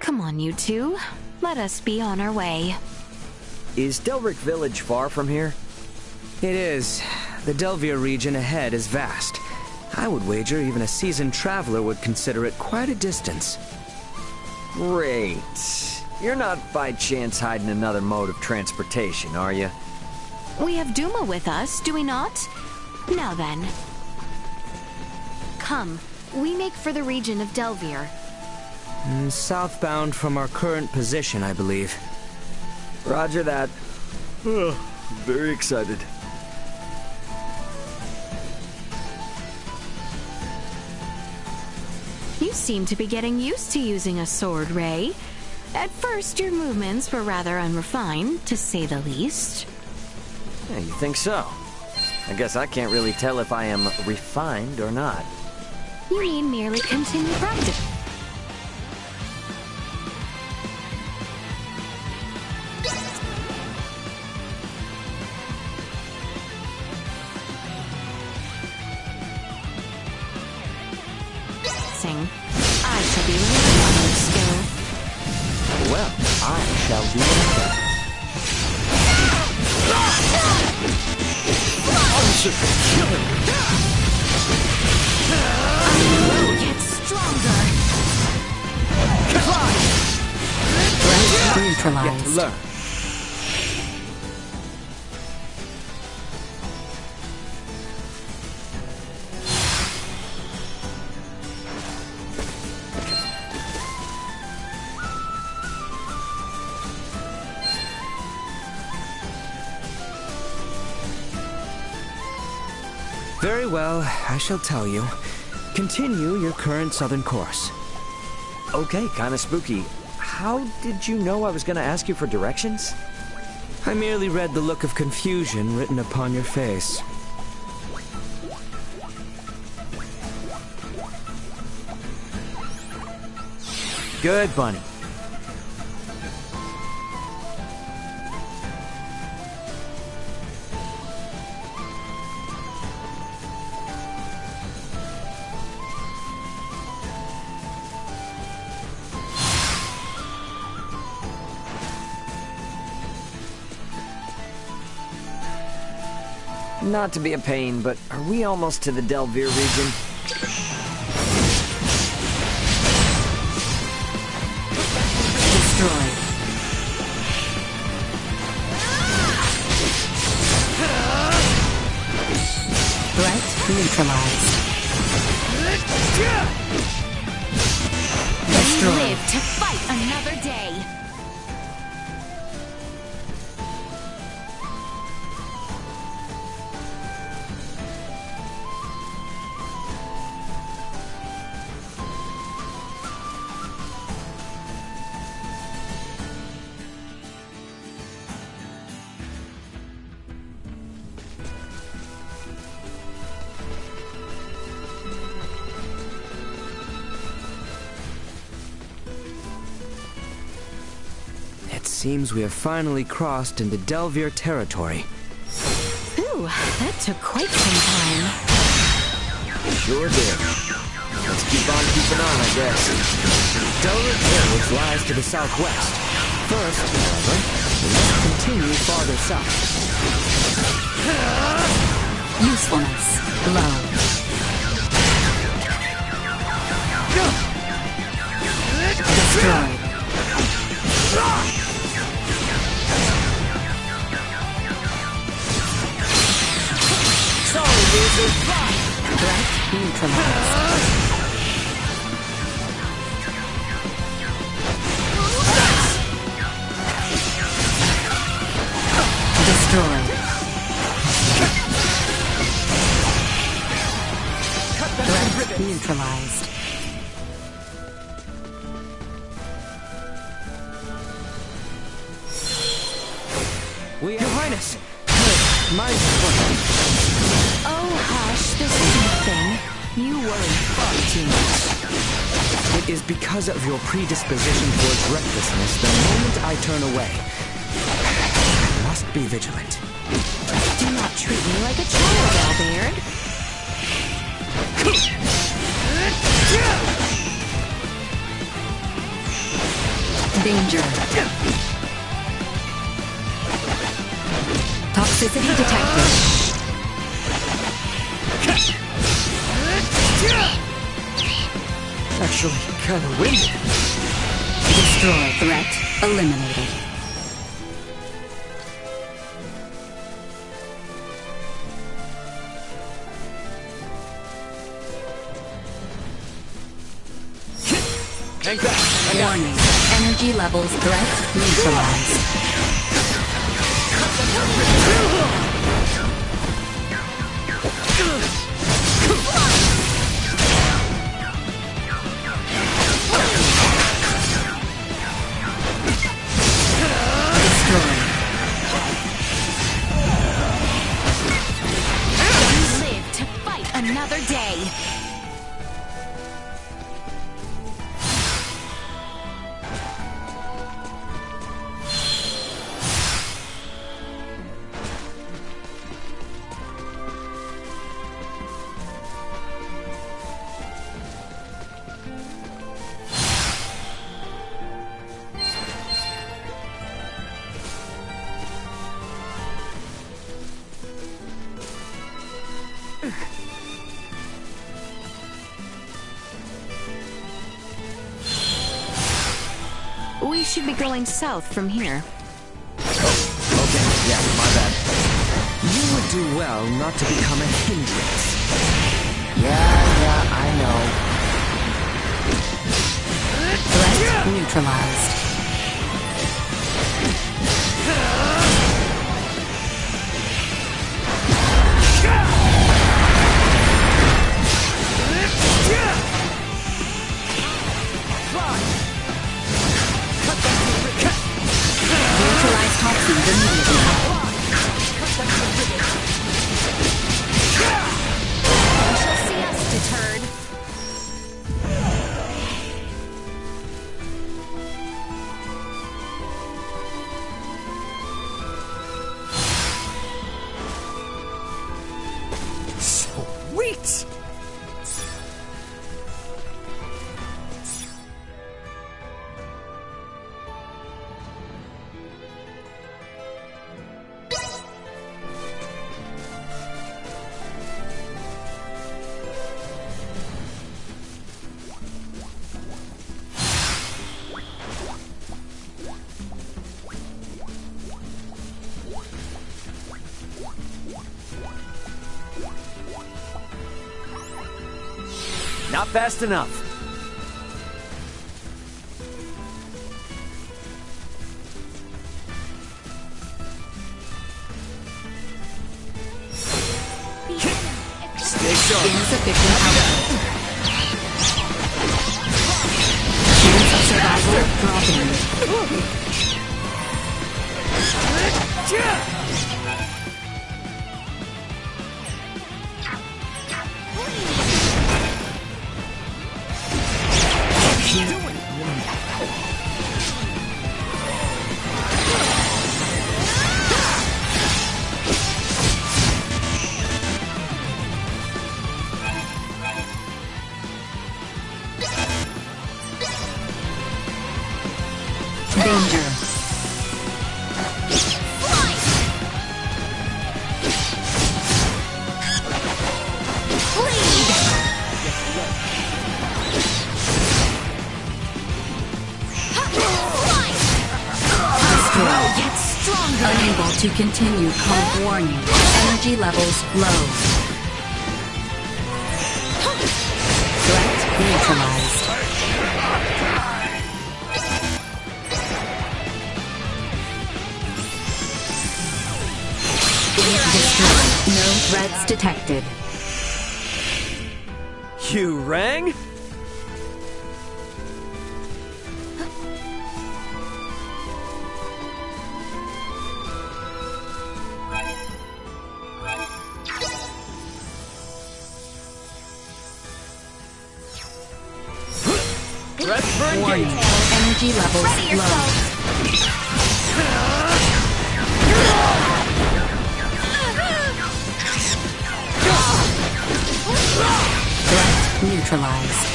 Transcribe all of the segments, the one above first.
Come on, you two. Let us be on our way. Is Delric Village far from here? It is. The Delvier region ahead is vast. I would wager even a seasoned traveler would consider it quite a distance. Great. You're not by chance hiding another mode of transportation, are you? We have Duma with us, do we not? Now then. Come, we make for the region of Delvier. Southbound from our current position, I believe. Roger that. Very excited. You seem to be getting used to using a sword, Ray. At first, your movements were rather unrefined, to say the least. Yeah, you think so? I guess I can't really tell if I am refined or not. You need merely continue practice. I shall be learning on this skill. Well, I shall do that. I will get stronger. Neutralized. Get to learn. Very well, I shall tell you. Continue your current southern course. Okay, kinda spooky. How did you know I was gonna ask you for directions? I merely read the look of confusion written upon your face. Good, Bunny. Not to be a pain, but are we almost to the Delvier region? Destroyed. Threat neutralized. We live to fight another day. Seems we have finally crossed into Delvier territory. Ooh, that took quite some time. Sure did. Let's keep on keeping on, I guess. Delvier Village lies to the southwest. First, however, we must continue farther south. Usefulness low. Destroyed. Threat neutralized. Destroyed. Threat neutralized. Your Highness! My Oh, hush, this isn't a thing. You worry far too much. It is because of your predisposition towards recklessness the moment I turn away. I must be vigilant. Do not treat me like a child, Albert. Danger. Toxicity detected. Actually, kind of windy. Destroy threat eliminated. Hang back. Warning. Energy levels threat neutralized. Destroy. Live to fight another day. We should be going south from here. Okay, yeah, my bad. You would do well not to become a hindrance. Yeah, I know. Threat neutralized. Neutralize toxins immediately. You shall see us deterred. Sweet! Not fast enough. Stay sharp. Insufficient output. Chance of survival dropping. Danger. Unable to continue. Comp warning. Energy levels low. Threat neutralized. Destroyed. No threats detected. You rang? Rest for Warning. engagement. Energy levels Ready low. yourself. Threat neutralized.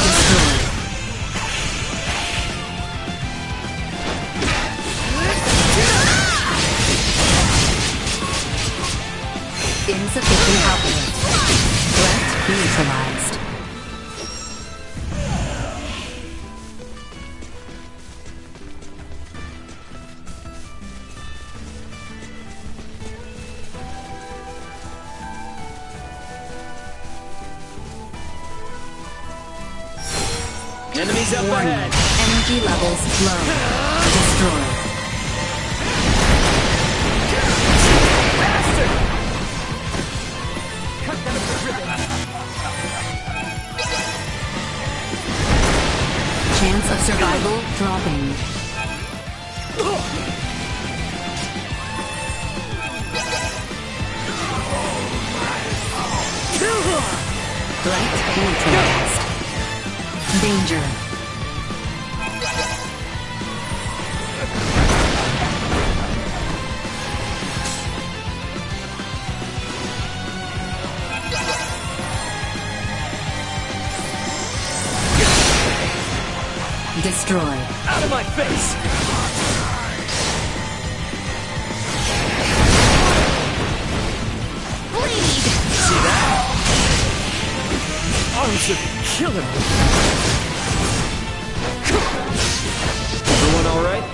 Destroyed. Enemies up Warning. ahead! Energy levels low. Destroy. Bastard! Cut them to ribbons! Chance of survival dropping. Light neutralized. Danger. Destroy. Out of my face! Bleed! See that? Arms are killing me. Everyone all right?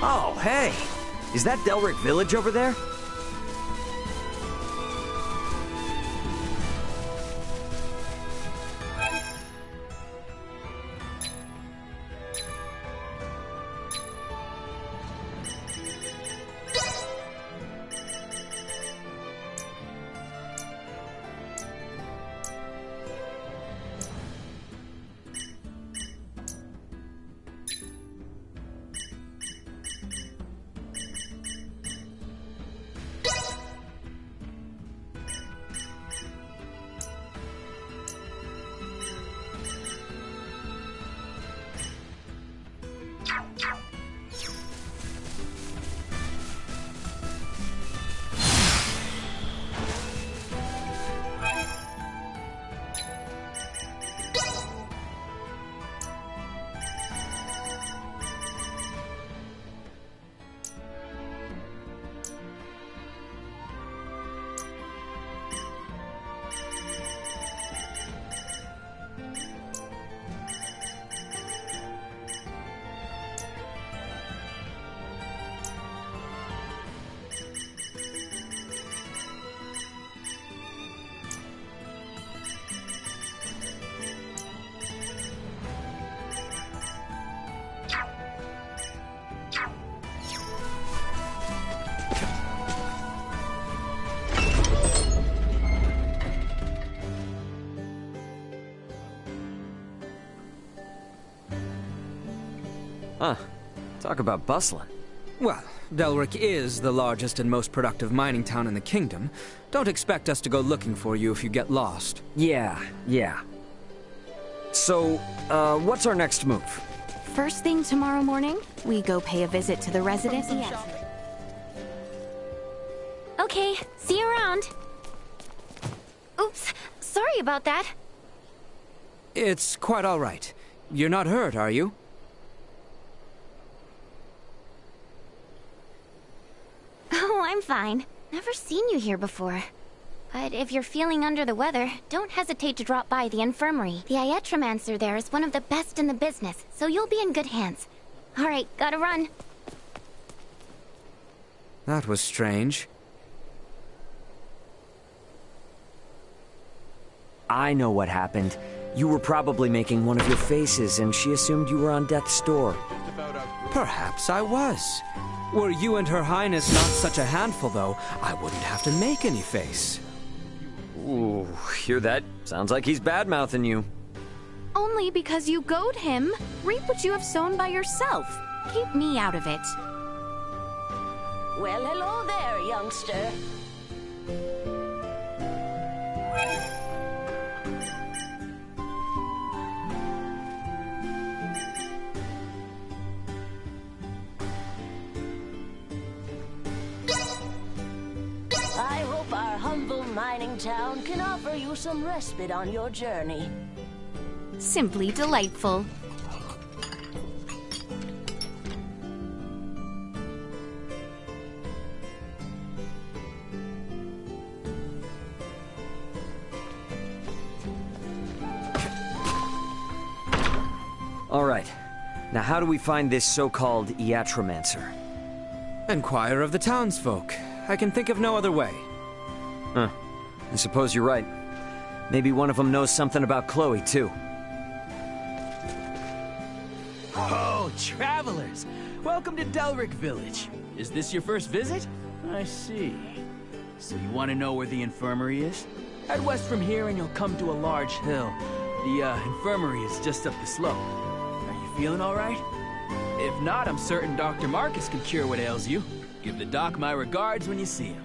Oh, hey! Is that Delric Village over there? Huh. Talk about bustling. Well, Delric is the largest and most productive mining town in the kingdom. Don't expect us to go looking for you if you get lost. Yeah. So, what's our next move? First thing tomorrow morning, we go pay a visit to the residence. Okay, see you around. Oops, sorry about that. It's quite all right. You're not hurt, are you? Oh, I'm fine. Never seen you here before. But if you're feeling under the weather, don't hesitate to drop by the infirmary. The Iatromancer there is one of the best in the business, so you'll be in good hands. Alright, gotta run. That was strange. I know what happened. You were probably making one of your faces, and she assumed you were on death's door. Perhaps I was. Were you and Her Highness not such a handful, though, I wouldn't have to make any face. Ooh, hear that? Sounds like he's bad-mouthing you. Only because you goad him. Reap what you have sown by yourself. Keep me out of it. Well, hello there, youngster. I hope our humble mining town can offer you some respite on your journey. Simply delightful. All right. Now how do we find this so-called iatromancer? Inquire of the townsfolk. I can think of no other way. Huh. I suppose you're right. Maybe one of them knows something about Chloe, too. Oh, travelers! Welcome to Delric Village. Is this your first visit? I see. So you want to know where the infirmary is? Head west from here and you'll come to a large hill. The infirmary is just up the slope. Are you feeling all right? If not, I'm certain Dr. Marcus can cure what ails you. Give the doc my regards when you see him.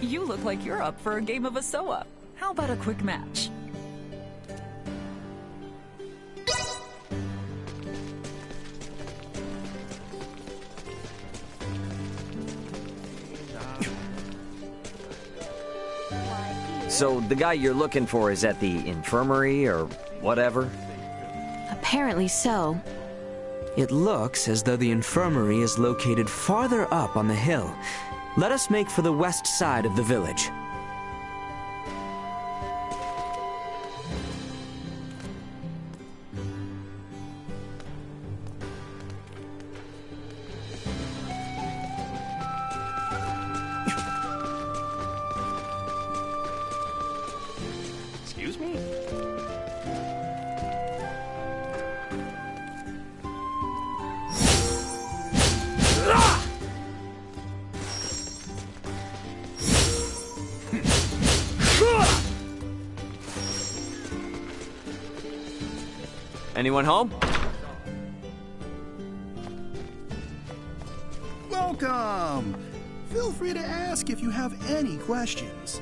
You look like you're up for a game of Asoa. How about a quick match? So the guy you're looking for is at the infirmary or whatever? Apparently so. It looks as though the infirmary is located farther up on the hill. Let us make for the west side of the village. Excuse me? Anyone home? Welcome! Feel free to ask if you have any questions.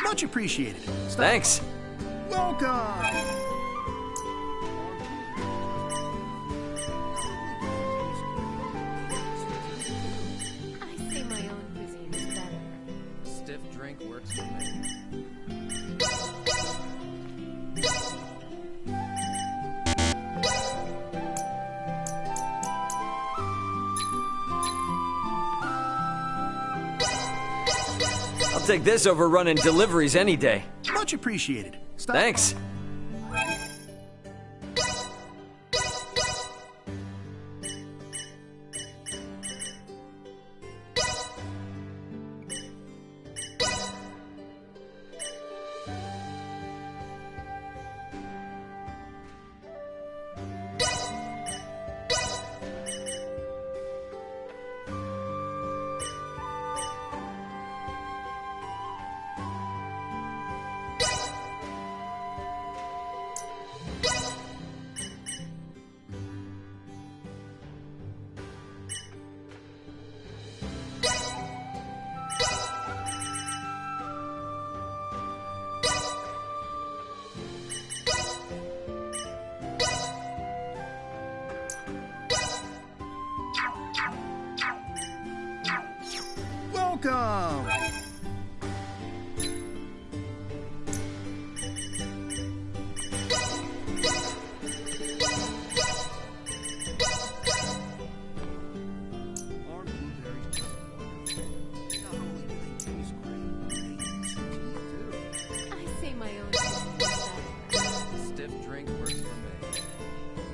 Much appreciated. Thanks. Welcome! I say my own cuisine is better. Stiff drink works for me. I'll take this over running deliveries any day. Much appreciated. Thanks. Welcome! I say my own cuisine is better. Stiff drink works for me.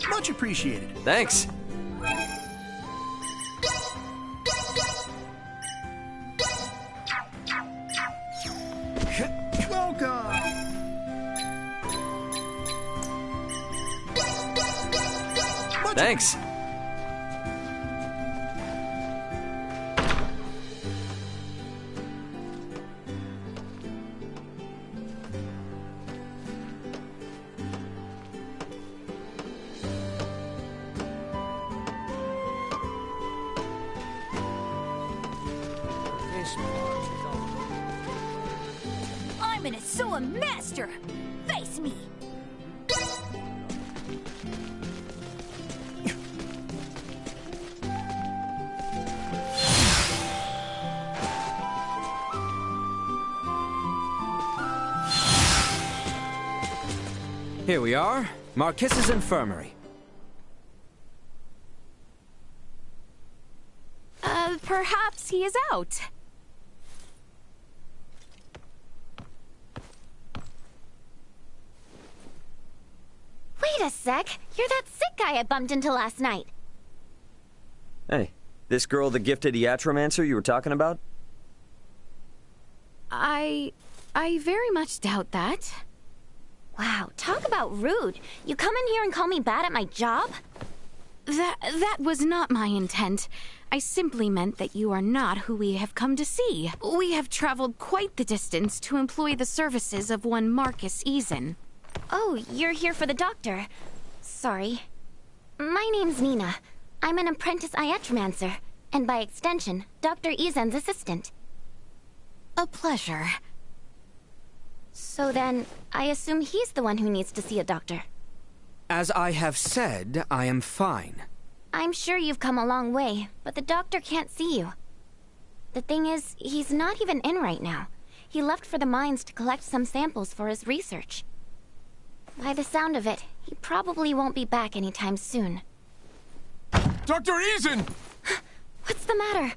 Much appreciated. Thanks. Welcome! Thanks. I'm an Asoa master! Face me! Here we are, Marquis's infirmary. Perhaps he is out. Wait a sec. You're that sick guy I bumped into last night. Hey, this girl the gifted iatromancer you were talking about? I very much doubt that. Wow, talk about rude. You come in here and call me bad at my job? That was not my intent. I simply meant that you are not who we have come to see. We have traveled quite the distance to employ the services of one Marcus Eason. Oh, you're here for the doctor. Sorry. My name's Nina. I'm an apprentice iatromancer, and by extension, Dr. Eason's assistant. A pleasure. So then, I assume he's the one who needs to see a doctor. As I have said, I am fine. I'm sure you've come a long way, but the doctor can't see you. The thing is, he's not even in right now. He left for the mines to collect some samples for his research. By the sound of it, he probably won't be back anytime soon. Dr. Eason! What's the matter?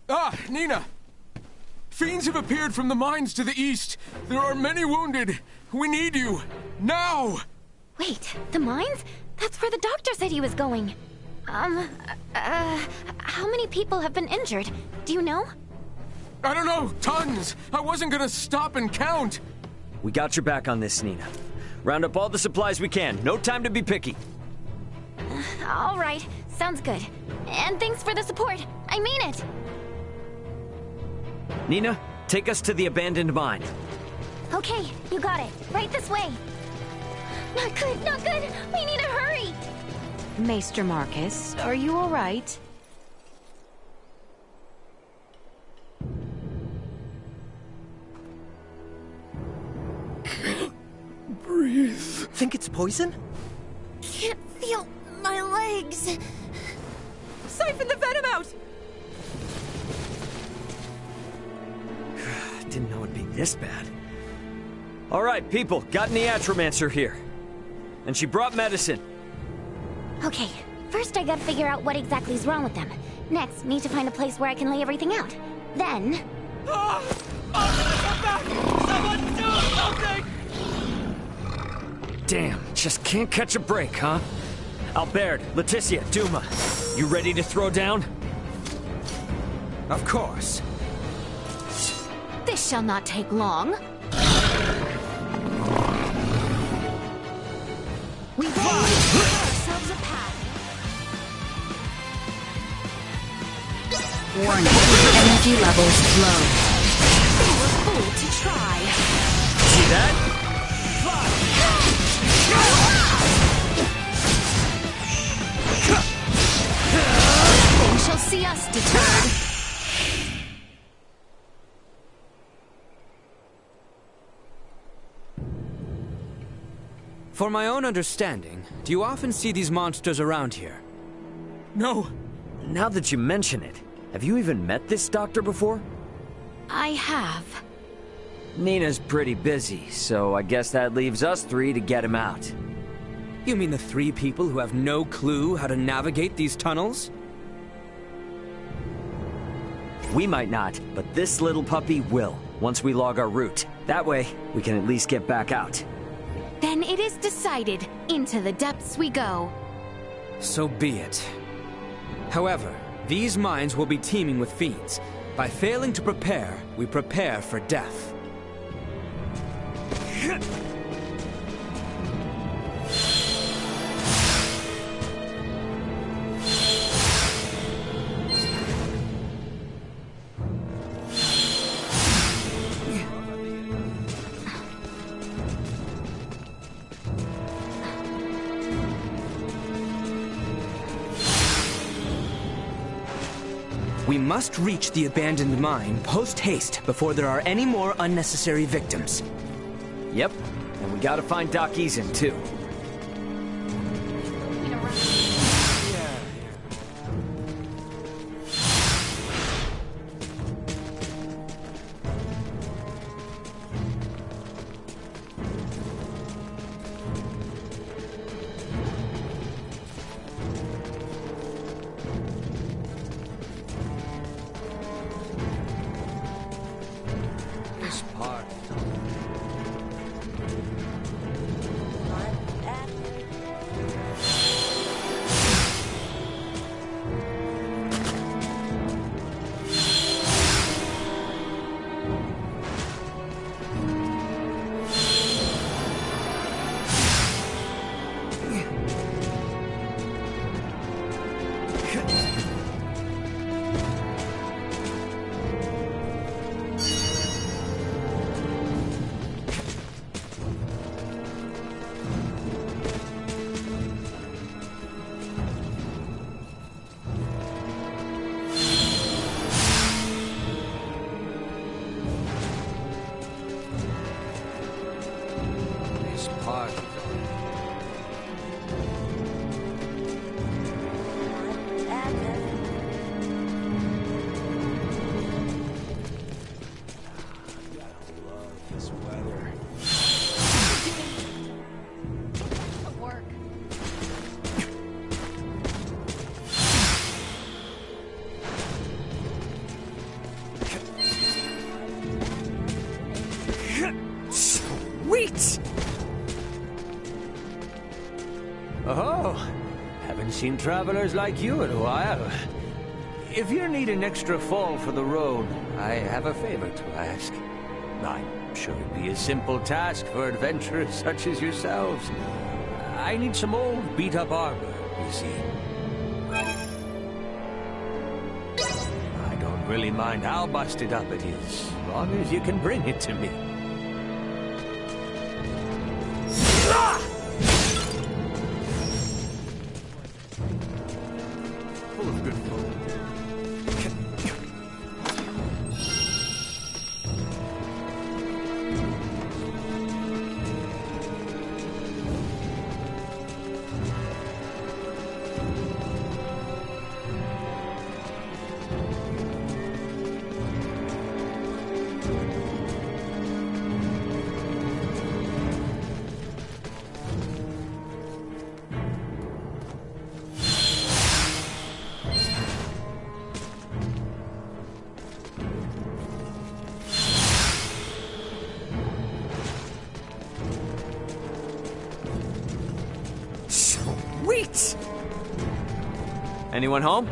Ah, Nina! Fiends have appeared from the mines to the east. There are many wounded. We need you. Now! Wait, the mines? That's where the doctor said he was going. How many people have been injured? Do you know? I don't know. Tons. I wasn't gonna stop and count. We got your back on this, Nina. Round up all the supplies we can. No time to be picky. All right. Sounds good. And thanks for the support. I mean it. Nina, take us to the abandoned mine. Okay, you got it. Right this way. Not good, not good. We need to hurry. Maester Marcus, are you all right? Breathe. Think it's poison? Can't feel my legs. Siphon the venom out! Didn't know it'd be this bad. All right, people, got an iatromancer here. And she brought medicine. Okay, first I gotta figure out what exactly is wrong with them. Next, need to find a place where I can lay everything out. Then... Someone do something! Damn, just can't catch a break, huh? Albert, Leticia, Duma, you ready to throw down? Of course. This shall not take long. We will carve ourselves a path. Warning. Energy levels low. They were fooled to try. See that? They shall see us deterred. For my own understanding, do you often see these monsters around here? No. Now that you mention it, have you even met this doctor before? I have. Nina's pretty busy, so I guess that leaves us three to get him out. You mean the three people who have no clue how to navigate these tunnels? We might not, but this little puppy will, once we log our route. That way, we can at least get back out. Then it is decided. Into the depths we go. So be it. However, these mines will be teeming with fiends. By failing to prepare, we prepare for death. We must reach the abandoned mine post-haste before there are any more unnecessary victims. Yep, and we gotta find Doc Eason, too. Oh, haven't seen travelers like you in a while. If you need an extra fall for the road, I have a favor to ask. I'm sure it'd be a simple task for adventurers such as yourselves. I need some old beat-up armor, you see. I don't really mind how busted up it is, as long as you can bring it to me. Full of good folk. Sweet! Anyone home?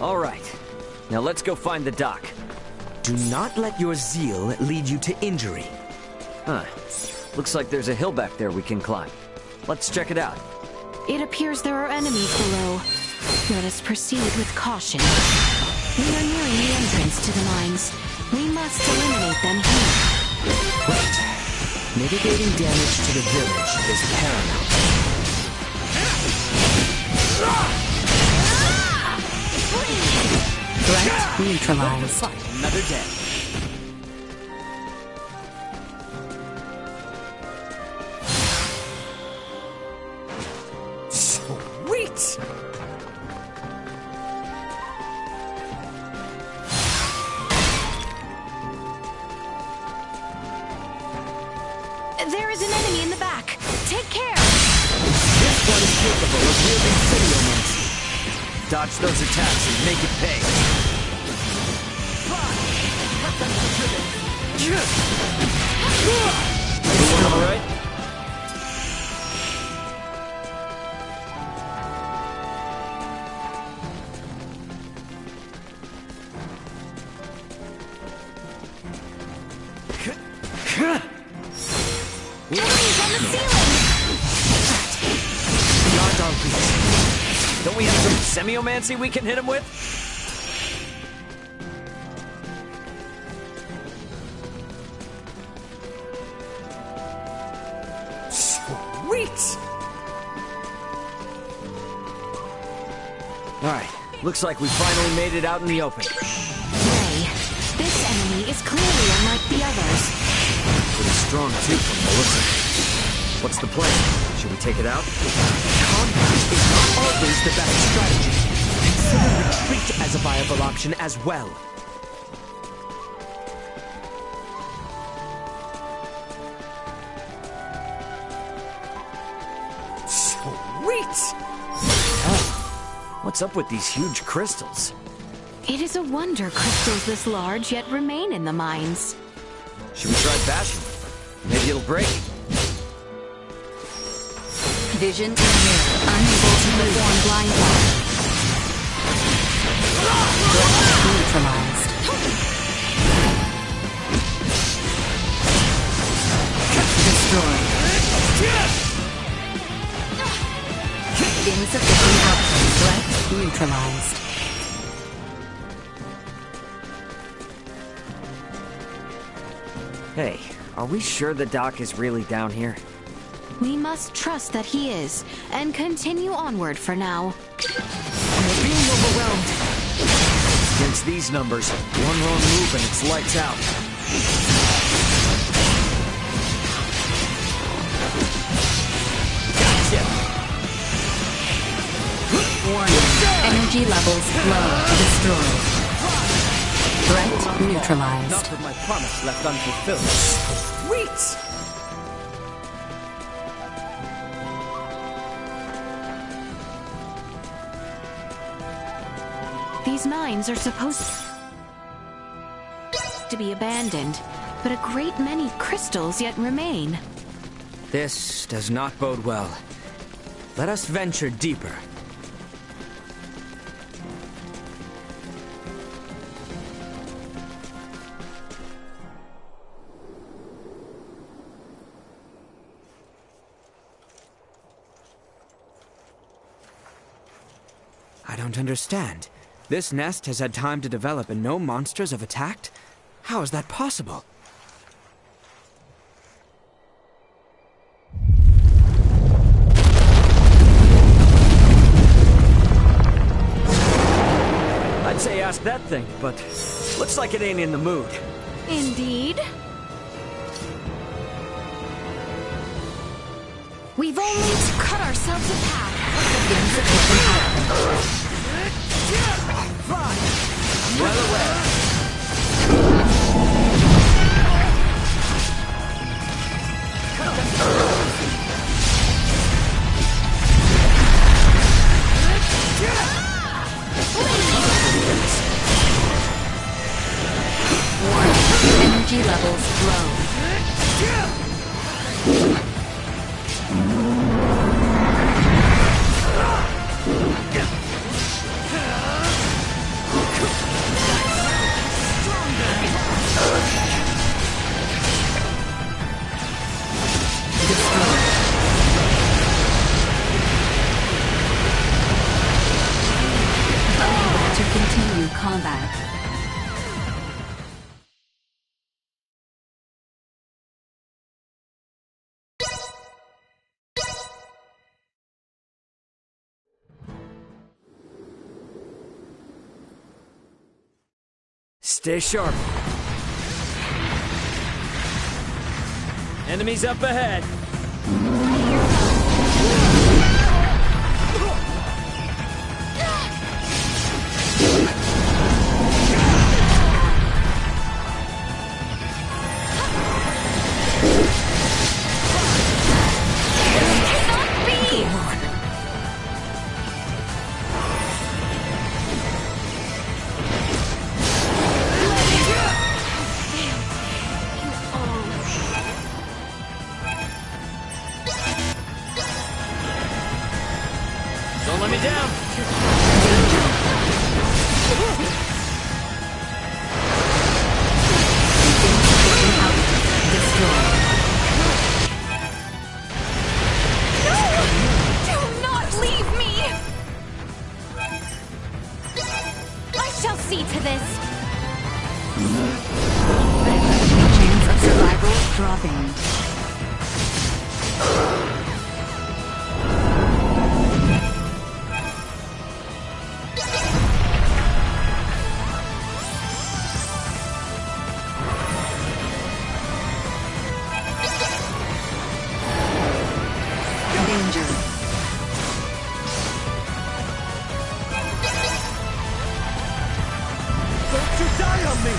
All right. Now let's go find the dock. Do not let your zeal lead you to injury. Huh. Looks like there's a hill back there we can climb. Let's check it out. It appears there are enemies below. Let us proceed with caution. We are nearing the entrance to the mines. We must eliminate them here. Wait. Mitigating damage to the village is paramount. Threat neutralized. Fight another day. Sweet! There is an enemy in the back. Take care. This one is capable of wielding Sidiomancy. Dodge those attacks and make it pay. Everyone all right? Enemies on the ceiling. Beyond our reach. Don't we have some semiomancy we can hit him with? Sweet! Alright, looks like we finally made it out in the open. Ray, this enemy is clearly unlike the others. Pretty strong too from the looks of it. What's the plan? Should we take it out? Combat is not always the best strategy. Consider retreat as a viable option as well. Sweet! Oh, what's up with these huge crystals? It is a wonder crystals this large yet remain in the mines. Should we try bashing it? Maybe it'll break. Vision impaired. Unable to perform blindfold. Threat neutralized. Destroyed. Insufficient output. Threat neutralized. Hey, are we sure the doc is really down here? We must trust that he is, and continue onward for now. We're being overwhelmed. Against these numbers, one wrong move and it's lights out. Gotcha! Warning. Energy levels low. Destroyed. Threat neutralized. Not with my promise left unfulfilled. Sweet! These mines are supposed to be abandoned, but a great many crystals yet remain. This does not bode well. Let us venture deeper. I don't understand. This nest has had time to develop and no monsters have attacked? How is that possible? I'd say ask that thing, but looks like it ain't in the mood. Indeed. We've only to cut ourselves a path. Fine. I'm well aware. Warning. Energy levels low. To continue combat. Stay sharp. Enemies up ahead. Don't let me down. Do not leave me! I shall see to this. Chance of survival dropping. Danger. Don't you die on me!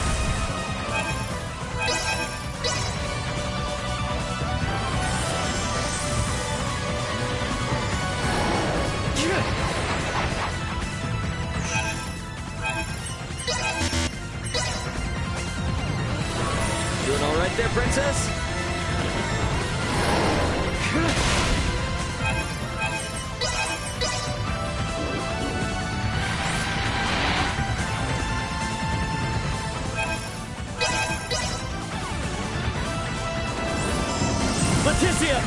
Doing all right there, princess? Leticia!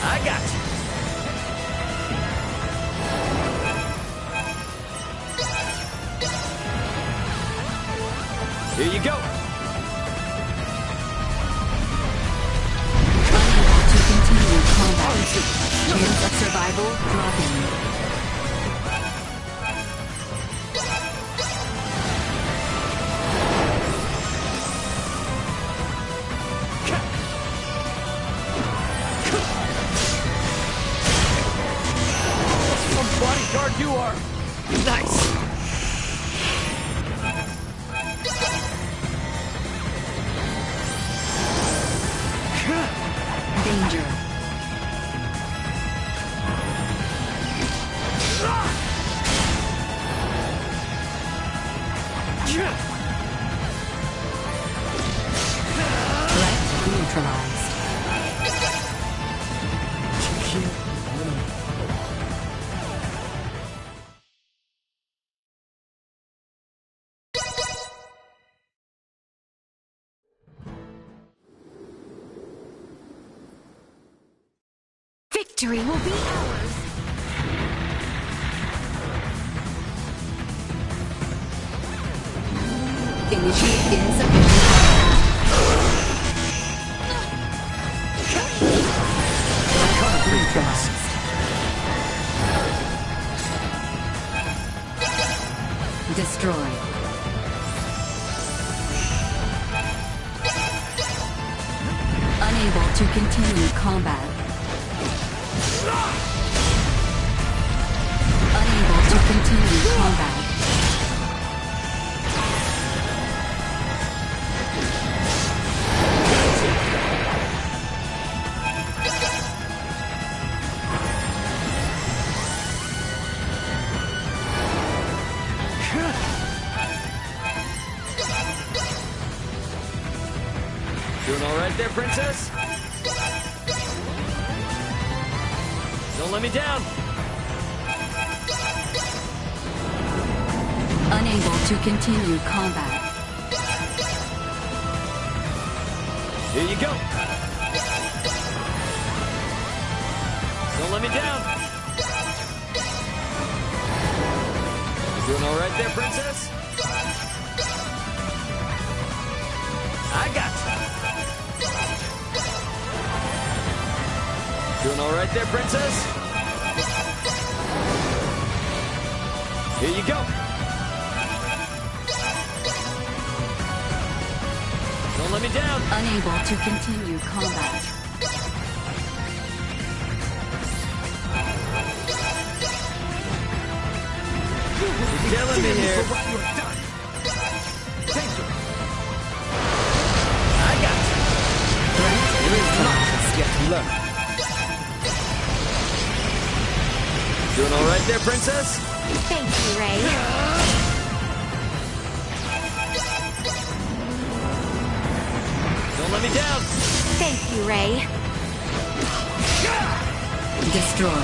I got you. Here you go. Unable to continue combat. Chance of survival dropping. Bodyguard you are. Nice. Danger. Threat neutralized. Victory will be ours. Initiate insufficient. Neutralized. Destroy. Unable to continue combat. Unable to continue combat. Doing all right there, princess? Don't let me down. Unable to continue combat. Here you go. Don't let me down. Doing all right there, princess? I got you. Doing all right there, princess? you go. Don't let me down. Unable to continue combat. You're killing me here. Thank you. I got you. There is much yet to learn. Doing all right there, princess? Thank you, Ray. Don't let me down. Thank you, Ray. Destroy.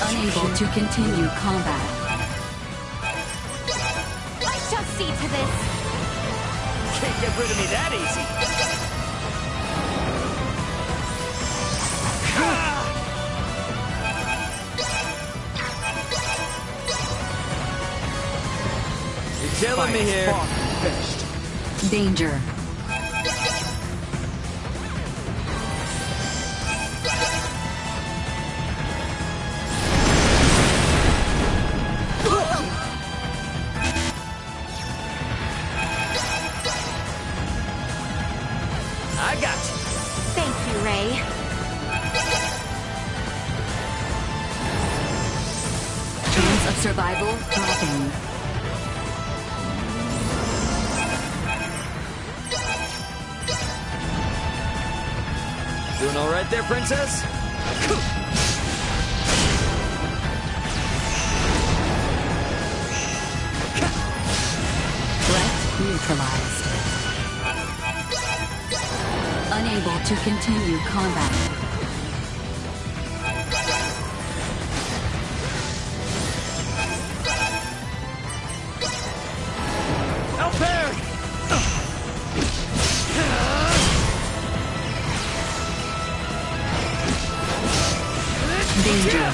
Unable to continue combat. I shall see to this. Can't get rid of me that easy. You're killing me here. Danger. I got you. Thank you, Ray. Chance of survival dropping. Doing all right there, princess? Threat neutralized. Unable to continue combat. Out there! Danger.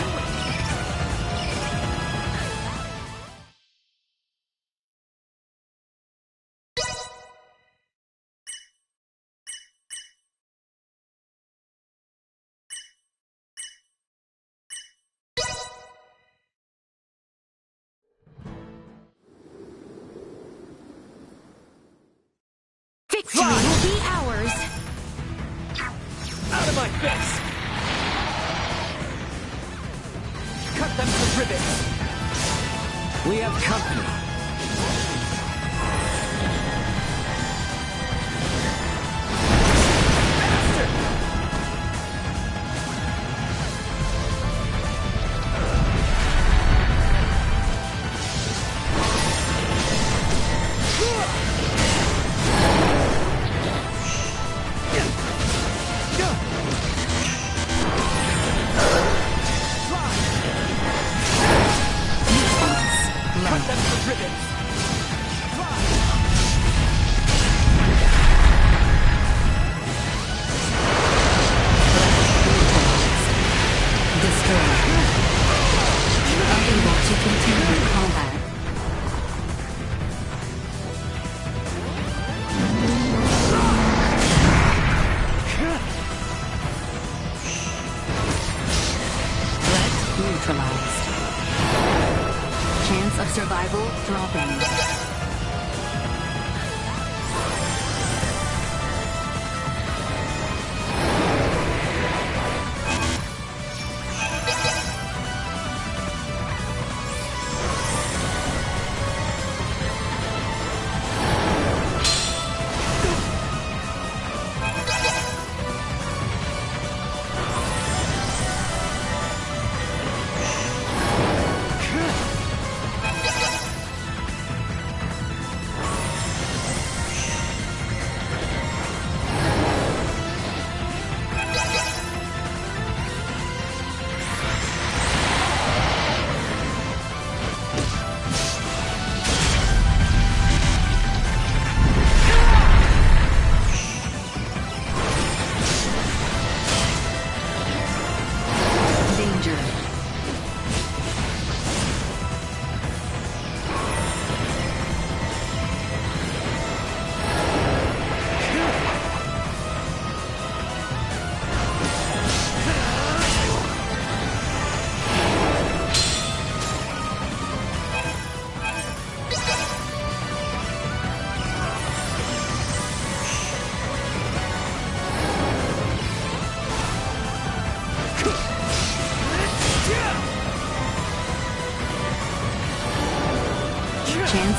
Victory will be ours. Out of my face! Cut them to ribbons! We have company. Cut them to ribbons! Destroyed. Unable to continue combat. Threat neutralized. Chance of survival dropping.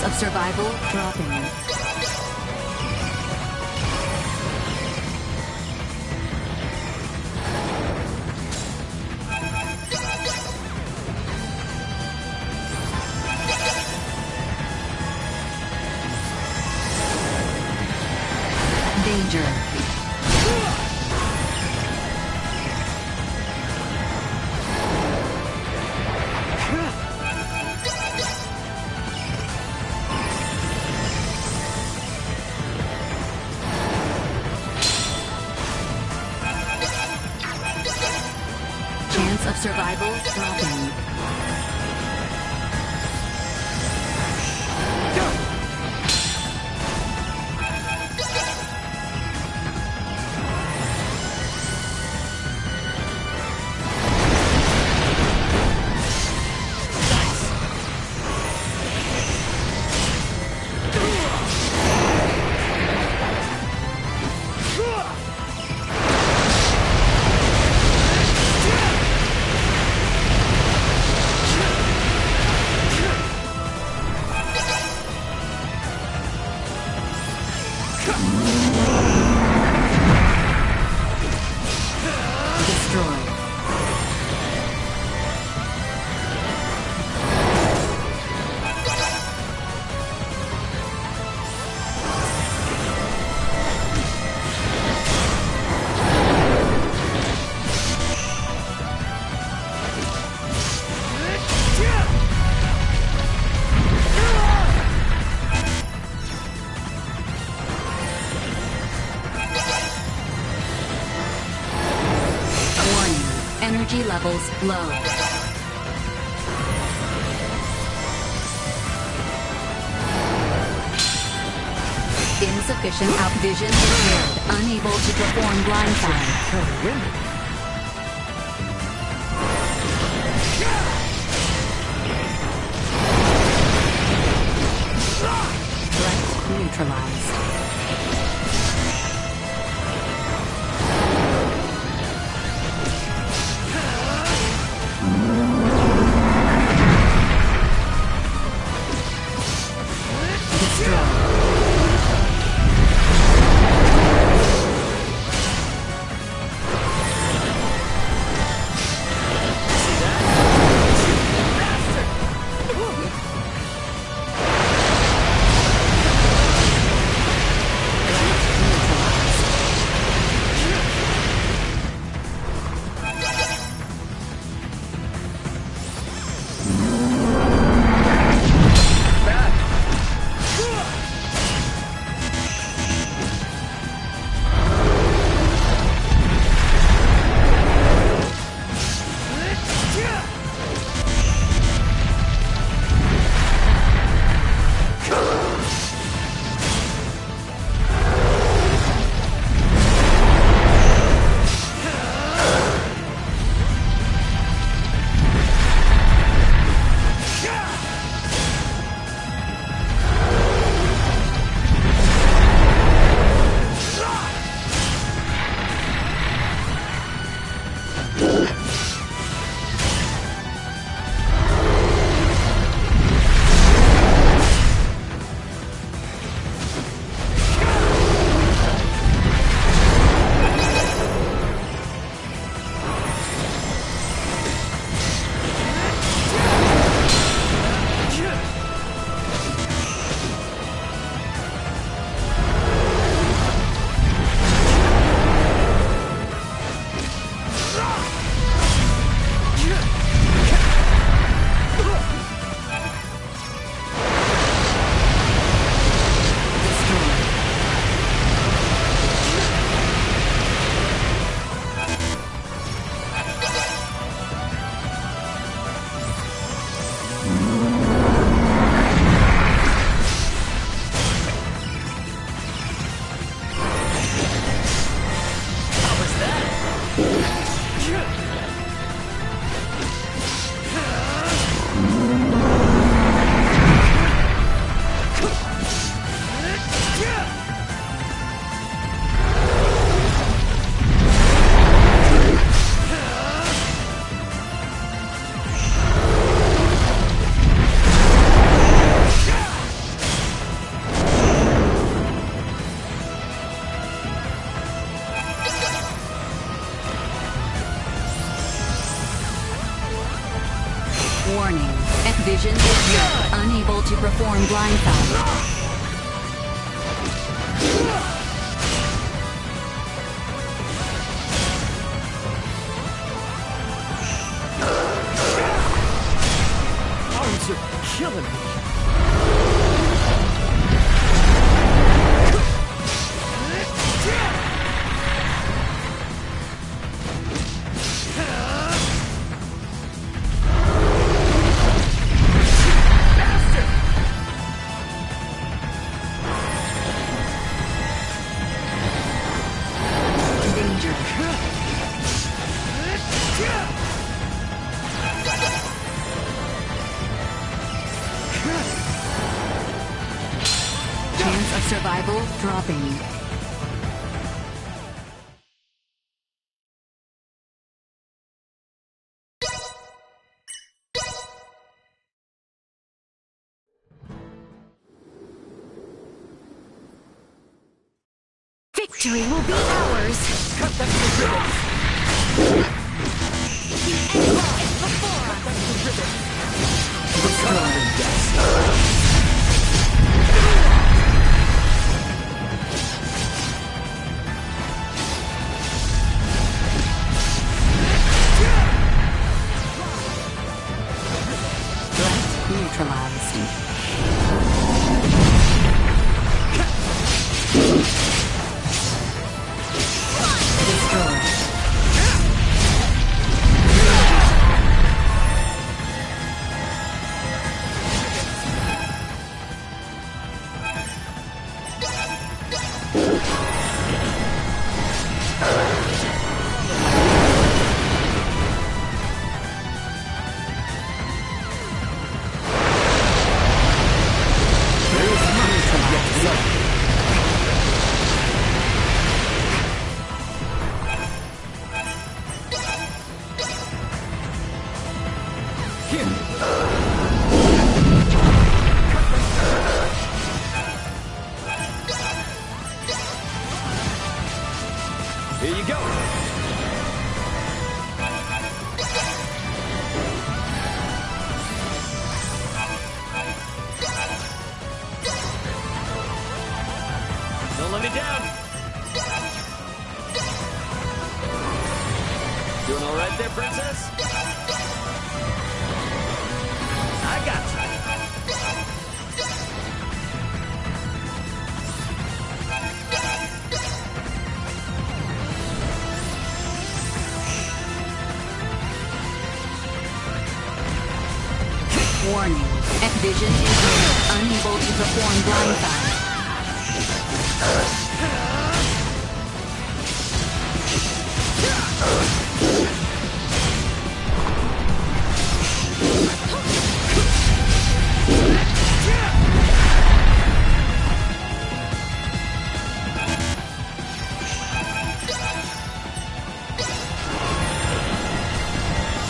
Chance of survival dropping. Danger. Chance of survival dropping. Energy levels low. Insufficient outvision impaired. Unable to perform blindsight. Threat neutralized. Vision is unable to perform blindfold. Arms are killing me. Chance of survival dropping. Victory will be ours! Cut them to ribbons! The end lies before us! Cut them to ribbons! Become and dust! Neutralized. Here you go. Don't let me down. Doing all right there, princess? I got you. Warning. Vision is unable to perform blindfold.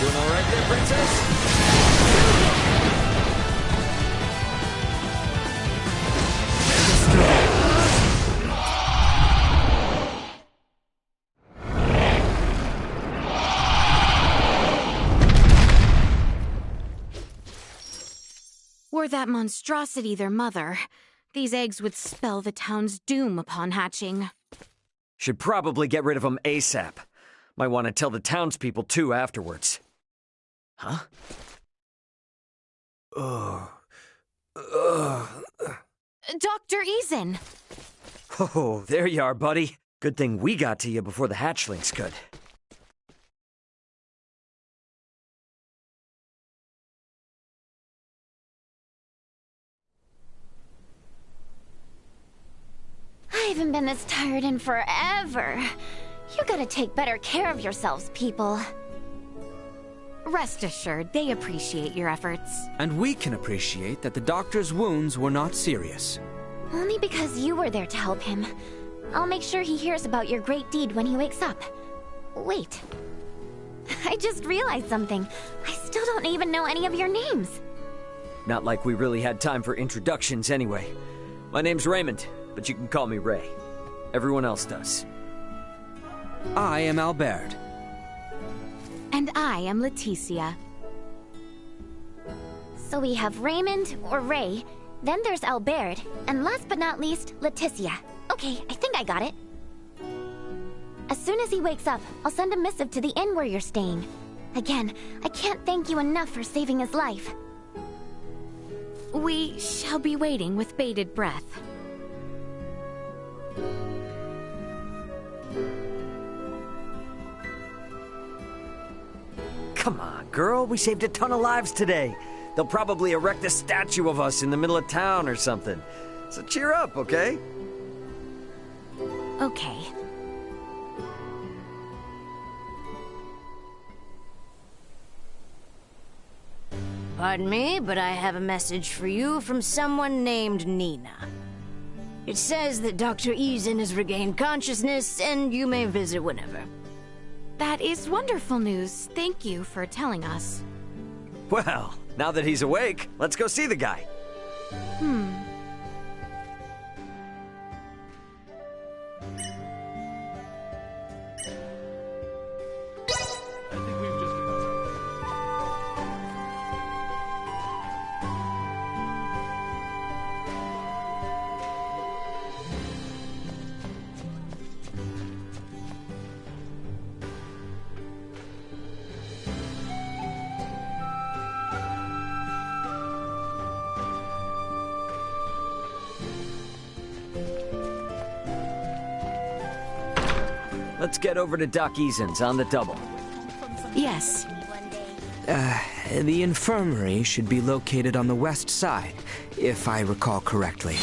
Doing all right there, princess? Were that monstrosity their mother, these eggs would spell the town's doom upon hatching. Should probably get rid of them ASAP. Might want to tell the townspeople too afterwards. Huh? Dr. Eason! Oh, there you are, buddy. Good thing we got to you before the hatchlings could. I haven't been this tired in forever. You gotta take better care of yourselves, people. Rest assured, they appreciate your efforts. And we can appreciate that the doctor's wounds were not serious. Only because you were there to help him. I'll make sure he hears about your great deed when he wakes up. Wait. I just realized something. I still don't even know any of your names. Not like we really had time for introductions anyway. My name's Raymond, but you can call me Ray. Everyone else does. I am And I am Leticia. So we have Raymond, or Ray, then there's Albert, and last but not least, Leticia. Okay, I think I got it. As soon as he wakes up, I'll send a missive to the inn where you're staying. Again, I can't thank you enough for saving his life. We shall be waiting with bated breath. Come on, girl. We saved a ton of lives today. They'll probably erect a statue of us in the middle of town or something. So cheer up, okay? Okay. Pardon me, but I have a message for you from someone named Nina. It says that Dr. Eason has regained consciousness, and you may visit whenever. That is wonderful news. Thank you for telling us. Well, now that he's awake, let's go see the guy. Let's get over to Doc Eason's on the double. Yes. The infirmary should be located on the west side, if I recall correctly.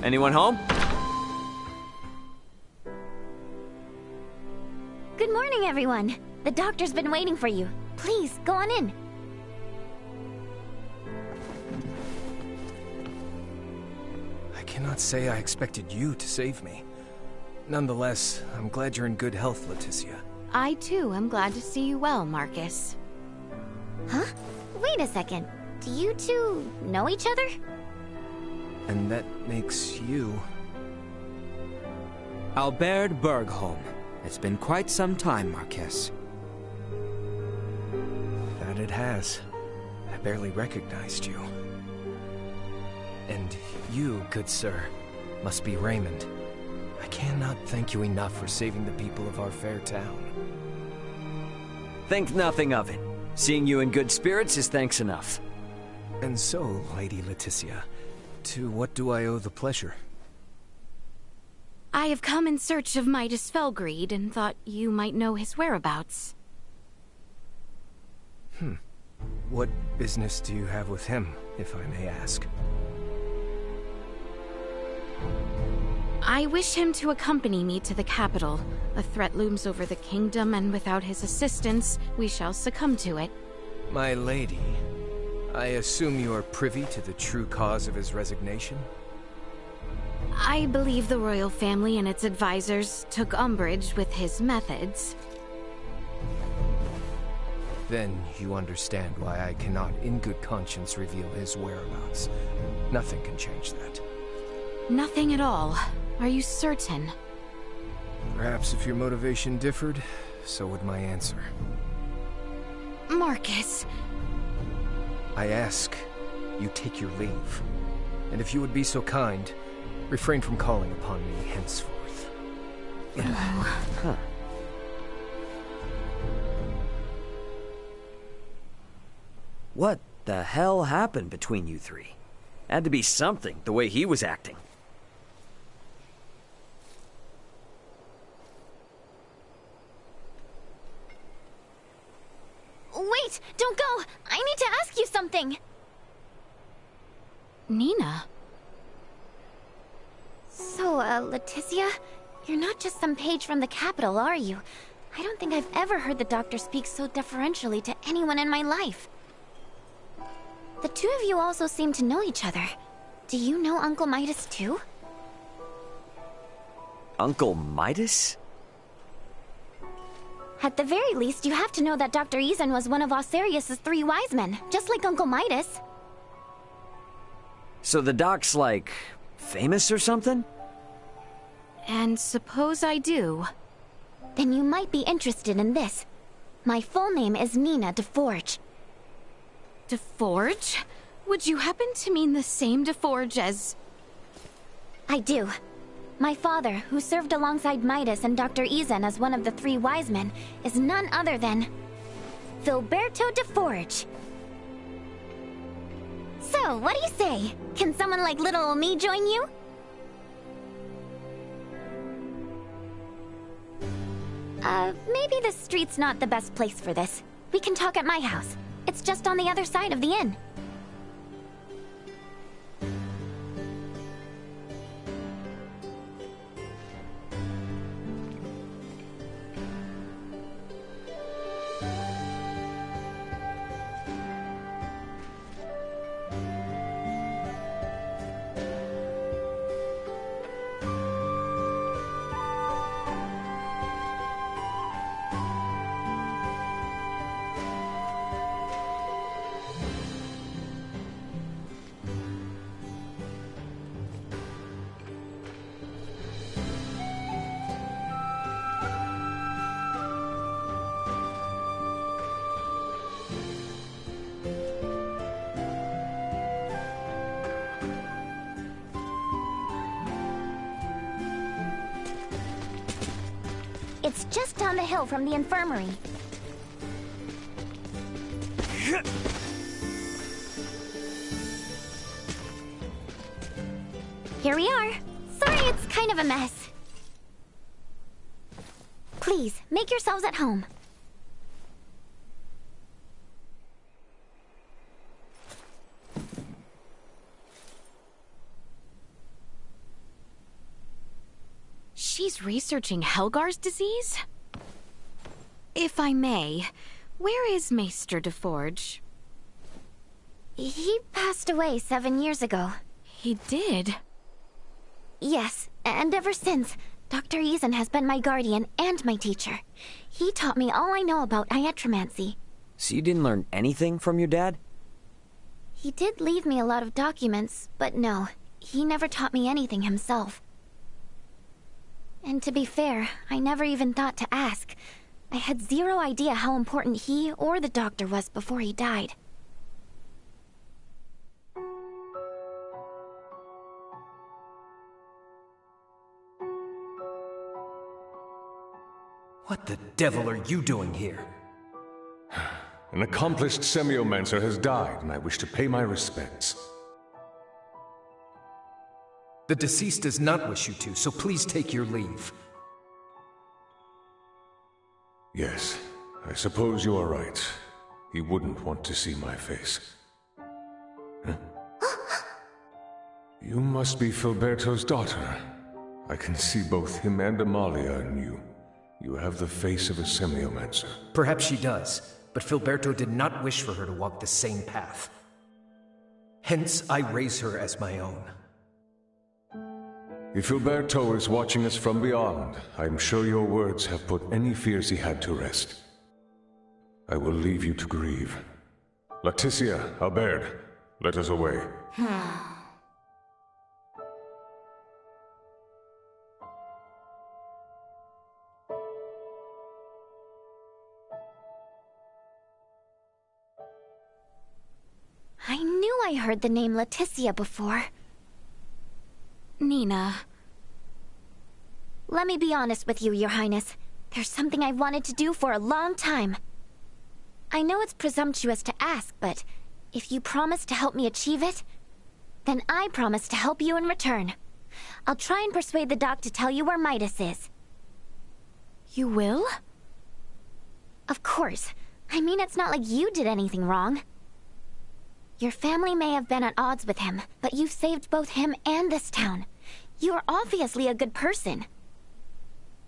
Anyone home? Good morning, everyone. The doctor's been waiting for you. Please, go on in. I cannot say I expected you to save me. Nonetheless, I'm glad you're in good health, Leticia. I too am glad to see you well, Marcus. Huh? Wait a second. Do you two know each other? And that makes you... Albert Bergholm. It's been quite some time, Marquess. That it has. I barely recognized you. And you, good sir, must be Raymond. I cannot thank you enough for saving the people of our fair town. Think nothing of it. Seeing you in good spirits is thanks enough. And so, Lady Leticia, to what do I owe the pleasure? I have come in search of Midas Felgreed and thought you might know his whereabouts. What business do you have with him, if I may ask? I wish him to accompany me to the capital. A threat looms over the kingdom, and without his assistance, we shall succumb to it. My lady, I assume you are privy to the true cause of his resignation? I believe the royal family and its advisors took umbrage with his methods. Then you understand why I cannot in good conscience reveal his whereabouts. Nothing can change that. Nothing at all. Are you certain? Perhaps if your motivation differed, so would my answer. Marcus. I ask, you take your leave. And if you would be so kind, refrain from calling upon me henceforth. Huh. What the hell happened between you three? Had to be something, the way he was acting. Wait! Don't go! I need to ask you something! Nina? So, Leticia, you're not just some page from the capital, are you? I don't think I've ever heard the doctor speak so deferentially to anyone in my life. The two of you also seem to know each other. Do you know Uncle Midas too? Uncle Midas? At the very least, you have to know that Dr. Eason was one of Osirius's 3 wise men, just like Uncle Midas. So the doc's, like, famous or something? And suppose I do. Then you might be interested in this. My full name is Nina DeForge. DeForge? Would you happen to mean the same DeForge as... I do. My father, who served alongside Midas and Dr. Eason as one of the 3 wise men, is none other than... Filberto DeForge. So, what do you say? Can someone like little ol' me join you? Maybe the street's not the best place for this. We can talk at my house. It's just on the other side of the inn. It's just down the hill from the infirmary. Here we are. Sorry it's kind of a mess. Please, make yourselves at home. She's researching Helgar's disease? If I may, where is Maester DeForge? He passed away 7 years ago. He did? Yes, and ever since, Dr. Eason has been my guardian and my teacher. He taught me all I know about iatromancy. So you didn't learn anything from your dad? He did leave me a lot of documents, but no, he never taught me anything himself. And to be fair, I never even thought to ask. I had zero idea how important he or the doctor was before he died. What the devil are you doing here? An accomplished semiomancer has died, and I wish to pay my respects. The deceased does not wish you to, so please take your leave. Yes, I suppose you are right. He wouldn't want to see my face. Huh? You must be Filberto's daughter. I can see both him and Amalia in you. You have the face of a semiomancer. Perhaps she does, but Filberto did not wish for her to walk the same path. Hence, I raise her as my own. If Filberto is watching us from beyond, I'm sure your words have put any fears he had to rest. I will leave you to grieve. Leticia, Albert, let us away. I knew I heard the name Leticia before. Nina. Let me be honest with you, Your Highness. There's something I've wanted to do for a long time. I know it's presumptuous to ask, but if you promise to help me achieve it, then I promise to help you in return. I'll try and persuade the doc to tell you where Midas is. You will? Of course. I mean, it's not like you did anything wrong. Your family may have been at odds with him, but you've saved both him and this town. You are obviously a good person.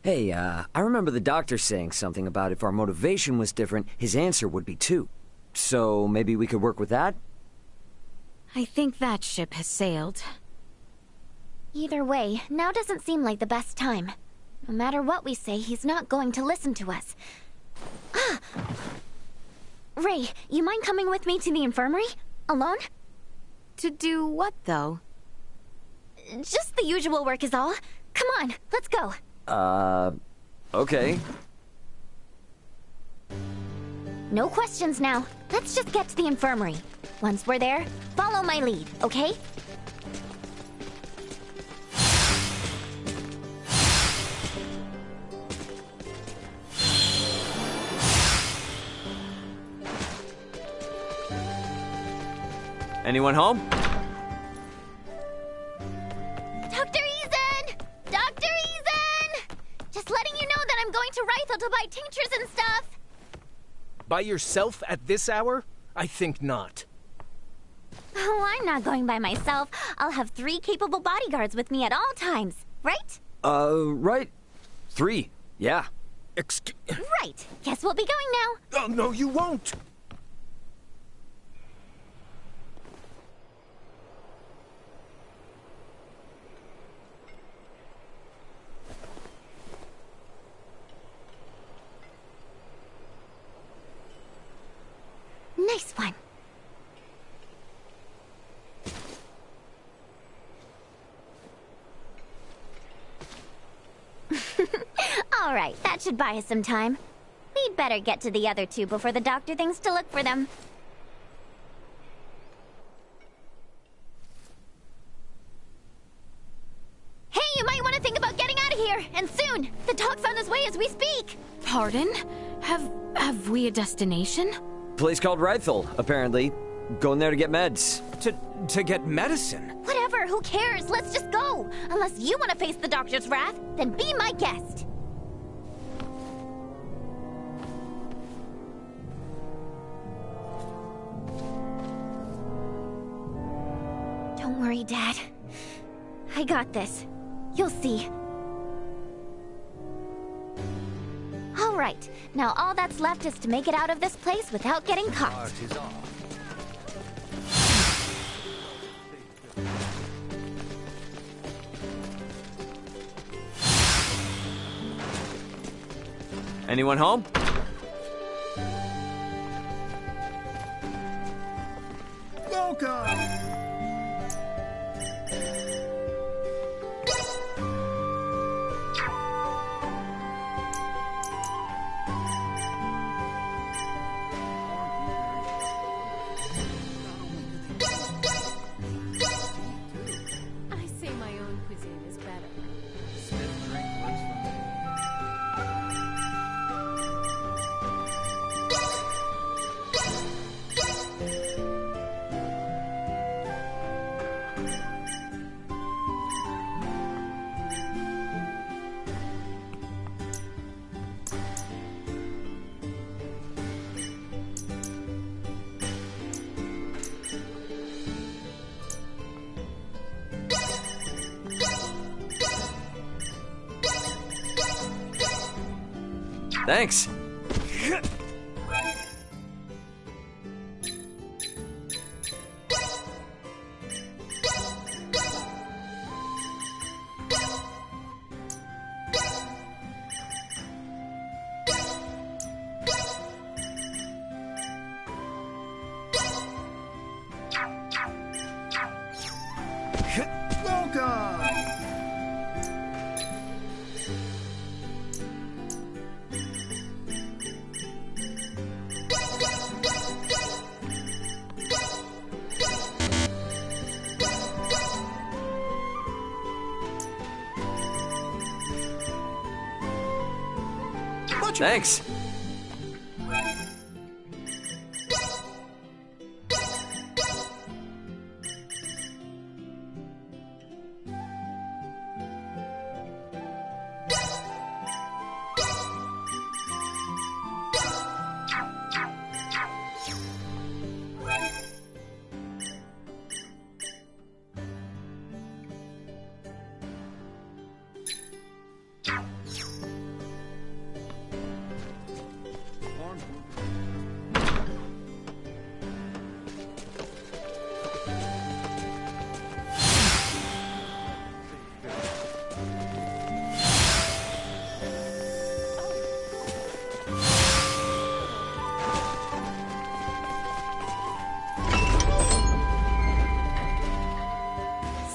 Hey, I remember the doctor saying something about if our motivation was different, his answer would be too. So maybe we could work with that? I think that ship has sailed. Either way, now doesn't seem like the best time. No matter what we say, he's not going to listen to us. Ray, you mind coming with me to the infirmary? Alone? To do what, though? Just the usual work is all. Come on, let's go. Okay. No questions now. Let's just get to the infirmary. Once we're there, follow my lead, okay? Anyone home? Dr. Eason! Dr. Eason! Just letting you know that I'm going to Rythel to buy tinctures and stuff. By yourself at this hour? I think not. Oh, I'm not going by myself. I'll have 3 capable bodyguards with me at all times, right? Right. 3, yeah. Right. Guess we'll be going now. Oh, no, you won't! Nice one. All right, that should buy us some time. We'd better get to the other 2 before the doctor thinks to look for them. Hey, you might want to think about getting out of here, and soon. The dog's on his way as we speak. Pardon? Have we a destination? Place called Rythel, apparently. Going there to get meds. To get medicine? Whatever, who cares? Let's just go. Unless you want to face the doctor's wrath, then be my guest. Don't worry, Dad. I got this. You'll see. All right, now all that's left is to make it out of this place without getting caught. Anyone home? Welcome! I say my own cuisine is better. Stiff drink works for me. Thanks. Welcome! Thanks.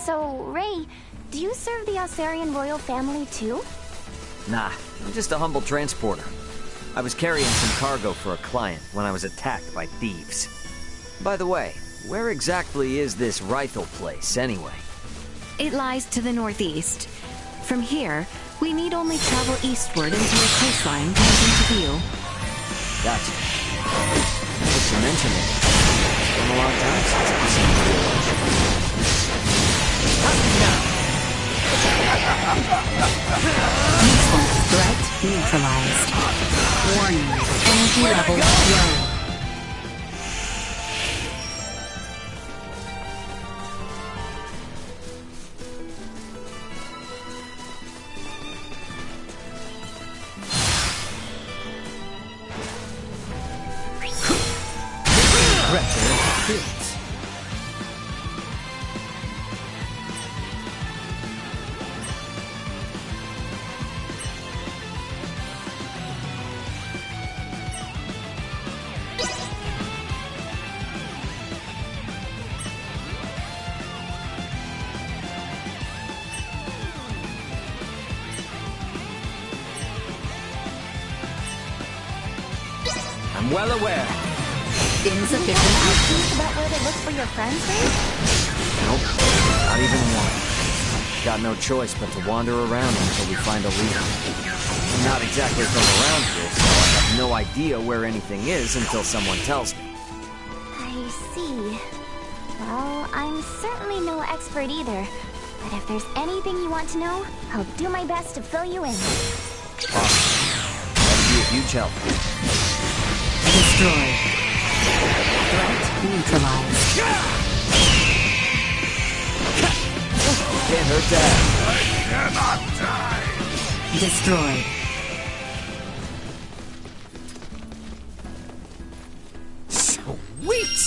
So, Ray, do you serve the Osarian royal family too? Nah, I'm just a humble transporter. I was carrying some cargo for a client when I was attacked by thieves. By the way, where exactly is this Rythel place, anyway? It lies to the northeast. From here, we need only travel eastward until a coastline comes into view. Gotcha. Now that you mention it, it's been a long time since I've seen the village. Threat neutralized. Warning, energy levels low. I'm well aware. Think Insufficient output. about where to look for your friends, Ray? Nope, not even one. Got no choice but to wander around until we find a leader. I'm not exactly from around here, so I have no idea where anything is until someone tells me. I see. Well, I'm certainly no expert either. But if there's anything you want to know, I'll do my best to fill you in. Awesome. That'd be a huge help. Destroyed. Threat neutralized. Can't hurt that. I cannot die! Destroyed. Sweet!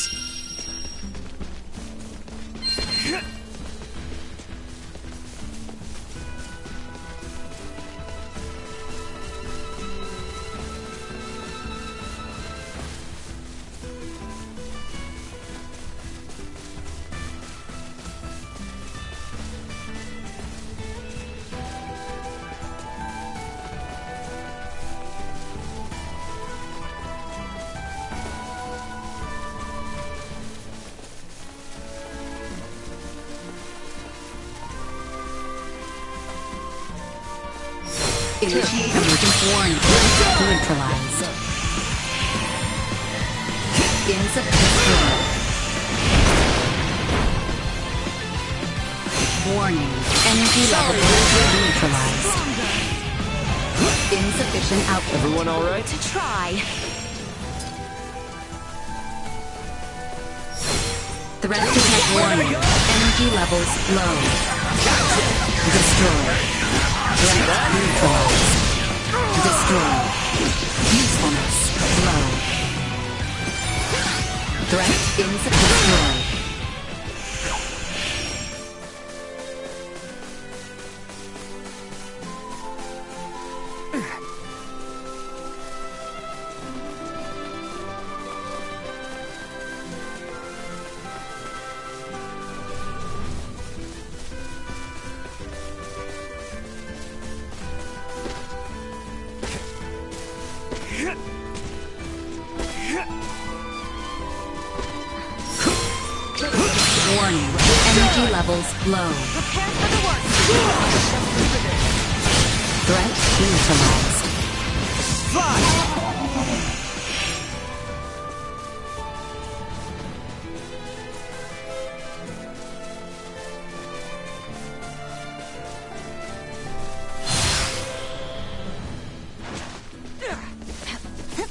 Initiate emergency warning. Neutralized. Insufficient. Warning. Energy level neutralized. Insufficient output. Everyone all right? To try. Threat detect warning. Energy levels low. Destroy. Threat neutralized. Destroy. Usefulness low. Threat insufficient. Warning. Energy levels low. Prepare for the worst. Threat neutralized.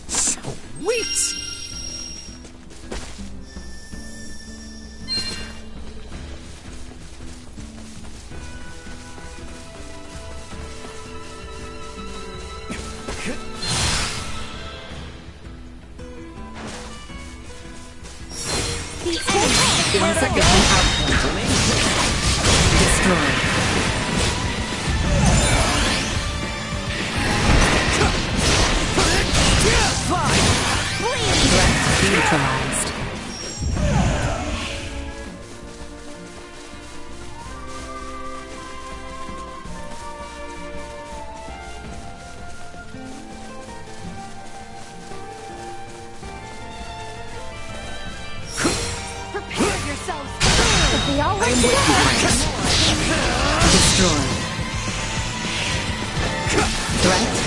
Sweet!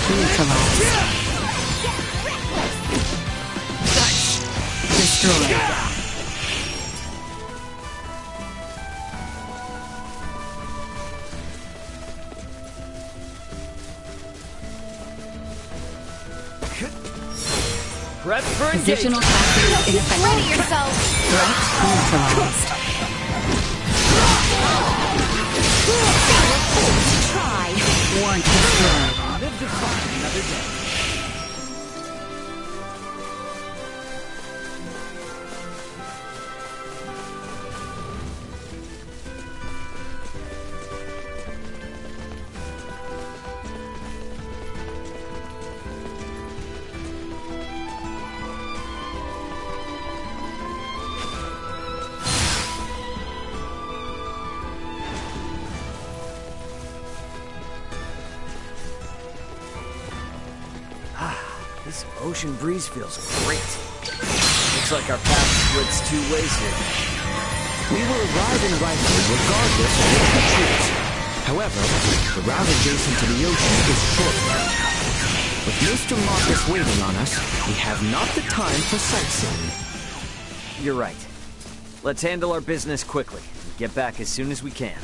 Neutralized. Destroyed. Prep for Positional engagement. tactics ineffective. Ready yourself! Threat neutralized. Try. Warrant destroyed. Live to fight another day. This ocean breeze feels great. Looks like our path splits two ways here. We will arrive in Rifle regardless of which we choose. However, the route adjacent to the ocean is shorter. With Mr. Marcus waiting on us, we have not the time for sightseeing. You're right. Let's handle our business quickly and get back as soon as we can.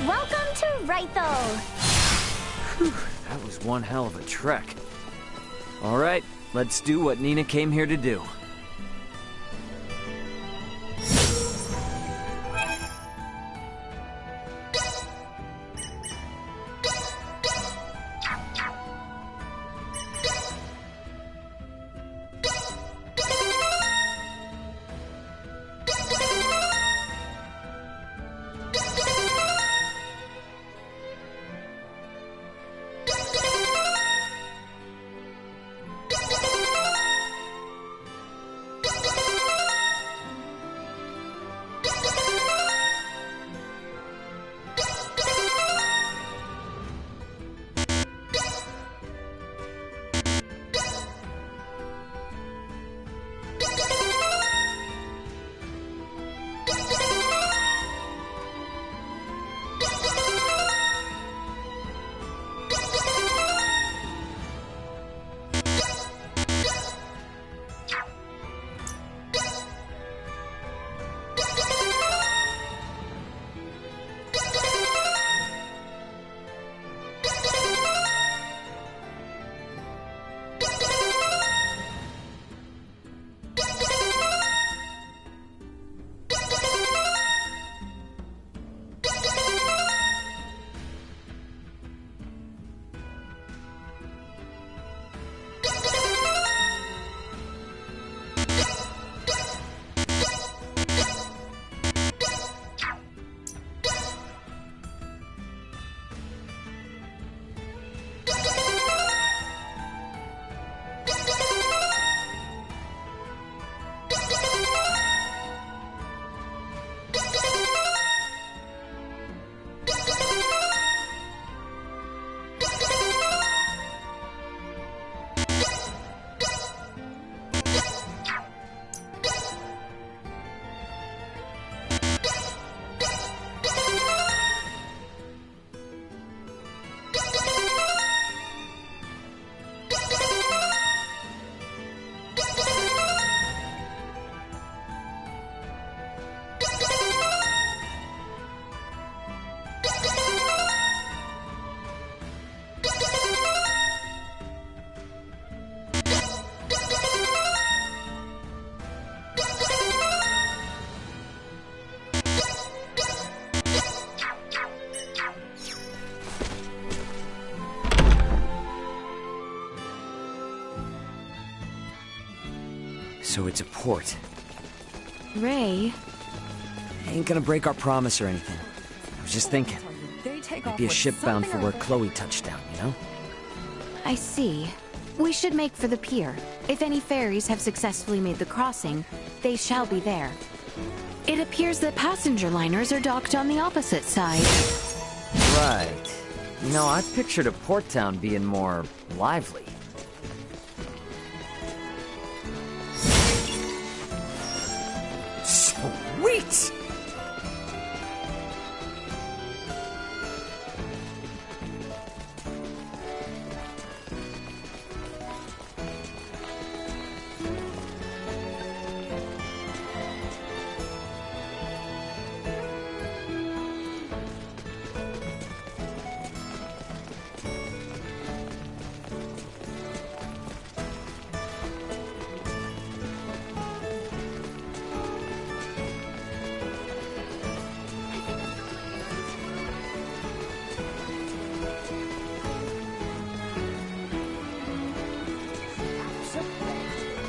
Welcome to Rythel! That was one hell of a trek. All right, let's do what Nina came here to do. So it's a port. Ray, Ain't gonna break our promise or anything. I was just thinking. They take Might off be a with ship bound something for or where other. Chloe touched down, you know? I see. We should make for the pier. If any ferries have successfully made the crossing, they shall be there. It appears that passenger liners are docked on the opposite side. Right. You know, I pictured a port town being more lively. Sweet!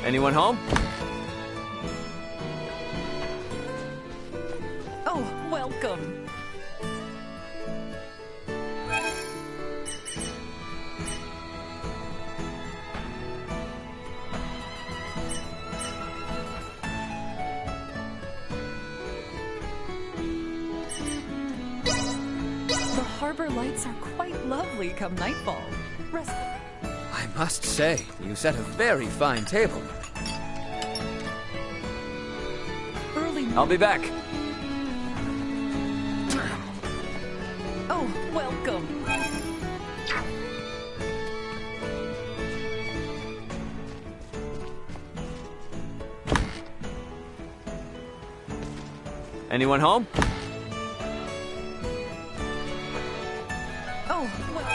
Anyone home? Oh, welcome. The harbor lights are quite lovely come nightfall. Rest. I must say, you set a very fine table. Early. I'll be back. Oh, welcome. Anyone home? Oh, well.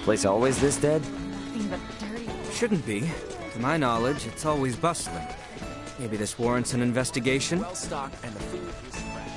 Place always this dead? Nothing but dirty. Shouldn't be. To my knowledge, it's always bustling. Maybe this warrants an investigation? Well stocked and the food is fresh.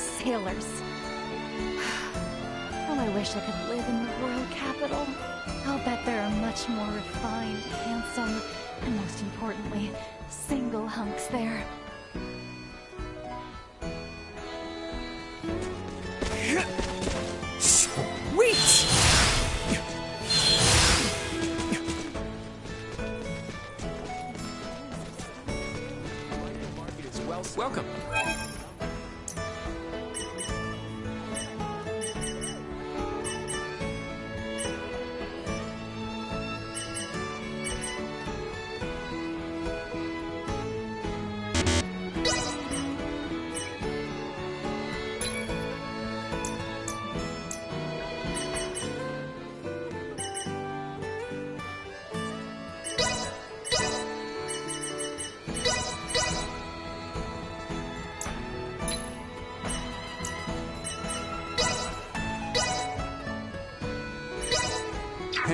sailors. Oh, I wish I could live in the royal capital. I'll bet there are much more refined, handsome, and most importantly, single hunks there. Sweet! Welcome.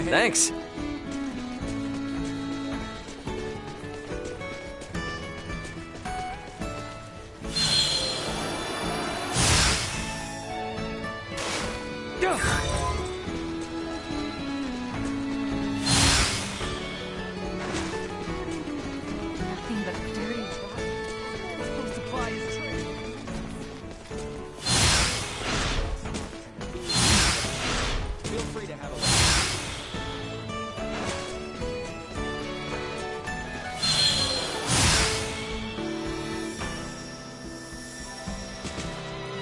Thanks. Nothing but dirty rot. Supposed to fly his train. Feel free to have a look.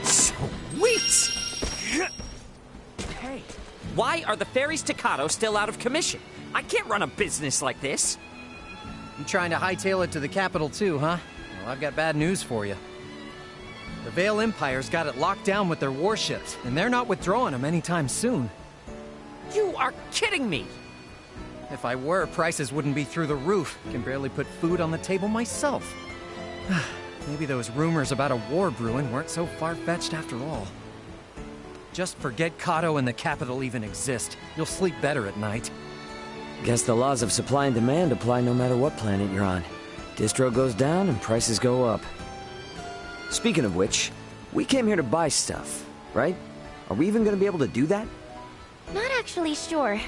Sweet! Hey, why are the ferry Staccato still out of commission? I can't run a business like this. You trying to hightail it to the capital too, huh? Well, I've got bad news for you. The Vale Empire's got it locked down with their warships, and they're not withdrawing them anytime soon. You are kidding me! If I were, prices wouldn't be through the roof. Can barely put food on the table myself. Maybe those rumors about a war brewing weren't so far-fetched after all. Just forget Kato and the capital even exist. You'll sleep better at night. Guess the laws of supply and demand apply no matter what planet you're on. Distro goes down and prices go up. Speaking of which, we came here to buy stuff, right? Are we even gonna be able to do that? Not actually sure.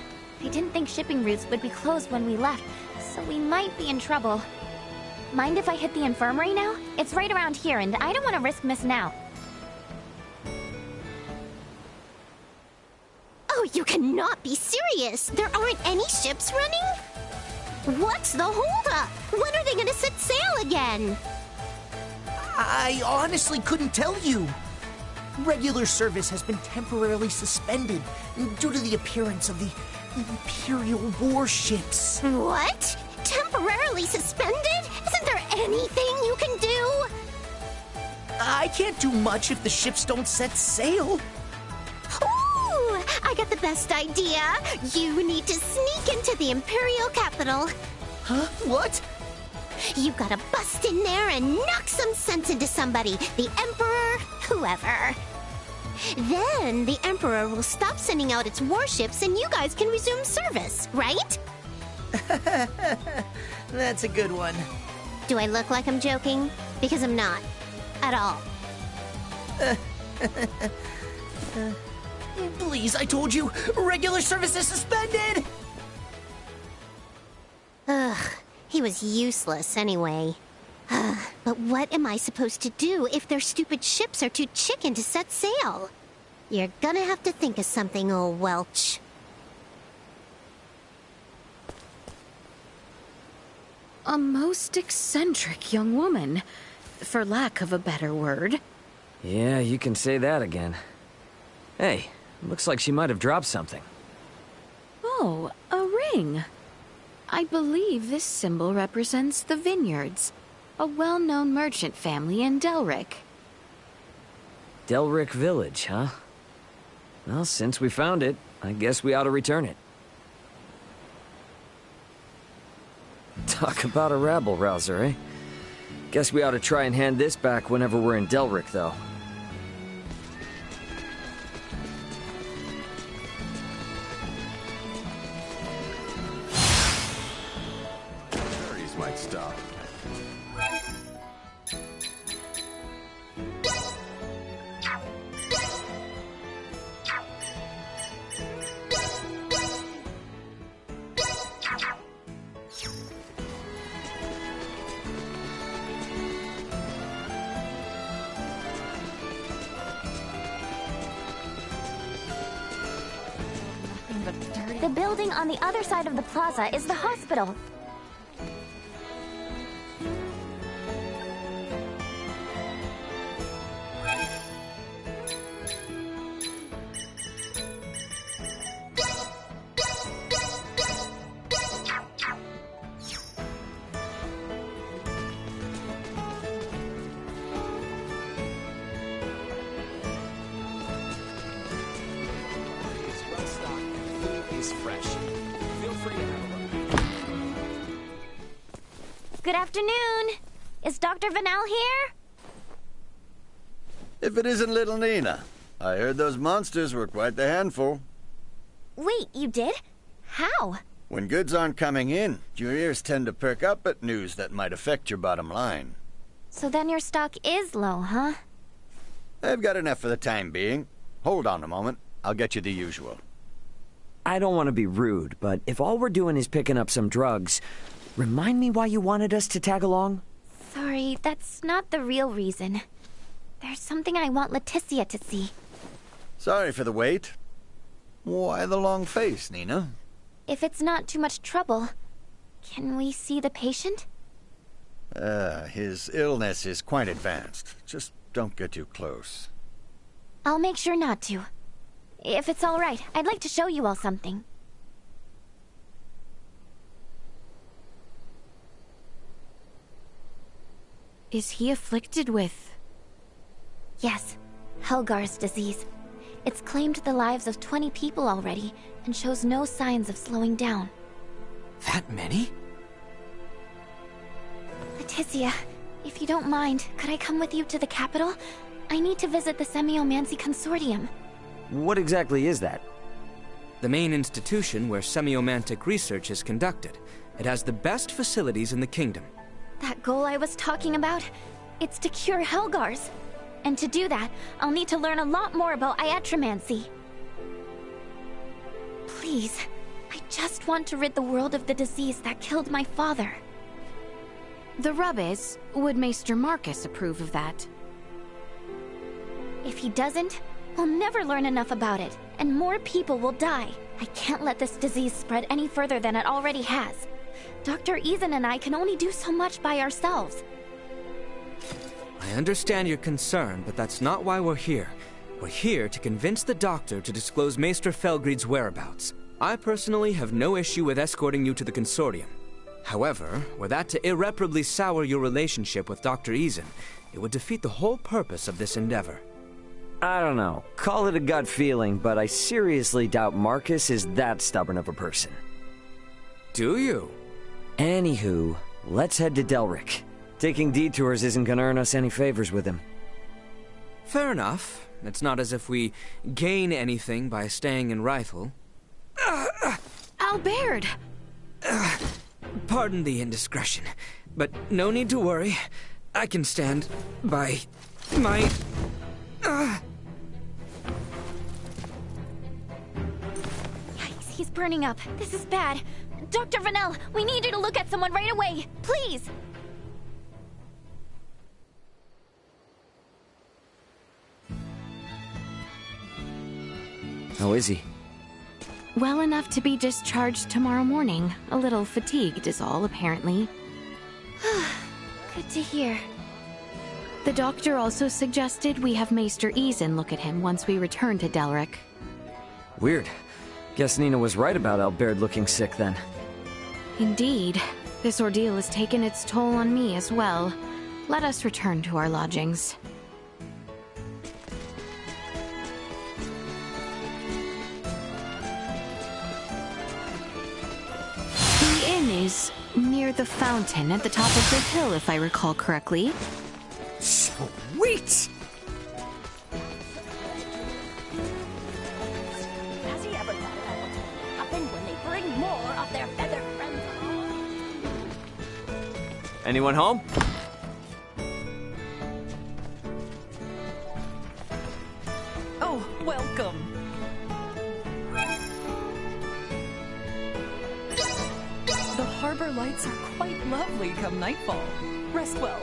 I didn't think shipping routes would be closed when we left, so we might be in trouble. Mind if I hit the infirmary now? It's right around here, and I don't want to risk missing out. Oh, you cannot be serious! There aren't any ships running? What's the holdup? When are they gonna set sail again? I honestly couldn't tell you. Regular service has been temporarily suspended due to the appearance of the Imperial warships. What? Temporarily suspended? Isn't there anything you can do? I can't do much if the ships don't set sail. Ooh! I got the best idea. You need to sneak into the Imperial capital. Huh? What? You gotta bust in there and knock some sense into somebody. The Emperor, whoever. Then the Emperor will stop sending out its warships and you guys can resume service, right? That's a good one. Do I look like I'm joking? Because I'm not. At all. Please, I told you, regular service is suspended! Ugh, he was useless anyway. But what am I supposed to do if their stupid ships are too chicken to set sail? You're gonna have to think of something, old Welch. A most eccentric young woman, for lack of a better word. Yeah, you can say that again. Hey, looks like she might have dropped something. Oh, a ring. I believe this symbol represents the Vineyards, a well-known merchant family in Delric. Delric Village, huh? Well, since we found it, I guess we ought to return it. Talk about a rabble-rouser, eh? Guess we ought to try and hand this back whenever we're in Delric, though. Ferries might stop. but dirty. The building on the other side of the plaza is the hospital. Good afternoon. Is Dr. Vanel here? If it isn't little Nina. I heard those monsters were quite the handful. Wait, you did? How? When goods aren't coming in, your ears tend to perk up at news that might affect your bottom line. So then your stock is low, huh? I've got enough for the time being. Hold on a moment. I'll get you the usual. I don't want to be rude, but if all we're doing is picking up some drugs, remind me why you wanted us to tag along? Sorry, that's not the real reason. There's something I want Leticia to see. Sorry for the wait. Why the long face, Nina? If it's not too much trouble, can we see the patient? His illness is quite advanced. Just don't get too close. I'll make sure not to. If it's all right, I'd like to show you all something. Is he afflicted with... Yes, Helgar's disease. It's claimed the lives of 20 people already, and shows no signs of slowing down. That many? Leticia, if you don't mind, could I come with you to the capital? I need to visit the Semiomancy Consortium. What exactly is that? The main institution where semiomantic research is conducted. It has the best facilities in the kingdom. That goal I was talking about? It's to cure Helgars. And to do that, I'll need to learn a lot more about iatromancy. Please, I just want to rid the world of the disease that killed my father. The rub is, would Maester Marcus approve of that? If he doesn't, we'll never learn enough about it, and more people will die. I can't let this disease spread any further than it already has. Dr. Eason and I can only do so much by ourselves. I understand your concern, but that's not why we're here. We're here to convince the doctor to disclose Maester Felgreid's whereabouts. I personally have no issue with escorting you to the consortium. However, were that to irreparably sour your relationship with Dr. Eason, it would defeat the whole purpose of this endeavor. I don't know. Call it a gut feeling, but I seriously doubt Marcus is that stubborn of a person. Do you? Anywho, let's head to Delric. Taking detours isn't gonna earn us any favors with him. Fair enough. It's not as if we gain anything by staying in Rifle. Albert! Pardon the indiscretion, but no need to worry. I can stand by my... Yikes, he's burning up. This is bad. Dr. Vanel, we need you to look at someone right away. Please! How is he? Well enough to be discharged tomorrow morning. A little fatigued is all, apparently. Good to hear. The doctor also suggested we have Maester Eason look at him once we return to Delric. Weird. Guess Nina was right about Albert looking sick then. Indeed. This ordeal has taken its toll on me as well. Let us return to our lodgings. The inn is near the fountain at the top of the hill, if I recall correctly. Sweet! Has he ever thought about what's going to happen when they bring more of their feathered friends along? Anyone home? Oh, welcome. The harbor lights are quite lovely come nightfall. Rest well.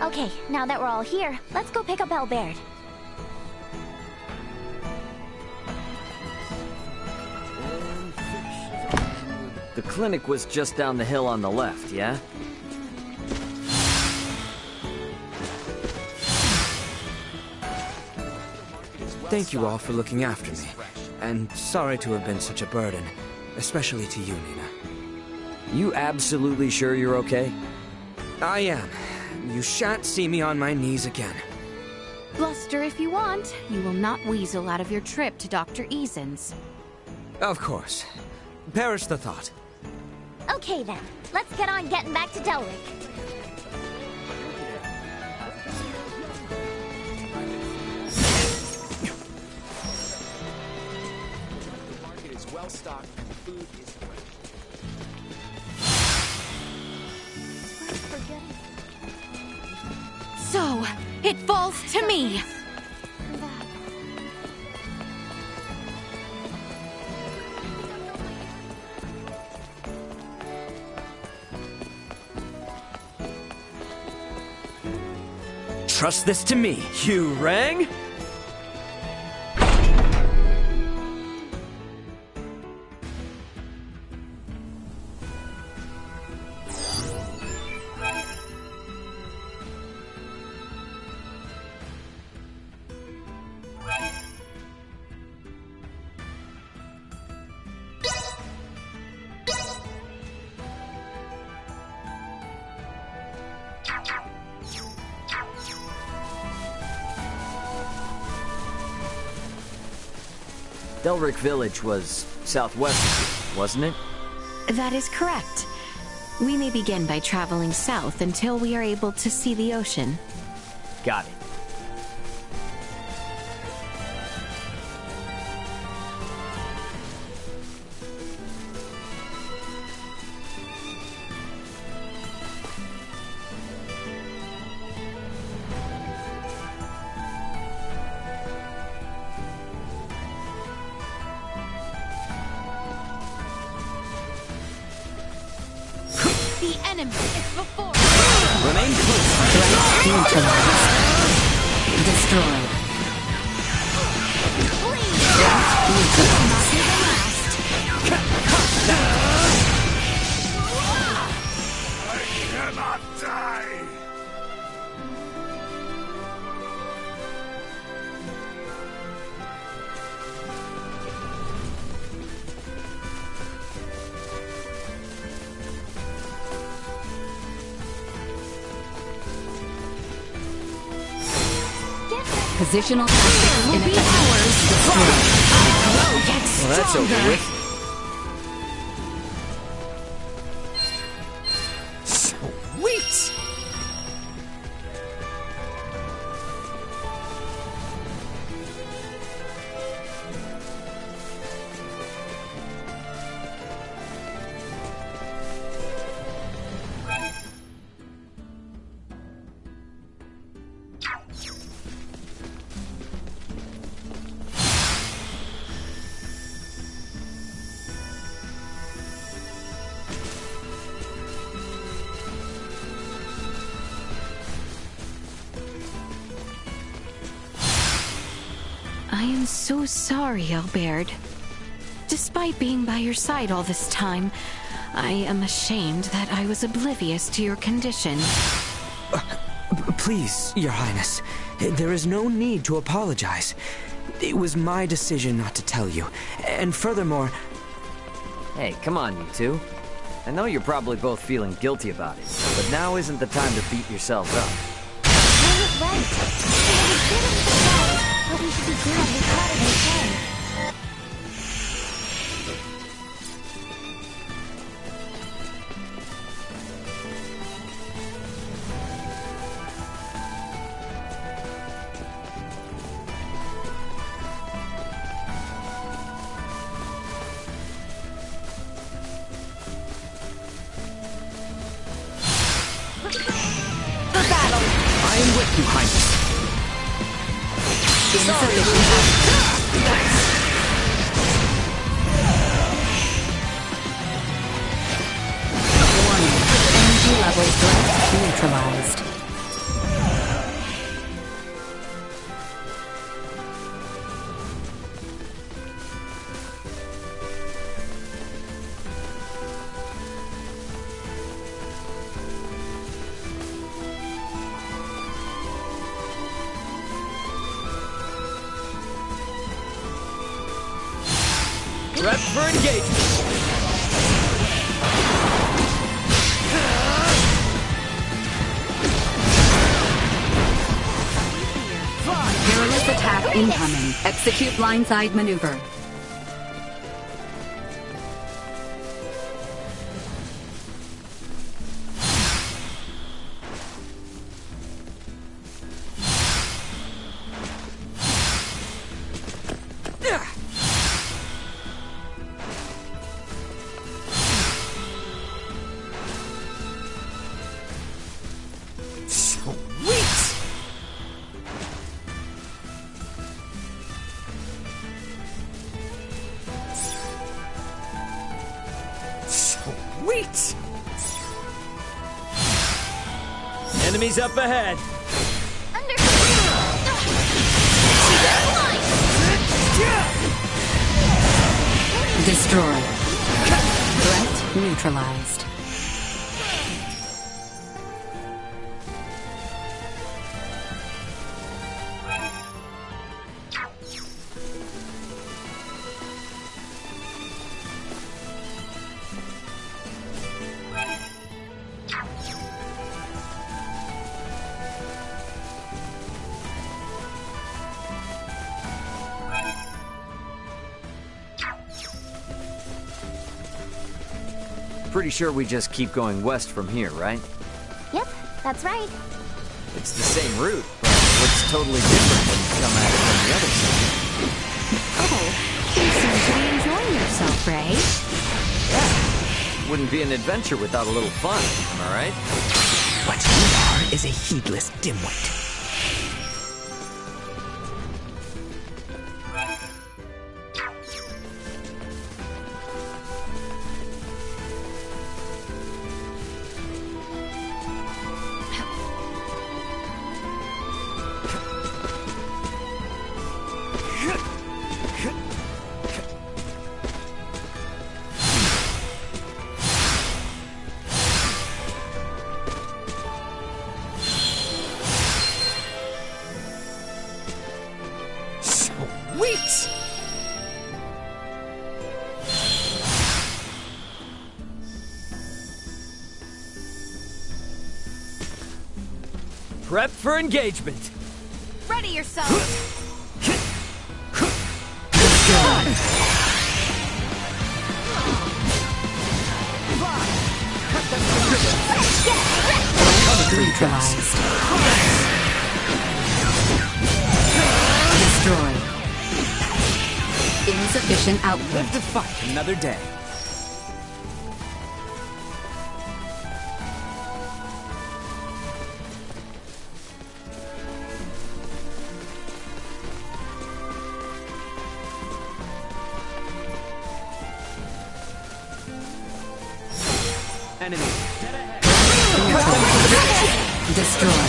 Okay, now that we're all here, let's go pick up Albert. The clinic was just down the hill on the left, yeah? Thank you all for looking after me. And sorry to have been such a burden, especially to you, Nina. You absolutely sure you're okay? I am. You shan't see me on my knees again. Bluster if you want. You will not weasel out of your trip to Dr. Easen's. Of course. Perish the thought. Okay then, let's get on getting back to Delric. The market is well stocked and food is So, it falls to me. Trust this to me. You rang? Delric Village was southwest of here, wasn't it? That is correct. We may begin by traveling south until we are able to see the ocean. Got it. The enemy is before. Remain close. Neutralized. Destroyed. I cannot die! Positional tactics in effect. Well, that's over with. Sweet! I am so sorry, Albert. Despite being by your side all this time, I am ashamed that I was oblivious to your condition. Please, Your Highness, there is no need to apologize. It was my decision not to tell you. And furthermore... Hey, come on, you two. I know you're probably both feeling guilty about it, but now isn't the time to beat yourselves up. I was right. It was good of the surprise, but we should be glad we caught it instead. I am with you, Highness. Warning. Energy levels left neutralized. Prep for engagement. Perilous attack incoming. Execute blindside maneuver. Sweet! Enemies up ahead. Destroy. Threat neutralized. Pretty sure we just keep going west from here, right? Yep, that's right. It's the same route, but what's totally different when you come at it from the other side? Oh, you seem to be enjoying yourself, Ray. Yeah. Wouldn't be an adventure without a little fun, am I right? What you are is a heedless dimwit. Sweet! Prep for engagement. Ready yourself. Neutralized. Destroy. Insufficient output. Live to fight another day. Enemy. Destroy.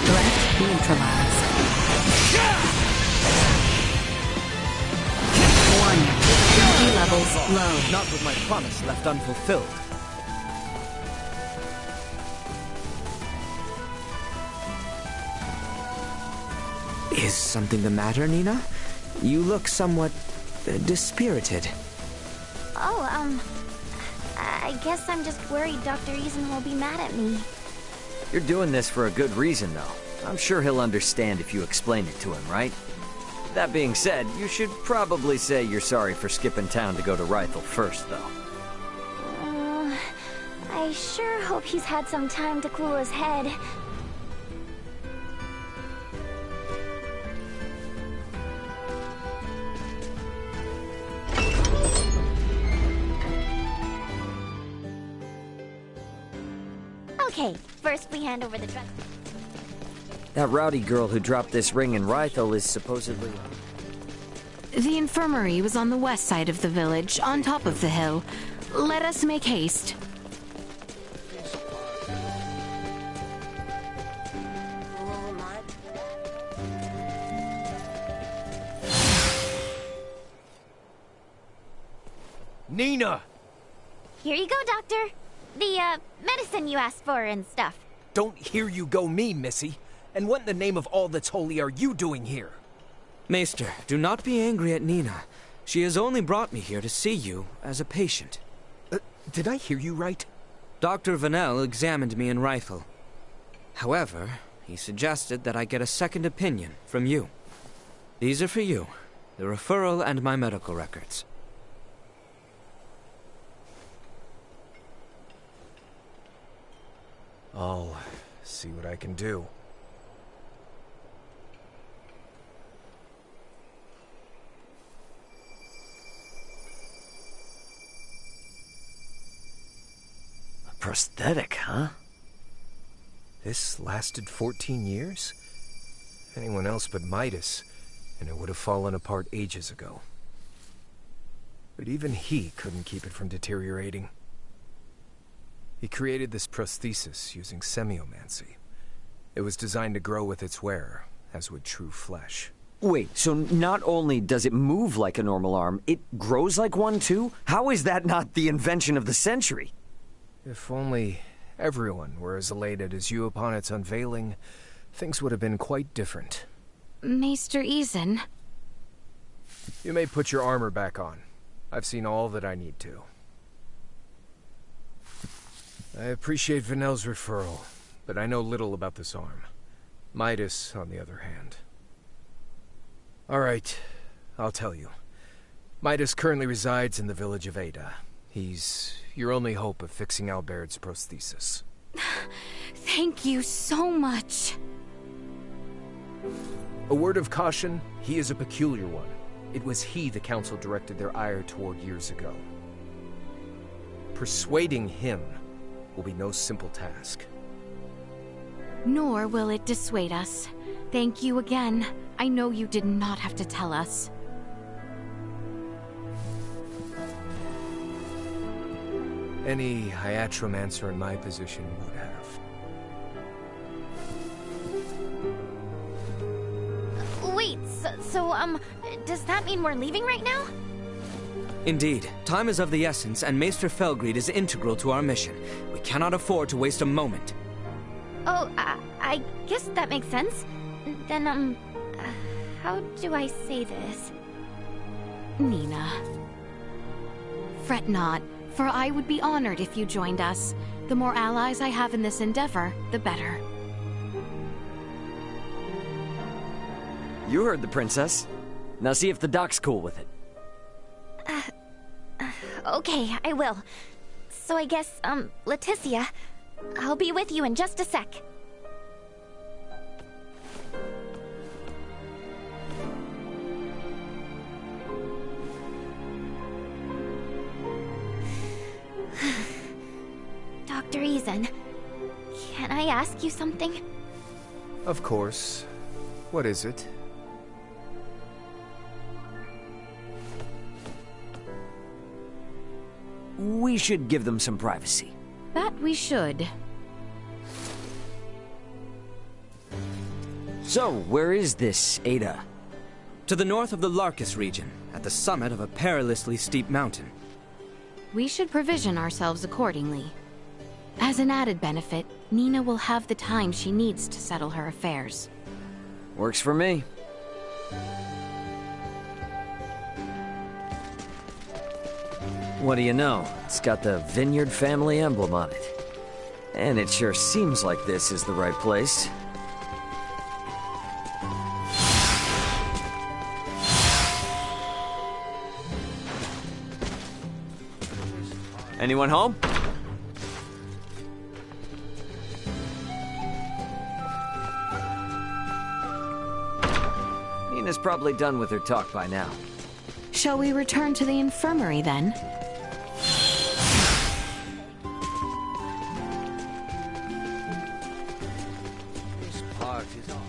Threat neutralized. Warning. Energy levels low. Not with my promise left unfulfilled. Is something the matter, Nina? You look somewhat dispirited. Oh, I guess I'm just worried Dr. Eason will be mad at me. You're doing this for a good reason, though. I'm sure he'll understand if you explain it to him, right? That being said, you should probably say you're sorry for skipping town to go to Rythel first, though. I sure hope he's had some time to cool his head. Okay, first we hand over the drug. That rowdy girl who dropped this ring in Rythel is supposedly... The infirmary was on the west side of the village, on top of the hill. Let us make haste. Nina! Here you go, Doctor. The, medicine you asked for and stuff. Don't hear you go me, Missy. And what in the name of all that's holy are you doing here? Maester, do not be angry at Nina. She has only brought me here to see you as a patient. Did I hear you right? Dr. Vanel examined me in Rifle. However, he suggested that I get a second opinion from you. These are for you, the referral and my medical records. I'll see what I can do. A prosthetic, huh? This lasted 14 years? Anyone else but Midas, and it would have fallen apart ages ago. But even he couldn't keep it from deteriorating. He created this prosthesis using semiomancy. It was designed to grow with its wearer, as would true flesh. Wait, so not only does it move like a normal arm, it grows like one too? How is that not the invention of the century? If only everyone were as elated as you upon its unveiling, things would have been quite different. Maester Eason. You may put your armor back on. I've seen all that I need to. I appreciate Vanel's referral, but I know little about this arm. Midas, on the other hand. All right, I'll tell you. Midas currently resides in the village of Ada. He's your only hope of fixing Albert's prosthesis. Thank you so much. A word of caution, he is a peculiar one. It was he the council directed their ire toward years ago. Persuading him will be no simple task. Nor will it dissuade us. Thank you again. I know you did not have to tell us. Any hiatromancer in my position would have. Wait, does that mean we're leaving right now? Indeed. Time is of the essence, and Maester Felgried is integral to our mission. We cannot afford to waste a moment. Oh, I guess that makes sense. Then, how do I say this? Nina. Fret not, for I would be honored if you joined us. The more allies I have in this endeavor, the better. You heard the princess. Now see if the doc's cool with it. Okay, I will. So I guess, Leticia, I'll be with you in just a sec. Dr. Eason, can I ask you something? Of course. What is it? We should give them some privacy. That we should. So, where is this Ada? To the north of the Larkus region, at the summit of a perilously steep mountain. We should provision ourselves accordingly. As an added benefit, Nina will have the time she needs to settle her affairs. Works for me. What do you know? It's got the Vineyard family emblem on it. And it sure seems like this is the right place. Anyone home? Nina's probably done with her talk by now. Shall we return to the infirmary then? This part is on.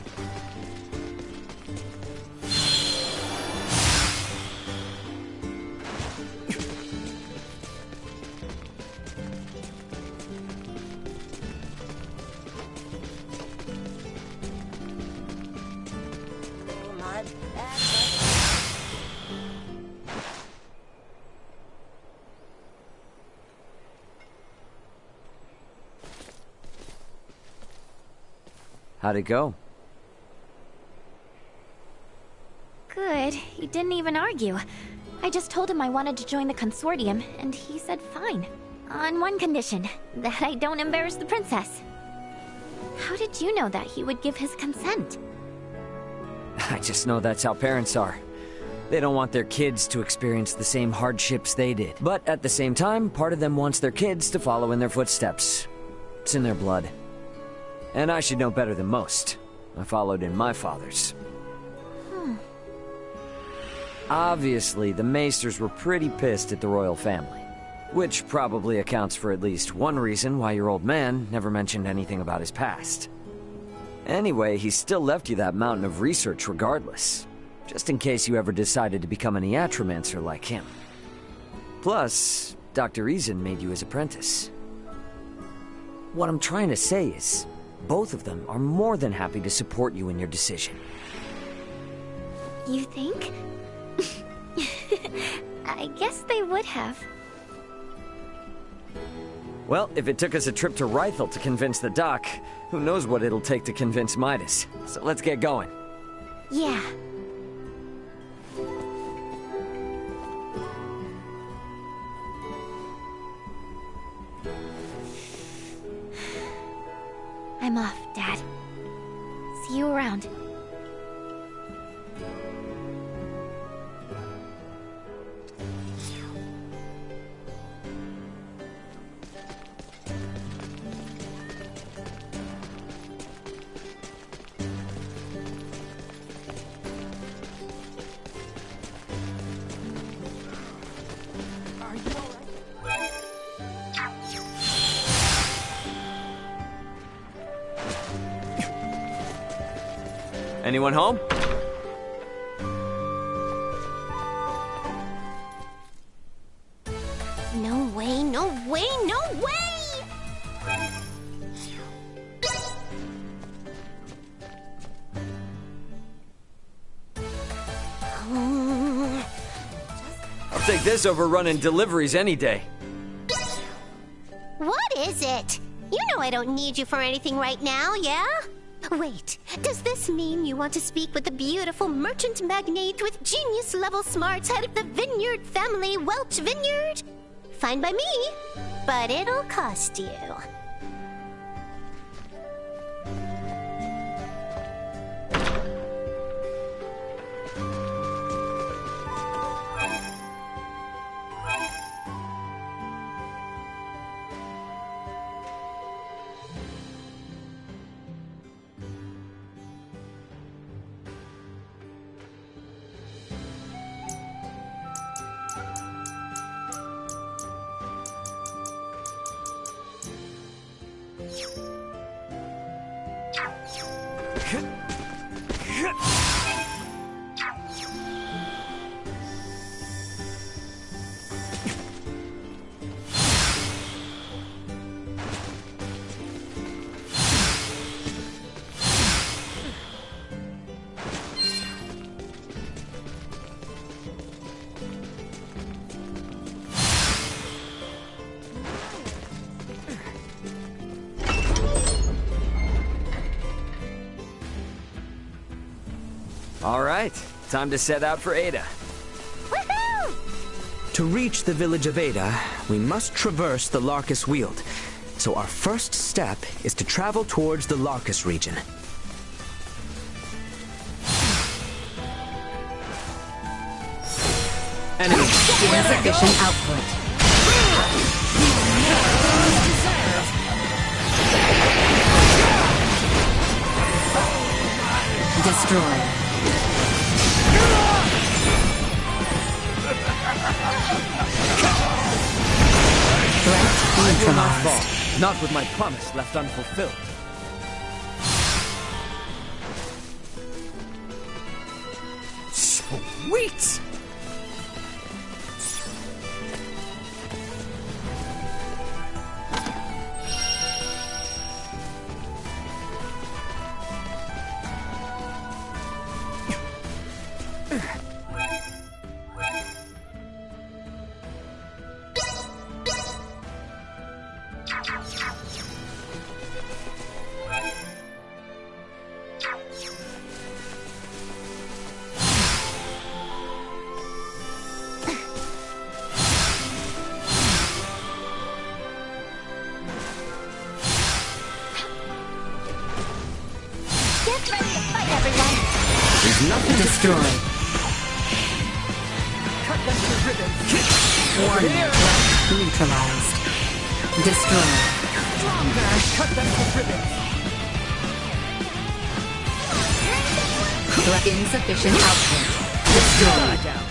How'd it go? Good. He didn't even argue. I just told him I wanted to join the consortium, and he said fine. On one condition, that I don't embarrass the princess. How did you know that he would give his consent? I just know that's how parents are. They don't want their kids to experience the same hardships they did. But at the same time, part of them wants their kids to follow in their footsteps. It's in their blood. And I should know better than most. I followed in my father's. Obviously, the Maesters were pretty pissed at the royal family. Which probably accounts for at least one reason why your old man never mentioned anything about his past. Anyway, he still left you that mountain of research regardless. Just in case you ever decided to become an iatromancer like him. Plus, Dr. Eason made you his apprentice. What I'm trying to say is, both of them are more than happy to support you in your decision. You think? I guess they would have. Well, if it took us a trip to Rythel to convince the doc, who knows what it'll take to convince Midas. So let's get going. Yeah. I'm off, Dad. See you around. Anyone home? No way, no way, no way! I'll take this over running deliveries any day. What is it? You know I don't need you for anything right now, yeah? Wait, does this mean you want to speak with the beautiful merchant magnate with genius-level smarts, head of the Vineyard family, Welch Vineyard? Fine by me, but it'll cost you. All right, time to set out for Ada. To reach the village of Ada, we must traverse the Larkus Weald. So our first step is to travel towards the Larkus region. Enemy. Insufficient output. Destroy. I will not fall, not with my promise left unfulfilled. Sweet! Destroy. Cut them to ribbons. Warning. Neutralized. Destroy. Stronger. Cut them to ribbons. Insufficient output. Destroy. Down.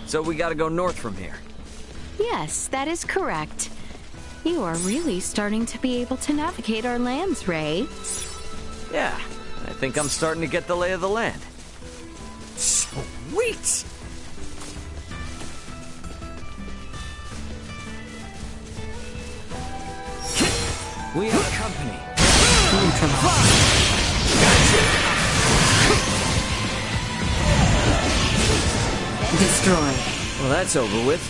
So we gotta go north from here. Yes, that is correct. You are really starting to be able to navigate our lands, Ray. Yeah, I think I'm starting to get the lay of the land. Sweet! We have company. Destroy. Well, that's over with.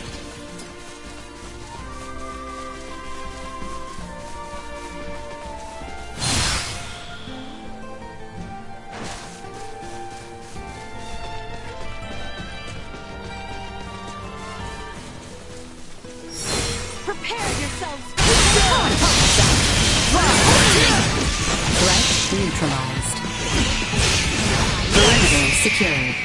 Prepare yourselves. Threat neutralized. Perimeter secured.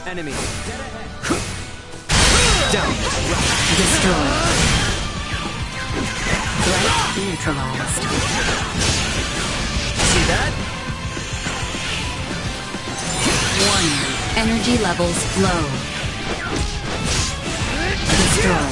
Enemy. Down. Destroy. Threat neutralized. See that? Warning. Energy levels low. Destroy.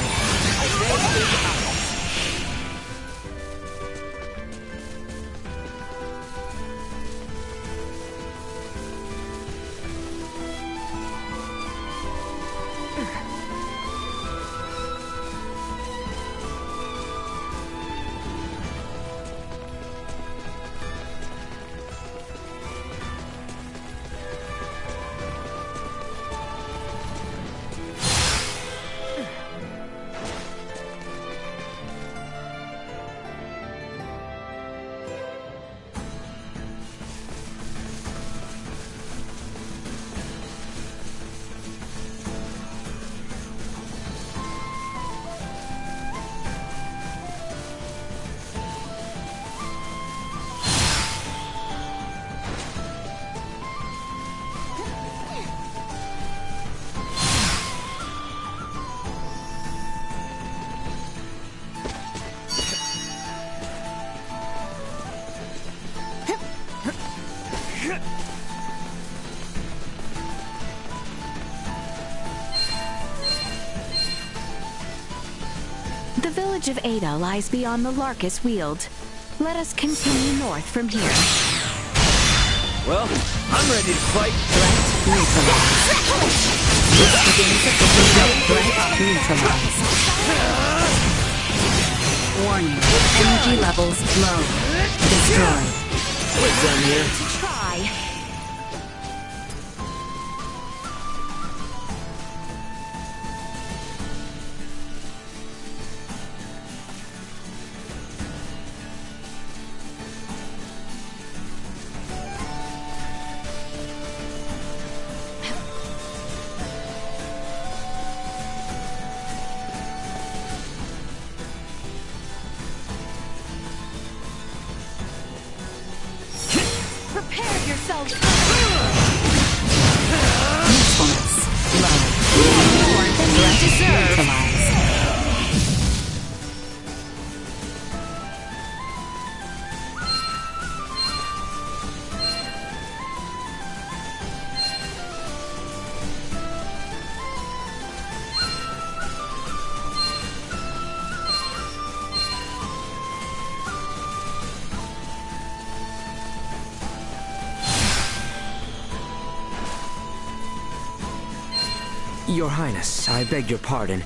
The village of Ada lies beyond the Larkus Weald. Let us continue north from here. Well, I'm ready to fight. Neutralized. Warning. Energy levels low. Destroy. We're done here. Try. Prepare yourselves. Usefulness low. More than you deserve. Neutralized. Your Highness, I beg your pardon.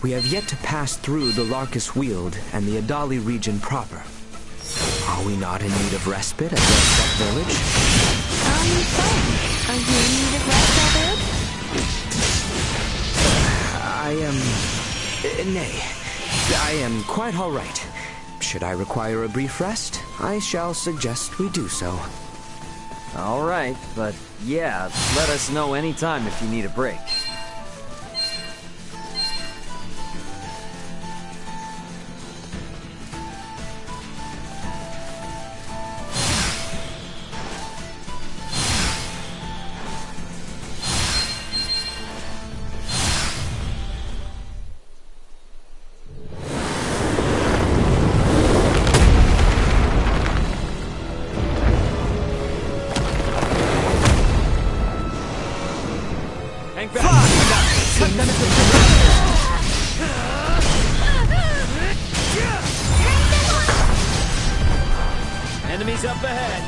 We have yet to pass through the Larkus Weald and the Adali region proper. Are we not in need of respite at Westset Village? Fine. Are you in need of rest, Albert? I am... nay. I am quite all right. Should I require a brief rest, I shall suggest we do so. All right, but yeah, let us know anytime if you need a break. Enemies up ahead.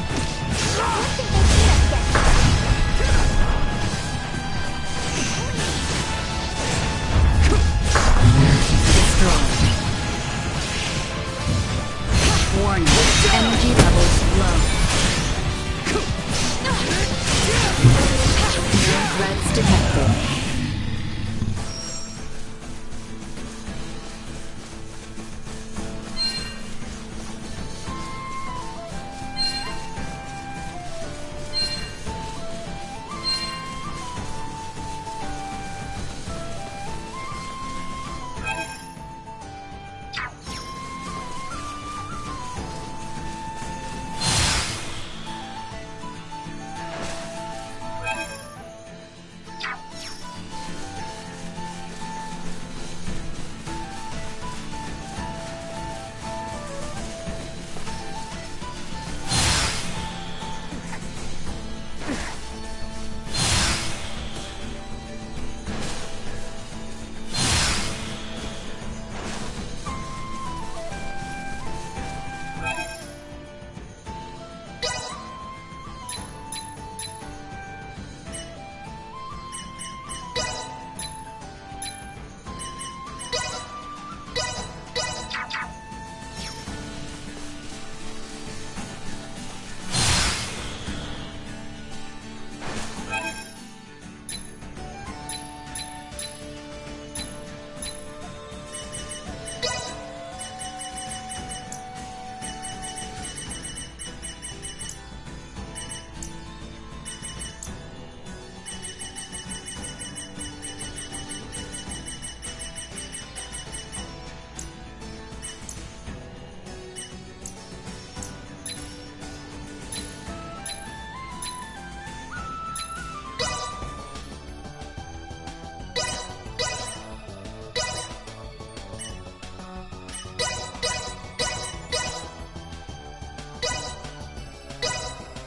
Warning. Energy levels low. No threats detected.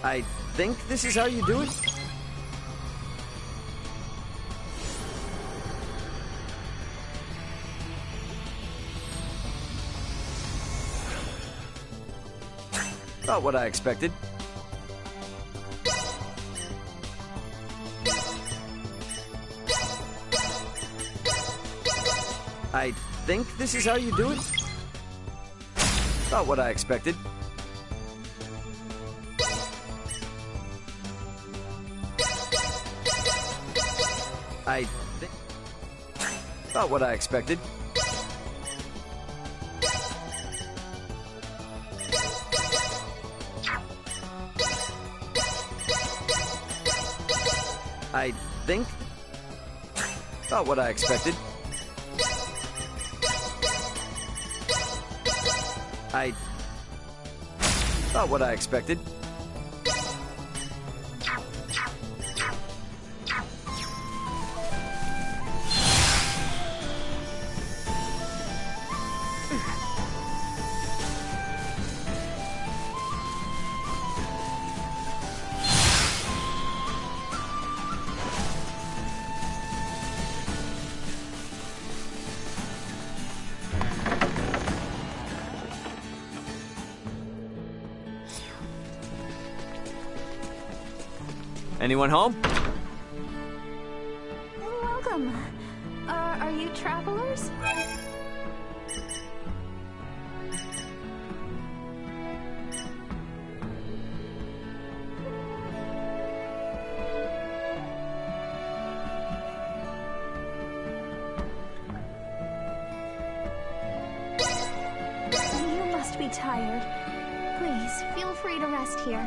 I think this is how you do it? Not what I expected. I think this is how you do it? Not what I expected. I think... Not what I expected. I think... Not what I expected. Not what I expected. Anyone home? Welcome. Are you travelers? tired. Please, feel free to rest here.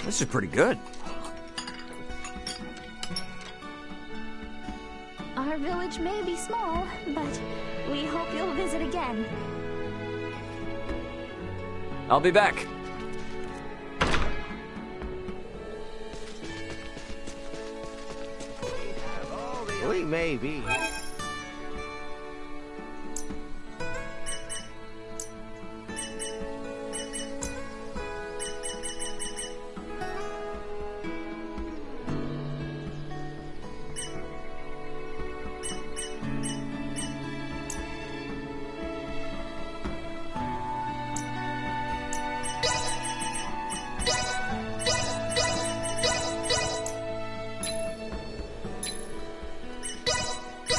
This is pretty good. Our village may be small, but we hope you'll visit again. I'll be back. We may be.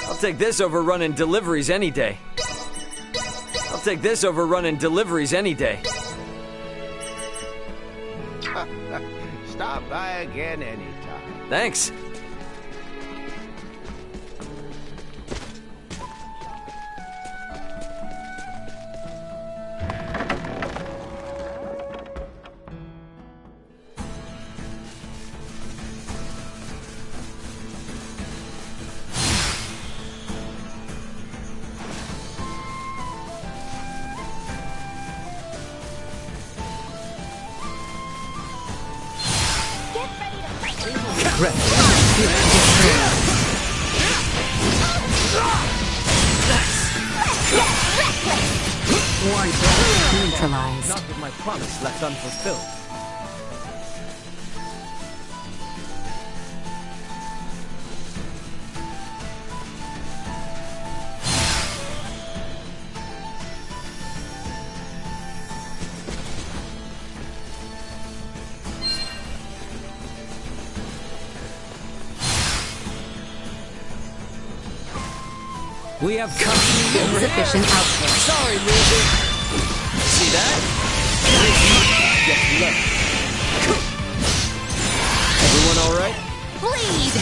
I'll take this over running deliveries any day. I'll take this over running deliveries any day. Stop by again anytime. Thanks. Neutralized. Not with my promise left unfulfilled. We have company over here. Insufficient output. Sorry, loser. See that? Get low. Everyone all right? Bleed!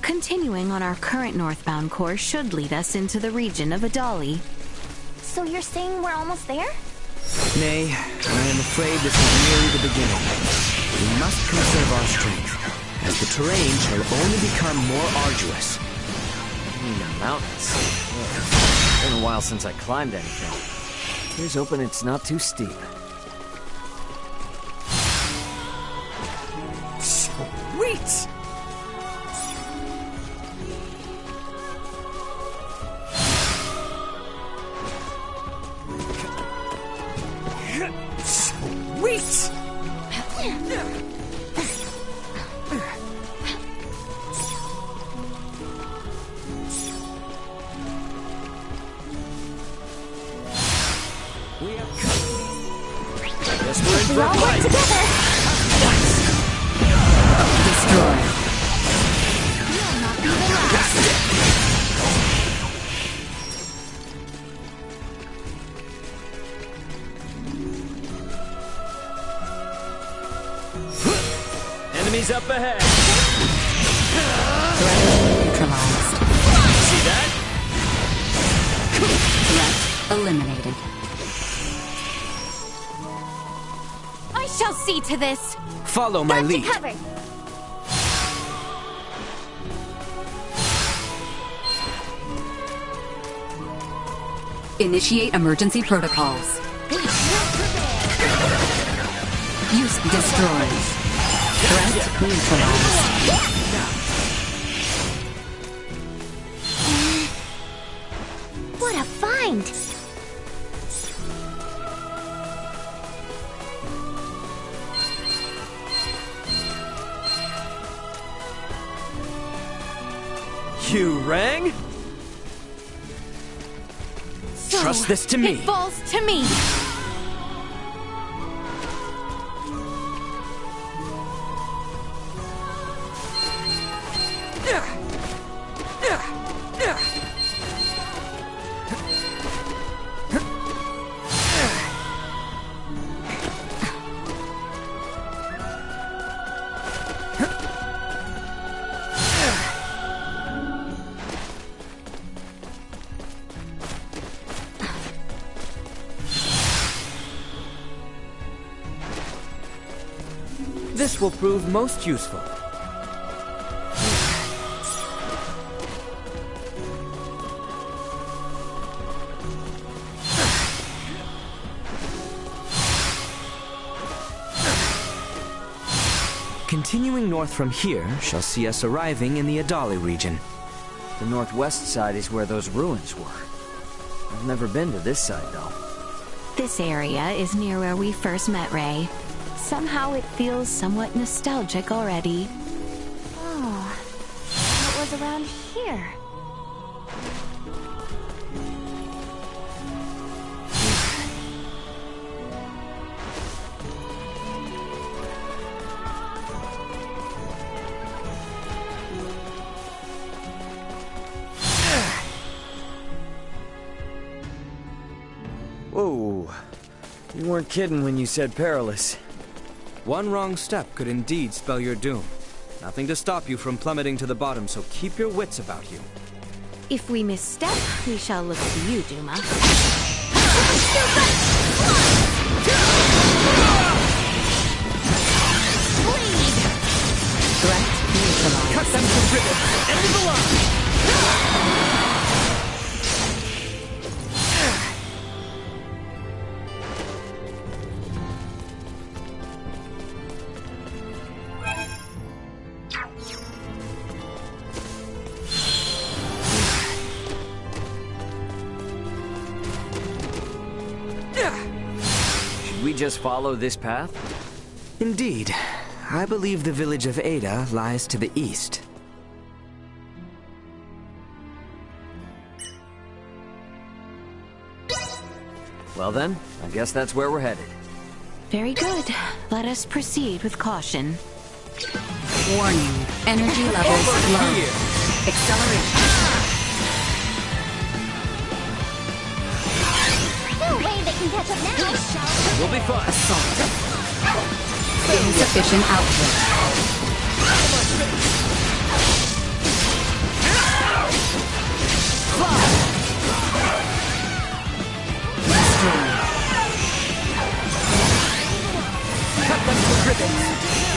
Continuing on our current northbound course should lead us into the region of Adali. So you're saying we're almost there? Nay, I am afraid this is merely the beginning. We must conserve our strength, as the terrain shall only become more arduous. Mountains. It's been a while since I climbed anything. Here's hoping it's not too steep. Sweet! Sweet! Guess we're in for a fight. Destroy. You'll not be the last. Enemies up ahead. Threat neutralized. See that? Threat eliminated. I shall see to this. Follow my lead. Cover. Initiate emergency protocols. Use destroy. Threat neutralized. What a find! You rang? So, Trust this to me. It falls to me. This will prove most useful. Continuing north from here shall see us arriving in the Adali region. The northwest side is where those ruins were. I've never been to this side, though. This area is near where we first met Ray. Somehow it feels somewhat nostalgic already. Oh, what was around here? Whoa. You weren't kidding when you said perilous. One wrong step could indeed spell your doom. Nothing to stop you from plummeting to the bottom, so keep your wits about you. If we misstep, we shall look to you, Duma. Threat neutralized. Cut them to ribbons! End of the line! Should we just follow this path? Indeed. I believe the village of Ada lies to the east. Well then, I guess that's where we're headed. Very good. Let us proceed with caution. Warning. Energy levels low. Acceleration. No way they can catch up now. We'll be fine. Assault. Insufficient output.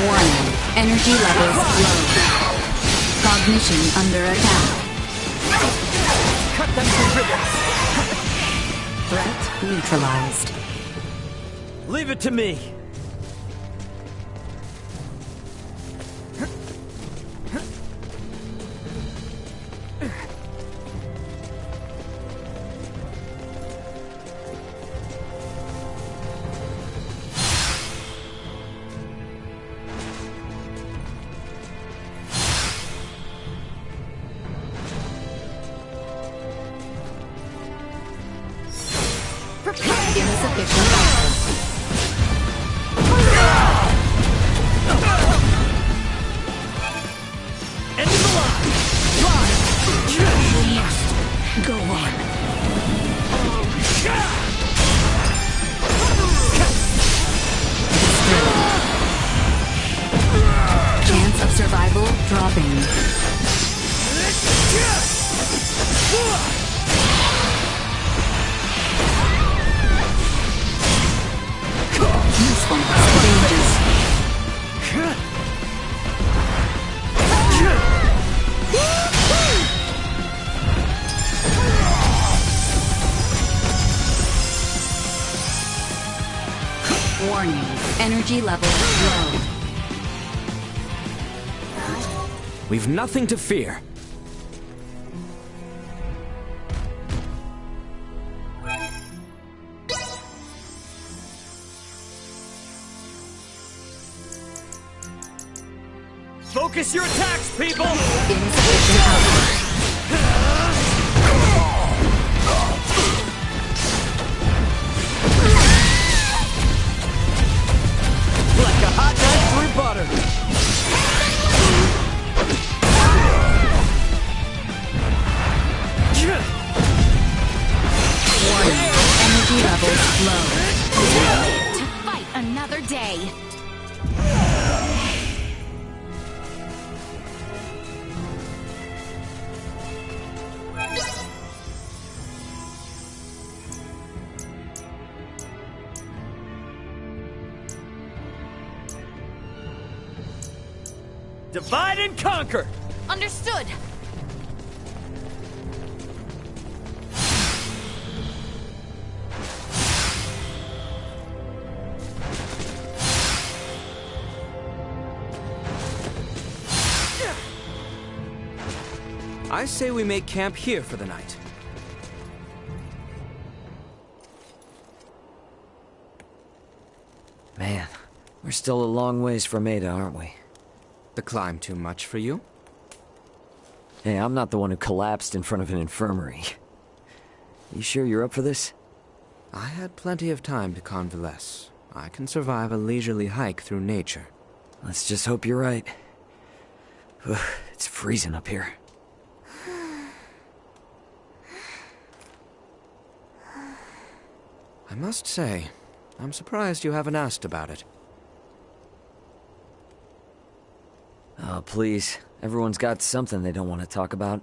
Warning. Energy levels low. Cognition under attack. Cut them to ribbons! Threat neutralized. Leave it to me. Insufficient output. End of the line! Fly! You must go on. Chance of survival dropping. Usefulness changes. Warning. Energy levels low. We've nothing to fear. Focus your attacks, people! Insufficient output. Like a hot knife through butter. Warning. Energy levels low. To fight another day. Divide and conquer! Understood! I say we make camp here for the night. Man, we're still a long ways from Ada, aren't we? The climb too much for you? Hey, I'm not the one who collapsed in front of an infirmary. You sure you're up for this? I had plenty of time to convalesce. I can survive a leisurely hike through nature. Let's just hope you're right. Ugh, it's freezing up here. I must say, I'm surprised you haven't asked about it. Oh, please. Everyone's got something they don't want to talk about.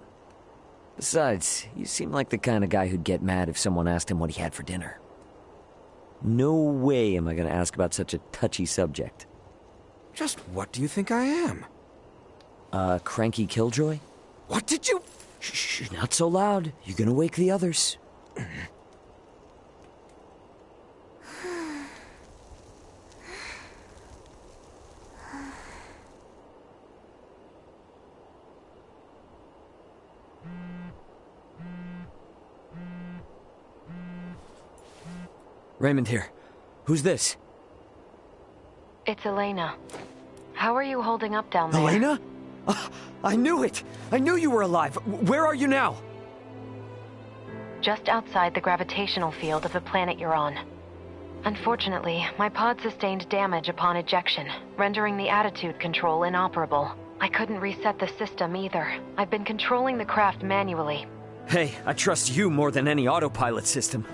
Besides, you seem like the kind of guy who'd get mad if someone asked him what he had for dinner. No way am I going to ask about such a touchy subject. Just what do you think I am? Cranky killjoy? What did you... Shh, not so loud. You're gonna wake the others. Raymond here. Who's this? It's Elena. How are you holding up down there? Elena? I knew it! I knew you were alive! Where are you now? Just outside the gravitational field of the planet you're on. Unfortunately, my pod sustained damage upon ejection, rendering the attitude control inoperable. I couldn't reset the system either. I've been controlling the craft manually. Hey, I trust you more than any autopilot system.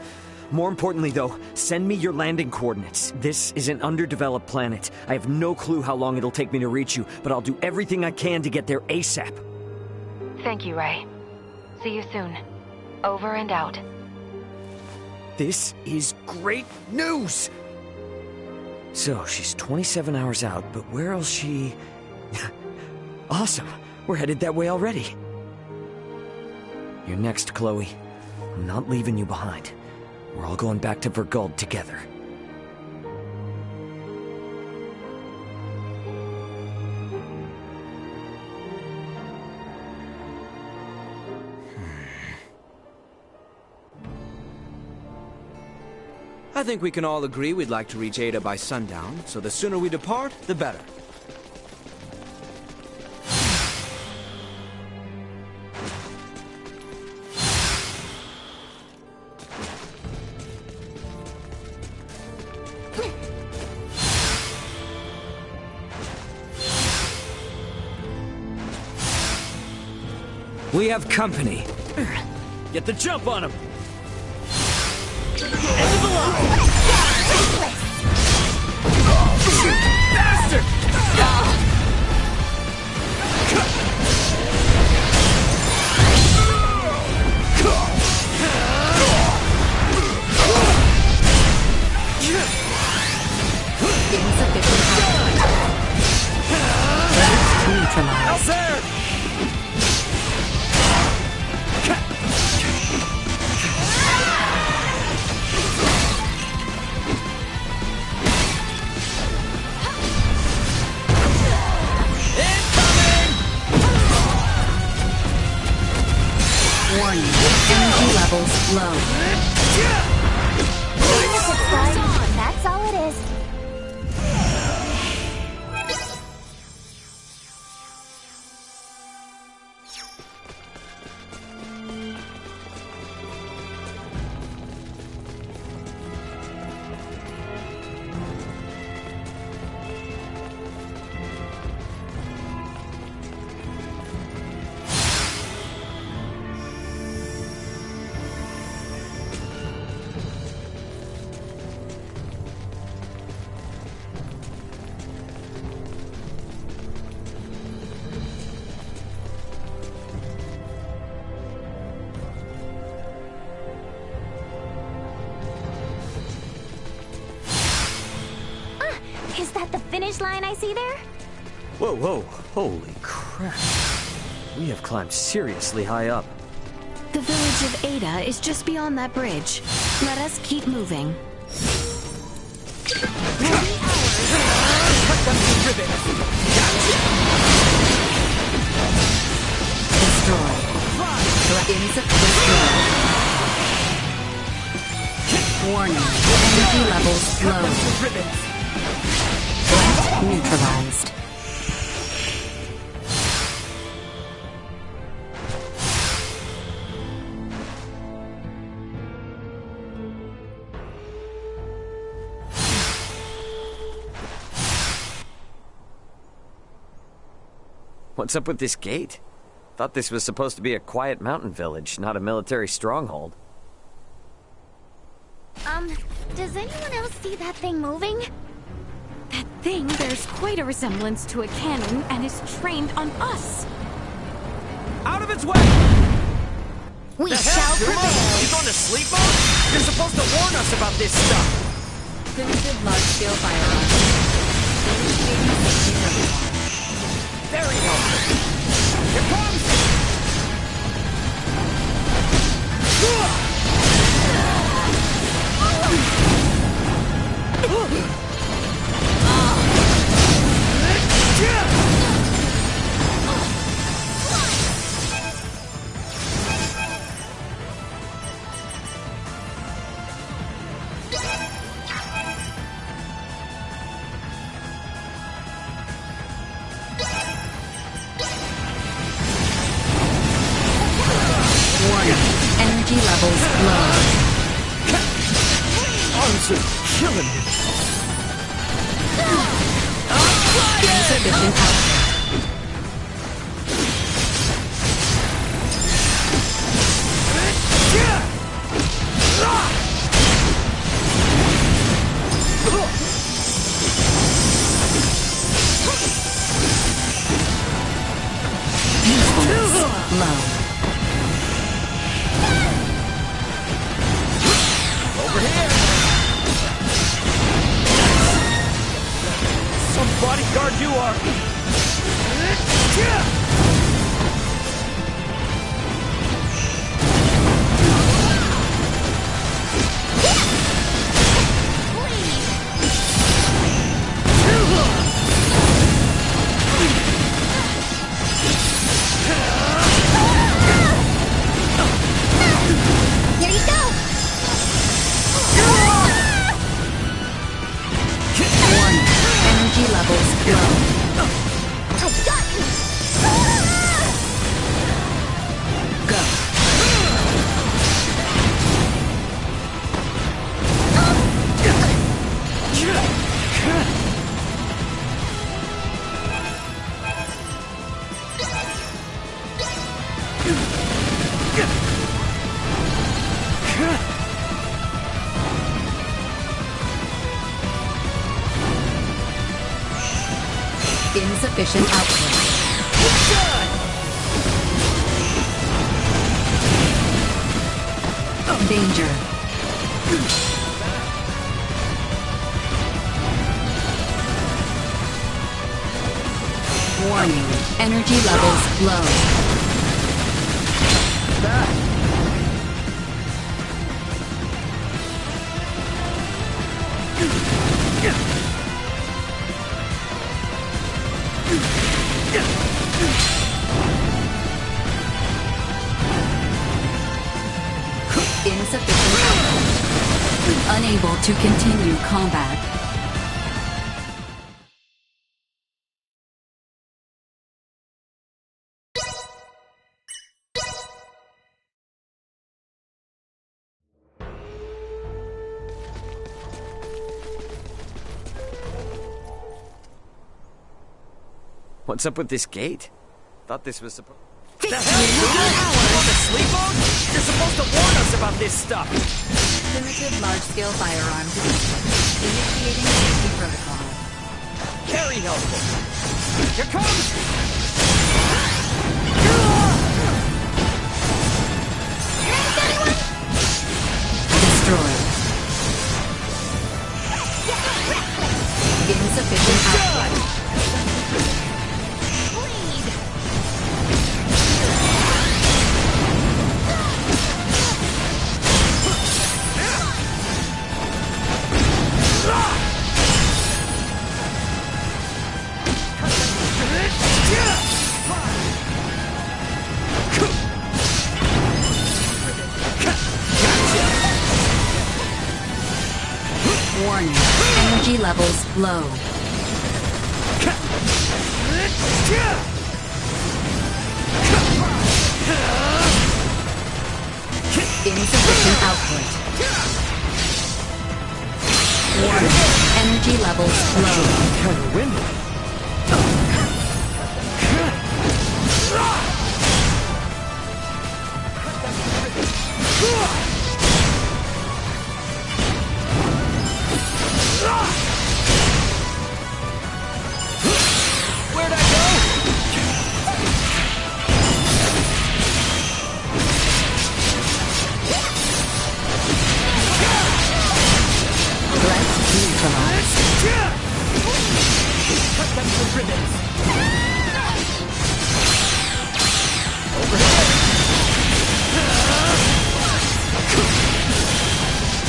More importantly, though, send me your landing coordinates. This is an underdeveloped planet. I have no clue how long it'll take me to reach you, but I'll do everything I can to get there ASAP. Thank you, Ray. See you soon. Over and out. This is great news! So, she's 27 hours out, but where else she... Awesome! We're headed that way already. You're next, Chloe. I'm not leaving you behind. We're all going back to Verguld together. I think we can all agree we'd like to reach Ada by sundown, so the sooner we depart, the better. We have company. Get the jump on him! Bastard! Out there! Warning. Energy levels low. That's all it is. Is that the finish line I see there? Whoa, whoa, holy crap. We have climbed seriously high up. The village of Ada is just beyond that bridge. Let us keep moving. Destroy. Destroy. Warning. Energy levels low. Threat neutralized. What's up with this gate? Thought this was supposed to be a quiet mountain village, not a military stronghold. Does anyone else see that thing moving? That thing bears quite a resemblance to a cannon and is trained on us. Out of its way! We shall prevail! He's on the sleep mode? You're supposed to warn us about this stuff! Primitive large-scale firearms. Very helpful! Here comes! Energy levels low. Arms are killing me. Insufficient output. Usefulness low. Over here! Some bodyguard you are! Here you go! Warning. Energy levels low. I've got you! Go. Insufficient output. Danger. Warning. Energy levels low. Insufficient output. Unable to continue combat. What's up with this gate? Thought this was supposed... The hell? You on the sleep mode? You're supposed to warn us about this stuff! Primitive large-scale firearm detected. Initiating safety protocol. Very helpful! Here comes! Destroyed. Insufficient output. Energy levels low. Insufficient output. Warning. Energy levels low. Kind of windy. Where'd I go? Let's neutralize. Cut them to ribbons.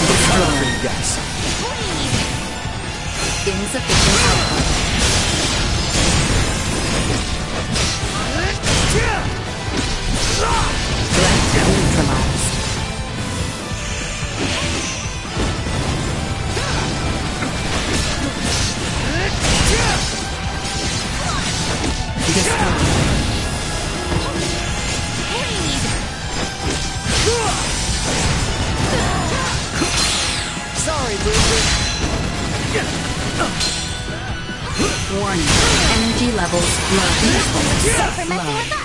Destroy. Guys. Insufficient output. Threat neutralized. Sorry, Bruiser. Warning. Energy levels low. For messing with us.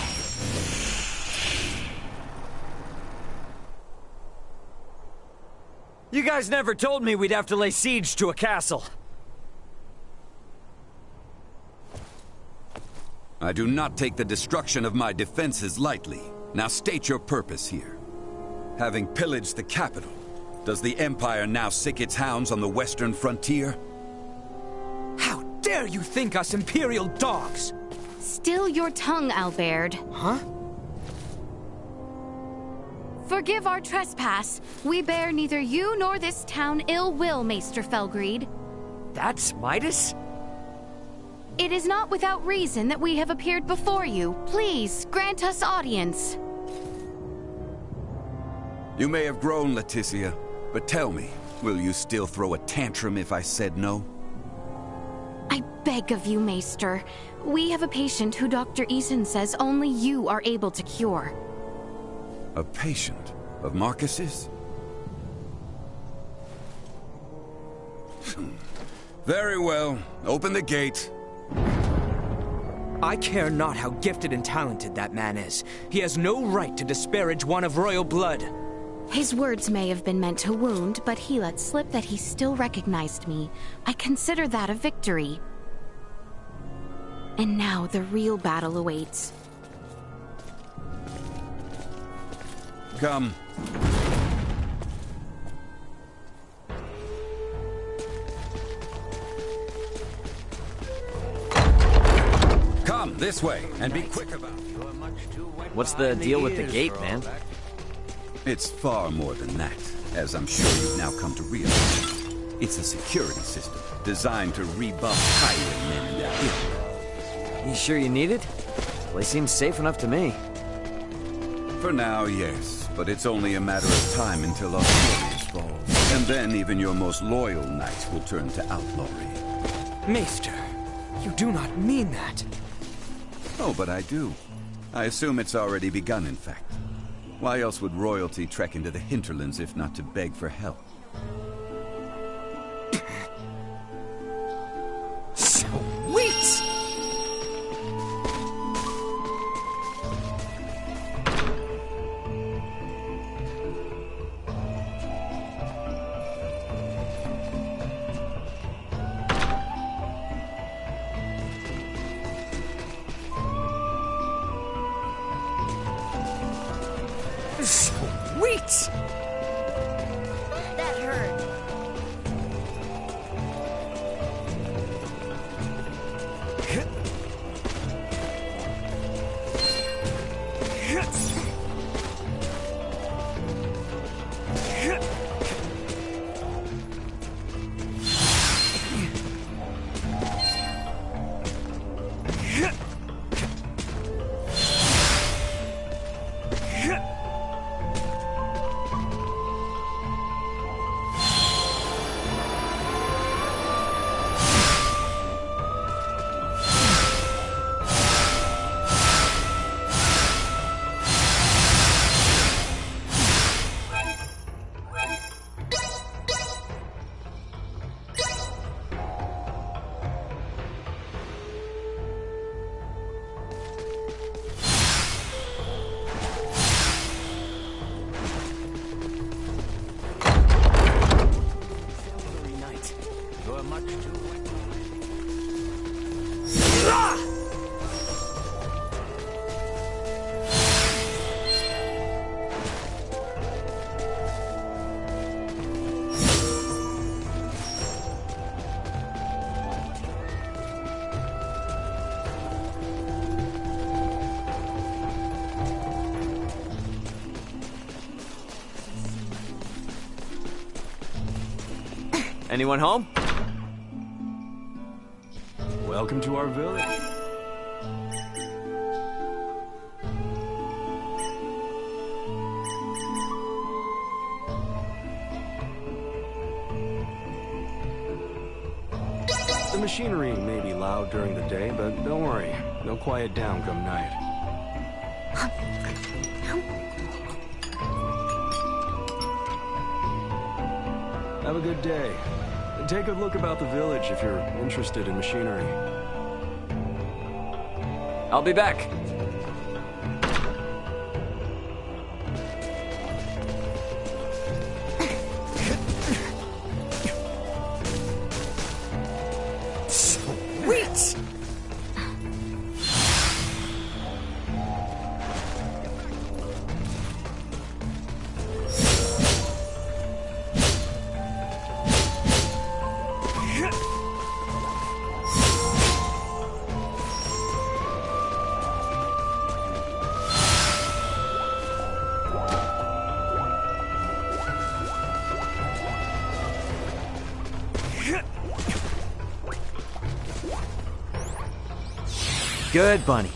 You guys never told me we'd have to lay siege to a castle. I do not take the destruction of my defenses lightly. Now state your purpose here. Having pillaged the capital, does the Empire now sick its hounds on the western frontier? How dare you think us Imperial dogs? Still your tongue, Albert. Huh? Forgive our trespass. We bear neither you nor this town ill will, Maester Felgreed. That's Midas? It is not without reason that we have appeared before you. Please, grant us audience. You may have grown, Leticia, but tell me, will you still throw a tantrum if I said no? I beg of you, Maester. We have a patient who Dr. Eason says only you are able to cure. A patient of Marcus's? Very well. Open the gate. I care not how gifted and talented that man is. He has no right to disparage one of royal blood. His words may have been meant to wound, but he let slip that he still recognized me. I consider that a victory. And now the real battle awaits. Come. Come this way, and be quick about it. What's the deal with the gate, man? It's far more than that, as I'm sure you've now come to realize. It's a security system designed to rebuff highwaymen and their ilk. You sure you need it? Place seems safe enough to me. For now, yes, but it's only a matter of time until Artorius falls. And then even your most loyal knights will turn to outlawry. Maester, you do not mean that. Oh, but I do. I assume it's already begun, in fact. Why else would royalty trek into the hinterlands if not to beg for help? Sweet! Sweet! That hurt. Anyone home? Welcome to our village. The machinery may be loud during the day, but don't worry. They'll quiet down come night. Have a good day. Take a look about the village if you're interested in machinery. I'll be back. Sweet! Good, Bunny.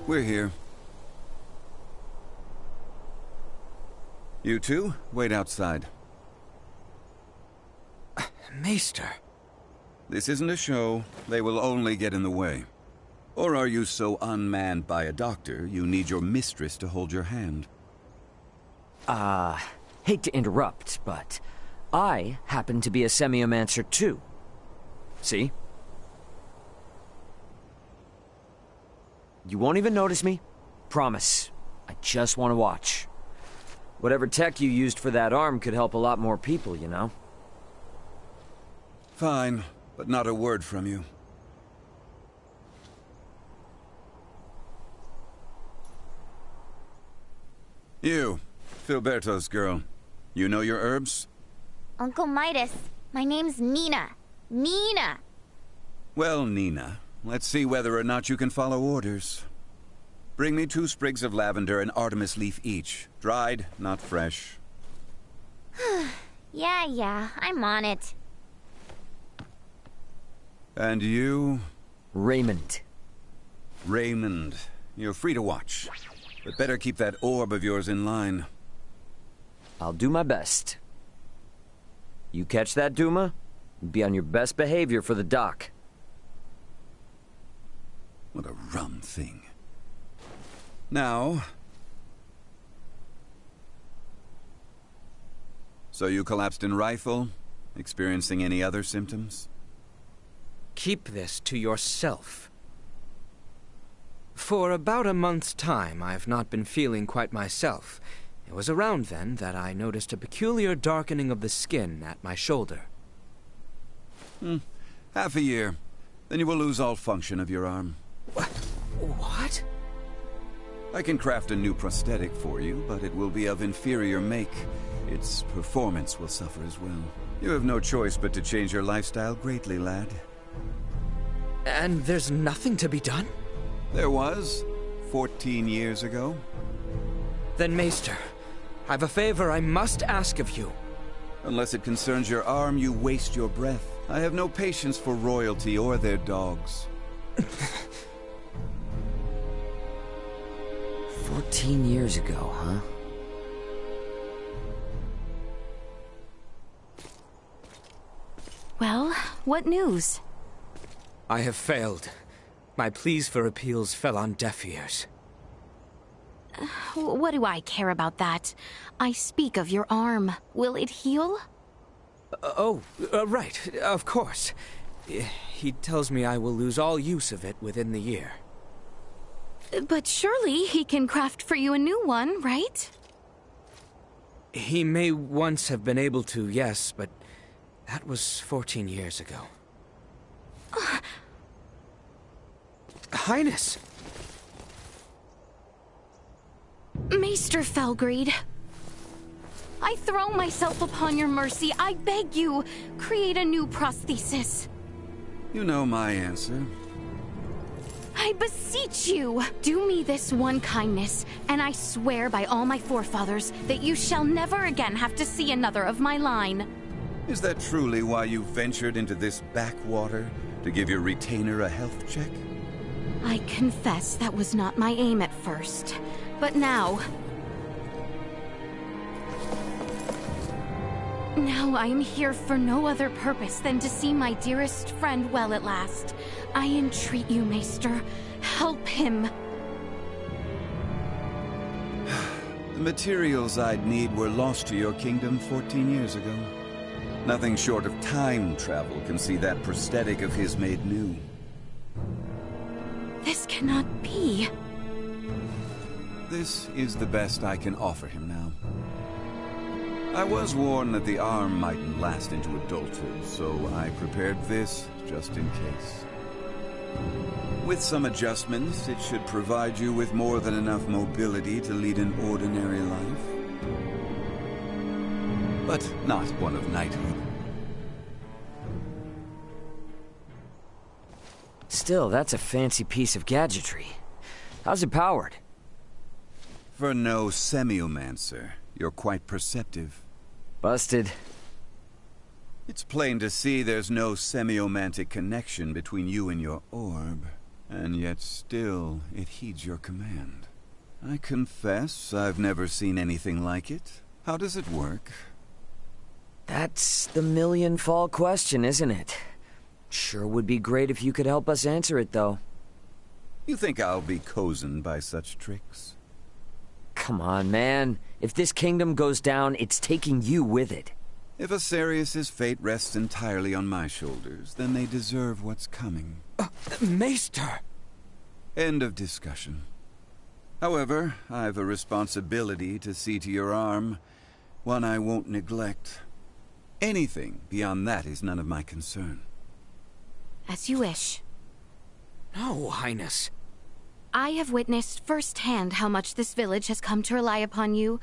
We're here. You two, wait outside. Maester. This isn't a show. They will only get in the way. Or are you so unmanned by a doctor, you need your mistress to hold your hand? Hate to interrupt, but I happen to be a semiomancer too. See? You won't even notice me. Promise. I just want to watch. Whatever tech you used for that arm could help a lot more people, you know? Fine, but not a word from you. You, Filberto's girl. You know your herbs? Uncle Midas, my name's Nina. Nina! Well, Nina, let's see whether or not you can follow orders. Bring me 2 sprigs of lavender and Artemis leaf each. Dried, not fresh. Yeah, I'm on it. And you? Raymond. Raymond. You're free to watch. But better keep that orb of yours in line. I'll do my best. You catch that, Duma? Be on your best behavior for the dock. What a rum thing. Now... So you collapsed in rifle? Experiencing any other symptoms? Keep this to yourself. For about a month's time, I've not been feeling quite myself. It was around then that I noticed a peculiar darkening of the skin at my shoulder. Half a year. Then you will lose all function of your arm. What? I can craft a new prosthetic for you, but it will be of inferior make. Its performance will suffer as well. You have no choice but to change your lifestyle greatly, lad. And there's nothing to be done? There was, 14 years ago. Then, Maester, I've a favor I must ask of you. Unless it concerns your arm, you waste your breath. I have no patience for royalty or their dogs. 14 years ago, huh? Well, what news? I have failed. My pleas for appeals fell on deaf ears. What do I care about that? I speak of your arm. Will it heal? Right, of course. He tells me I will lose all use of it within the year. But surely he can craft for you a new one, right? He may once have been able to, yes, but that was 14 years ago. Highness! Maester Felgreed, I throw myself upon your mercy. I beg you, create a new prosthesis. You know my answer. I beseech you, do me this one kindness, and I swear by all my forefathers that you shall never again have to see another of my line. Is that truly why you ventured into this backwater? To give your retainer a health check? I confess that was not my aim at first, but now I am here for no other purpose than to see my dearest friend well at last. I entreat you, Maester, help him. The materials I'd need were lost to your kingdom 14 years ago. Nothing short of time travel can see that prosthetic of his made new. This cannot be. This is the best I can offer him now. I was warned that the arm mightn't last into adulthood, so I prepared this just in case. With some adjustments, it should provide you with more than enough mobility to lead an ordinary life. But not one of knighthood. Still, that's a fancy piece of gadgetry. How's it powered? For no semiomancer, you're quite perceptive. Busted. It's plain to see there's no semiomantic connection between you and your orb, and yet still it heeds your command. I confess I've never seen anything like it. How does it work? That's the million-fall question, isn't it? Sure would be great if you could help us answer it, though. You think I'll be cozened by such tricks? Come on, man. If this kingdom goes down, it's taking you with it. If Asarius' fate rests entirely on my shoulders, then they deserve what's coming. Maester! End of discussion. However, I've a responsibility to see to your arm, one I won't neglect. Anything beyond that is none of my concern. As you wish. No, Highness. I have witnessed firsthand how much this village has come to rely upon you.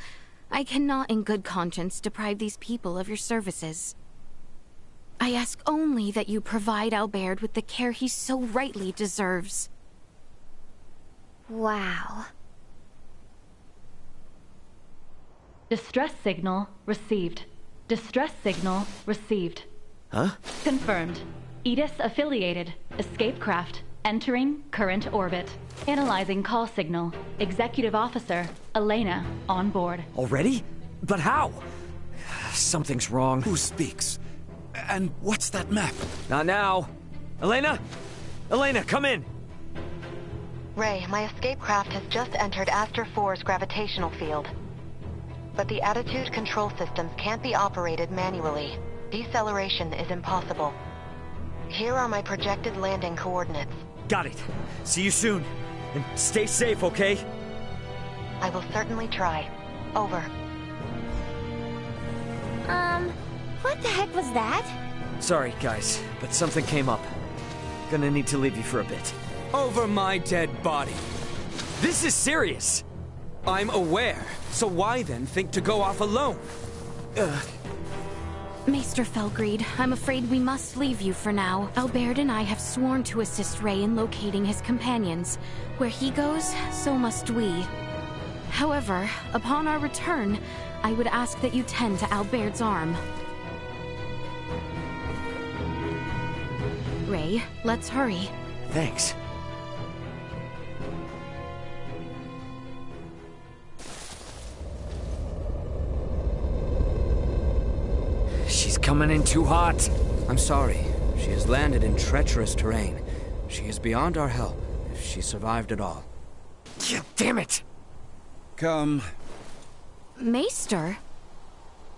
I cannot in good conscience deprive these people of your services. I ask only that you provide Albert with the care he so rightly deserves. Wow. Distress signal received. Distress signal received. Huh? Confirmed. Edis affiliated. Escape craft. Entering current orbit. Analyzing call signal. Executive Officer, Elena, on board. Already? But how? Something's wrong. Who speaks? And what's that map? Not now. Elena? Elena, come in! Ray, my escape craft has just entered Aster 4's gravitational field. But the attitude control systems can't be operated manually. Deceleration is impossible. Here are my projected landing coordinates. Got it. See you soon. And stay safe, okay? I will certainly try. Over. What the heck was that? Sorry, guys, but something came up. Gonna need to leave you for a bit. Over my dead body. This is serious! I'm aware, so why then think to go off alone? Maester Felgreed, I'm afraid we must leave you for now. Albert and I have sworn to assist Ray in locating his companions. Where he goes, so must we. However, upon our return, I would ask that you tend to Albert's arm. Ray, let's hurry. Thanks. She's coming in too hot. I'm sorry. She has landed in treacherous terrain. She is beyond our help, if she survived at all. Yeah, damn it! Come. Maester?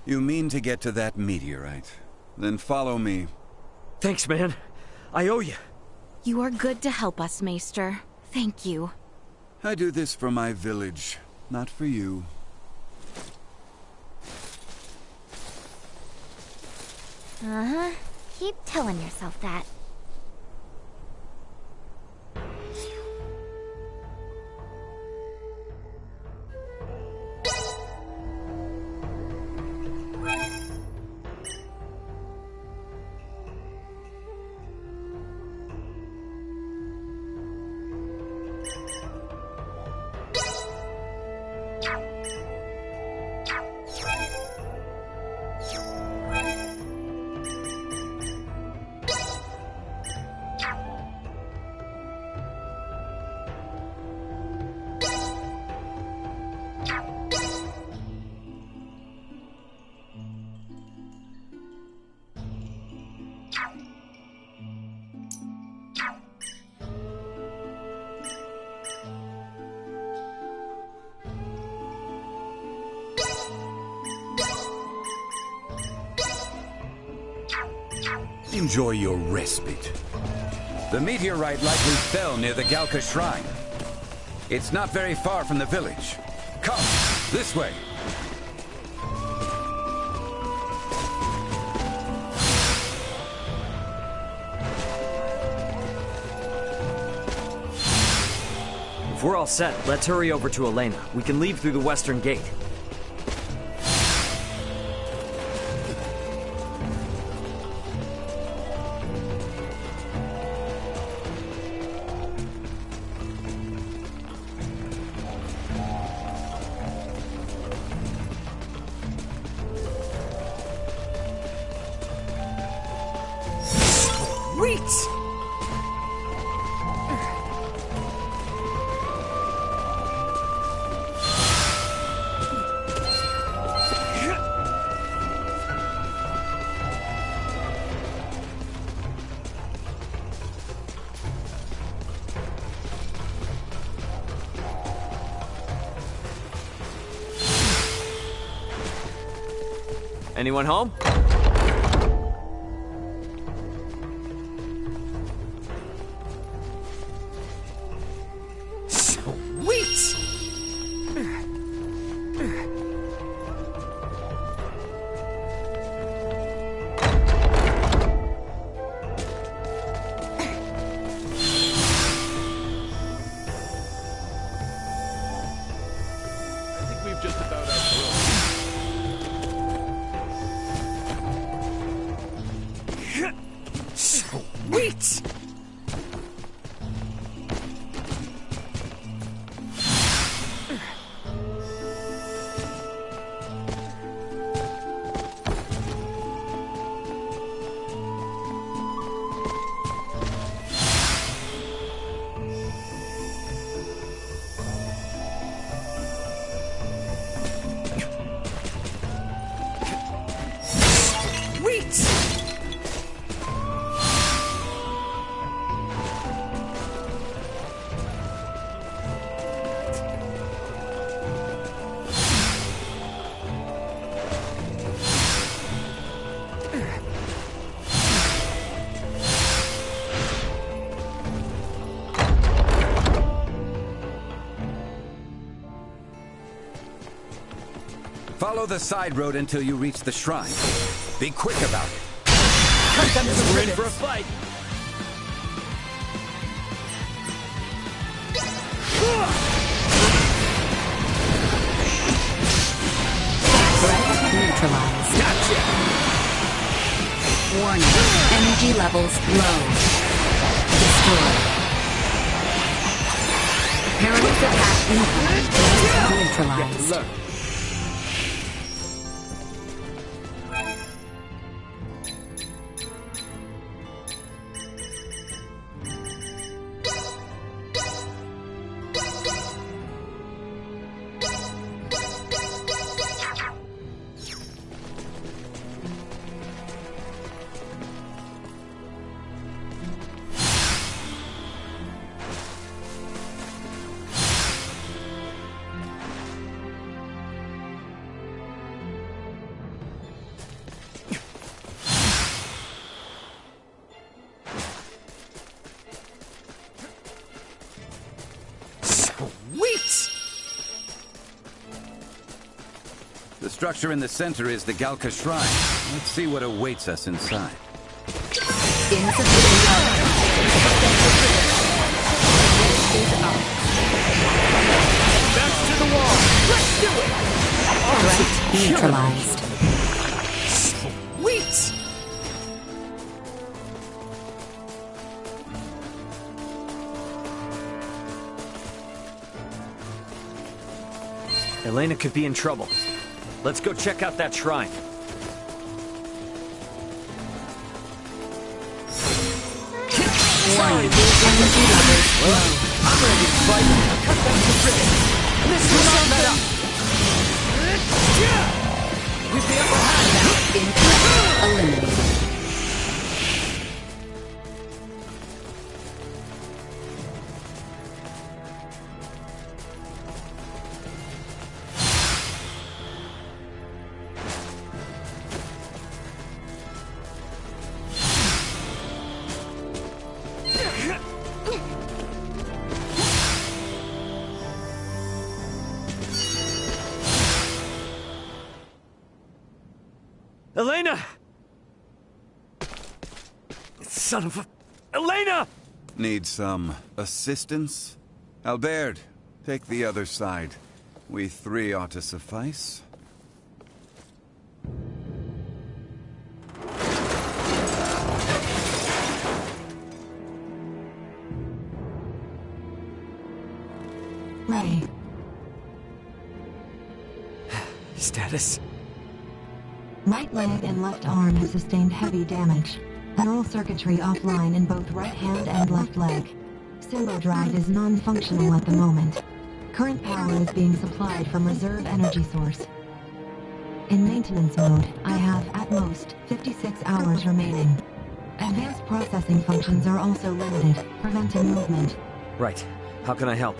You mean to get to that meteorite? Then follow me. Thanks, man. I owe you. You are good to help us, Maester. Thank you. I do this for my village, not for you. Uh-huh. Keep telling yourself that. Enjoy your respite. The meteorite likely fell near the Galka Shrine. It's not very far from the village. Come, this way. If we're all set, let's hurry over to Elena. We can leave through the western gate. Anyone home? Sweet! I think we've just about outgrown. Sweet! Follow the side road until you reach the shrine. Be quick about it. Cut them to the We're in for a fight. Neutralized. Gotcha. Warning. Energy levels low. Destroyed. Perilous attack incoming. Neutralized. Look. The structure in the center is the Galka Shrine. Let's see what awaits us inside. Insufficient power. Is up. Back to the wall! Let's do it! Threat neutralized. Sweet! Elena could be in trouble. Let's go check out that shrine. Warning. Energy levels low. I'm ready to fight. Cut them to ribbons. This is not let up. We've the upper hand now. Incorrect. Eliminated. Elena! Son of a... Elena! Need some assistance? Albert, take the other side. We three ought to suffice. Ray. Status? Right leg and left arm have sustained heavy damage. Neural circuitry offline in both right hand and left leg. Symbol drive is non-functional at the moment. Current power is being supplied from reserve energy source. In maintenance mode, I have, at most, 56 hours remaining. Advanced processing functions are also limited, preventing movement. Right. How can I help?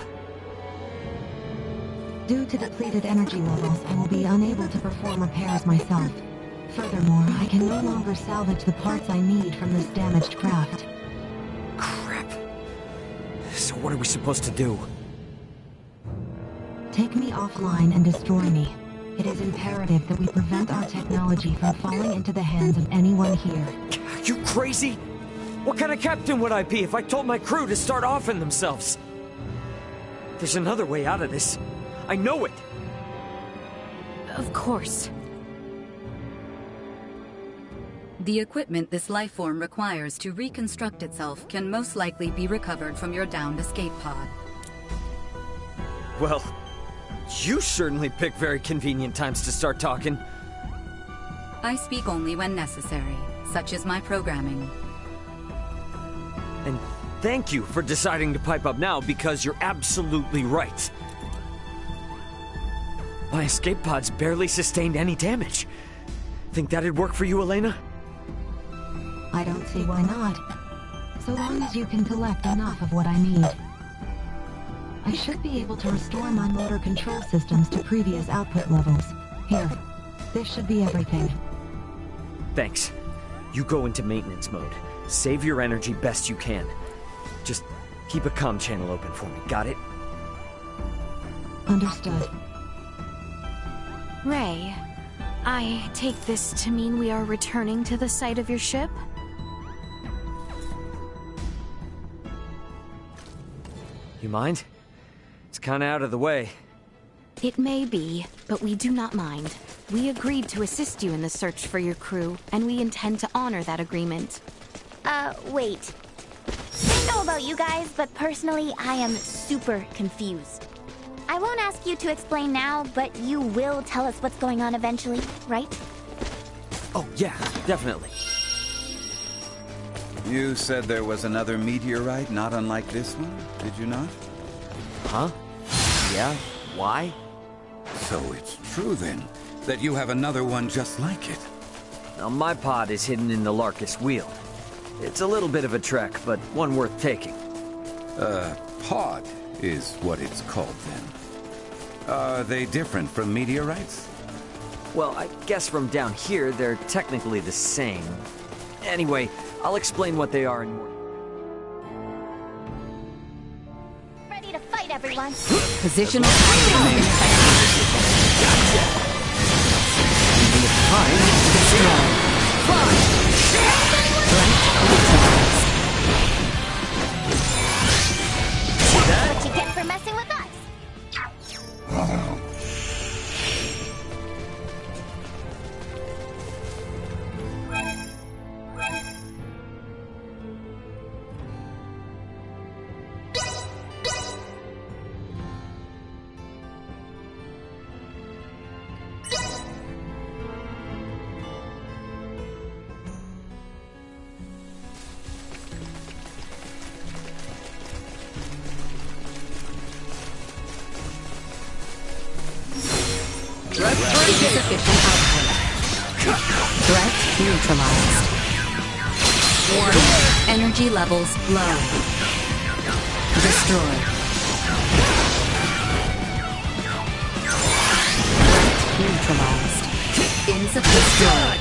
Due to depleted energy levels, I will be unable to perform repairs myself. Furthermore, I can no longer salvage the parts I need from this damaged craft. Crap. So what are we supposed to do? Take me offline and destroy me. It is imperative that we prevent our technology from falling into the hands of anyone here. Are you crazy? What kind of captain would I be if I told my crew to start offing themselves? There's another way out of this. I know it! Of course. The equipment this life form requires to reconstruct itself can most likely be recovered from your downed escape pod. Well, you certainly pick very convenient times to start talking. I speak only when necessary, such is my programming. And thank you for deciding to pipe up now, because you're absolutely right. My escape pods barely sustained any damage. Think that'd work for you, Elena? I don't see why not. So long as you can collect enough of what I need. I should be able to restore my motor control systems to previous output levels. Here, this should be everything. Thanks. You go into maintenance mode. Save your energy best you can. Just keep a comm channel open for me, got it? Understood. Ray, I take this to mean we are returning to the site of your ship? You mind? It's kinda out of the way. It may be, but we do not mind. We agreed to assist you in the search for your crew, and we intend to honor that agreement. Wait. I don't know about you guys, but personally, I am super confused. I won't ask you to explain now, but you will tell us what's going on eventually, right? Oh, yeah, definitely. You said there was another meteorite not unlike this one, did you not? Huh? Yeah? Why? So it's true then, that you have another one just like it. Now, my pod is hidden in the Larkus Wheel. It's a little bit of a trek, but one worth taking. Pod is what it's called then. Are they different from meteorites? Well, I guess from down here, they're technically the same. Anyway, I'll explain what they are in more... Ready to fight, everyone! Positional... Gotcha! behind. What you get for messing with us? Insufficient output. Threat neutralized. Warning. Energy levels low. Destroy. Threat neutralized. Insufficient.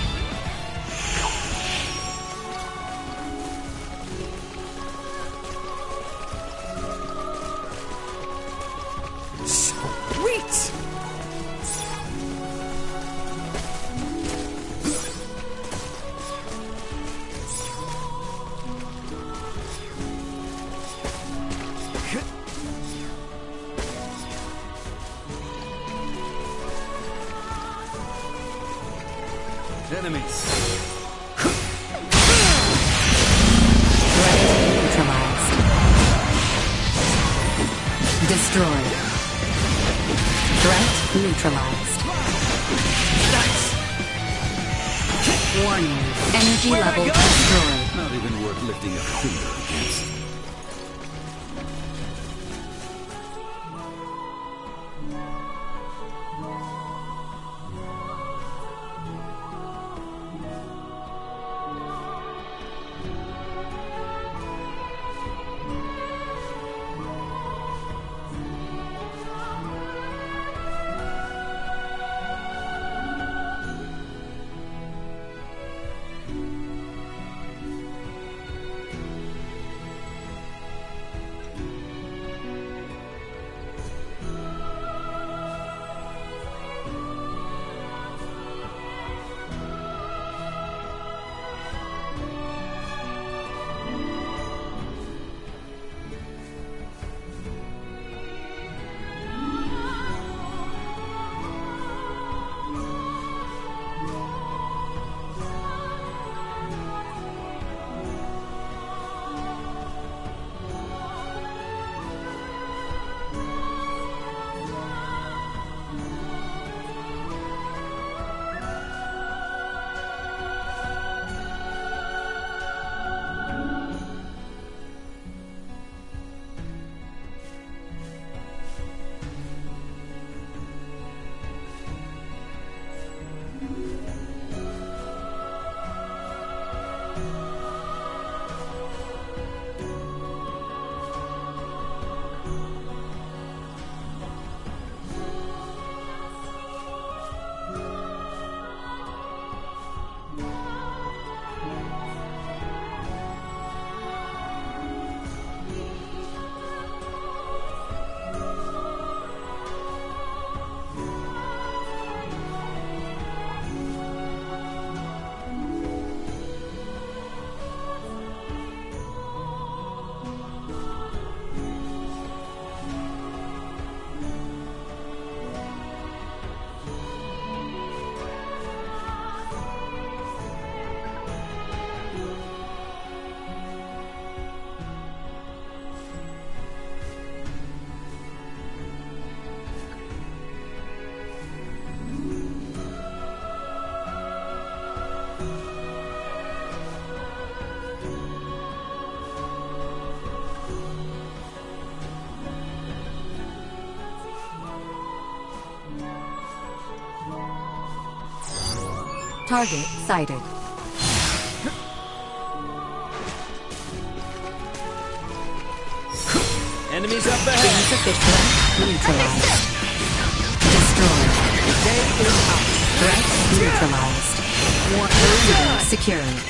Sweet! Enemies. Threat neutralized. Destroy. Threat neutralized. Warning. Energy level destroyed. Not even worth lifting a finger against. Target sighted. Enemies up ahead! Insufficient. Neutralized. Destroyed. Day is out. Threat neutralized. Warning secured.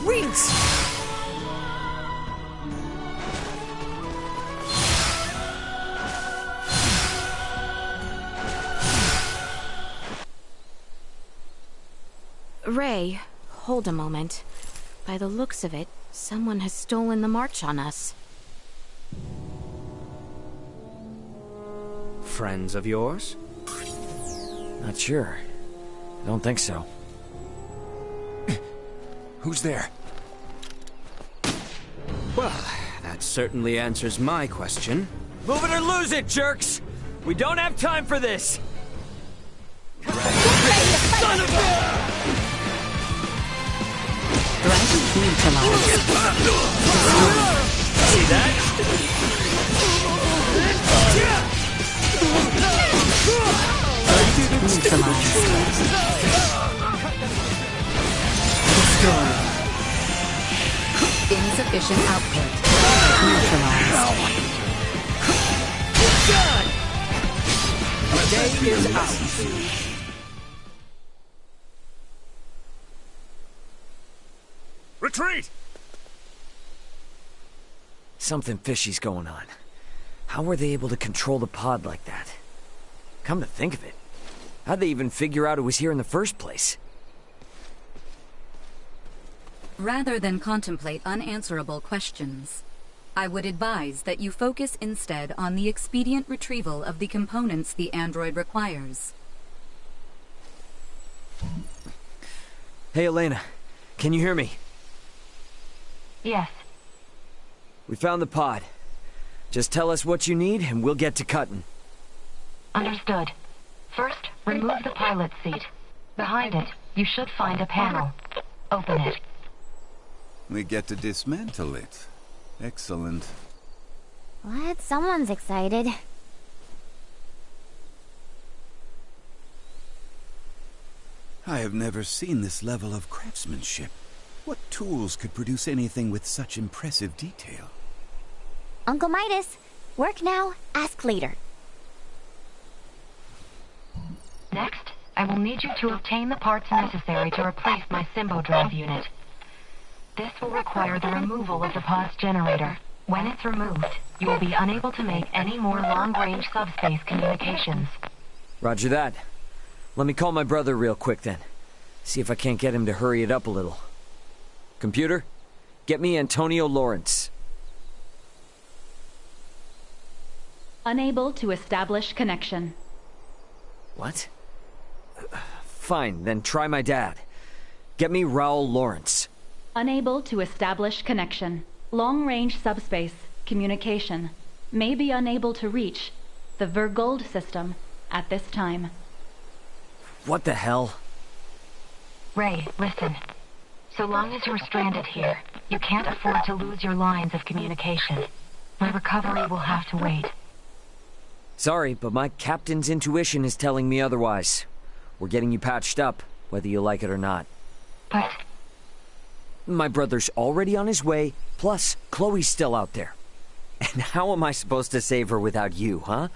Wait! Ray, hold a moment. By the looks of it, someone has stolen the march on us. Friends of yours? Not sure. I don't think so. Who's there? Well, that certainly answers my question. Move it or lose it, jerks! We don't have time for this! Son of a... See that? Insufficient output. Neutralized. Done! The day is out. Retreat! Something fishy's going on. How were they able to control the pod like that? Come to think of it, how'd they even figure out it was here in the first place? Rather than contemplate unanswerable questions, I would advise that you focus instead on the expedient retrieval of the components the android requires. Hey, Elena, can you hear me? Yes. We found the pod. Just tell us what you need and we'll get to cutting. Understood. First, remove the pilot seat. Behind it, you should find a panel. Open it. We get to dismantle it. Excellent. What? Someone's excited. I have never seen this level of craftsmanship. What tools could produce anything with such impressive detail? Uncle Midas, work now, ask later. Next, I will need you to obtain the parts necessary to replace my Symbo drive unit. This will require the removal of the pod's generator. When it's removed, you will be unable to make any more long-range subspace communications. Roger that. Let me call my brother real quick then. See if I can't get him to hurry it up a little. Computer, get me Antonio Lawrence. Unable to establish connection. What? Fine, then try my dad. Get me Raul Lawrence. Unable to establish connection. Long-range subspace communication. May be unable to reach the Vergold system at this time. What the hell? Ray, listen. So long as you're stranded here, you can't afford to lose your lines of communication. My recovery will have to wait. Sorry, but my captain's intuition is telling me otherwise. We're getting you patched up, whether you like it or not. But... My brother's already on his way, plus Chloe's still out there. And how am I supposed to save her without you, huh?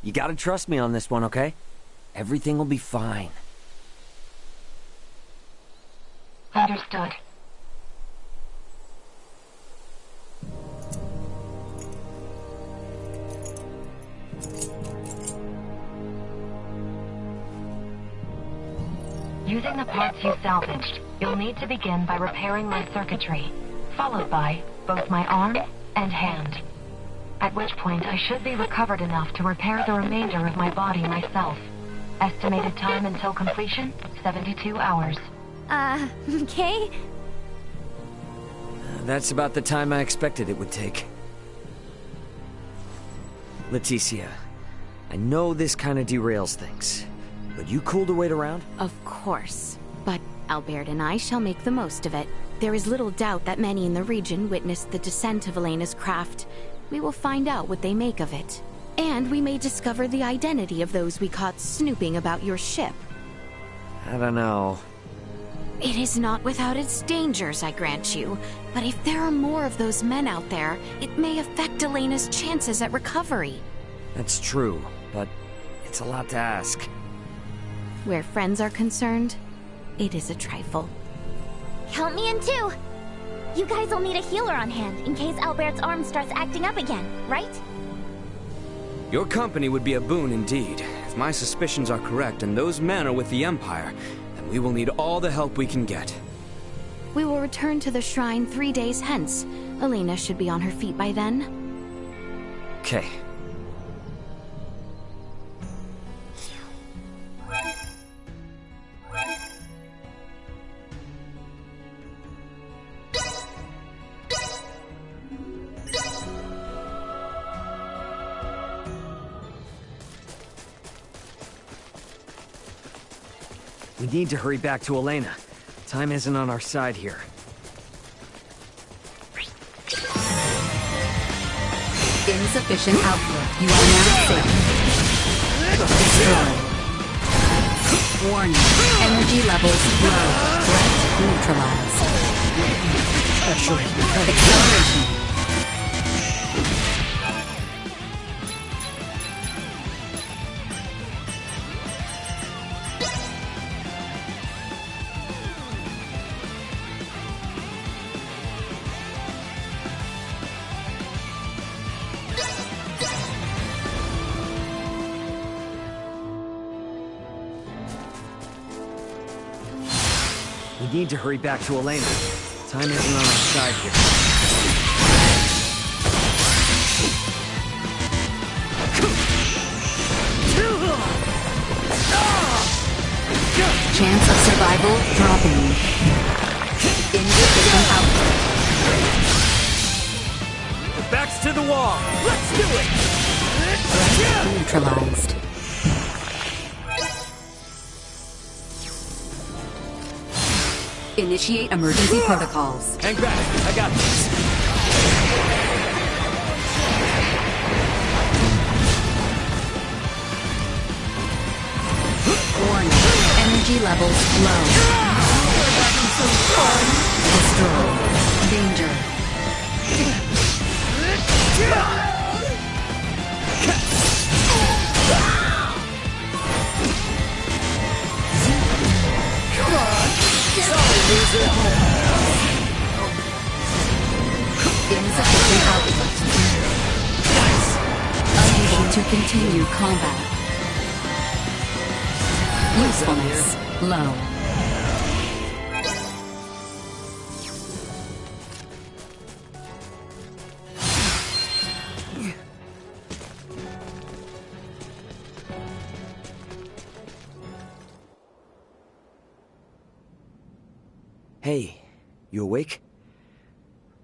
You gotta trust me on this one, okay? Everything will be fine. Understood. Using the parts you salvaged, you'll need to begin by repairing my circuitry, followed by both my arm and hand. At which point I should be recovered enough to repair the remainder of my body myself. Estimated time until completion, 72 hours. Okay. That's about the time I expected it would take. Leticia, I know this kind of derails things, but you cool to wait around? Of course. But Albert and I shall make the most of it. There is little doubt that many in the region witnessed the descent of Elena's craft. We will find out what they make of it. And we may discover the identity of those we caught snooping about your ship. I don't know. It is not without its dangers, I grant you. But if there are more of those men out there, it may affect Elena's chances at recovery. That's true, but it's a lot to ask. Where friends are concerned, it is a trifle. Count me in too. You guys will need a healer on hand in case Albert's arm starts acting up again, right? Your company would be a boon indeed. If my suspicions are correct and those men are with the Empire, then we will need all the help we can get. We will return to the shrine 3 days hence. Elena should be on her feet by then. Okay. We need to hurry back to Elena. Time isn't on our side here. Insufficient output. You are now safe. Destroy. Warning. Energy levels low. Threat neutralized. Acceleration. We need to hurry back to Elena. Time isn't on our side here. Chance of survival dropping. Insufficient output. Backs to the wall! Let's do it! Neutralized. Initiate emergency protocols. Hang back, I got this. Warning. Energy levels low. Destroy. Danger. Come on! Sorry, loser! Insufficient output. Unable to continue combat. Usefulness low. Hey, you awake?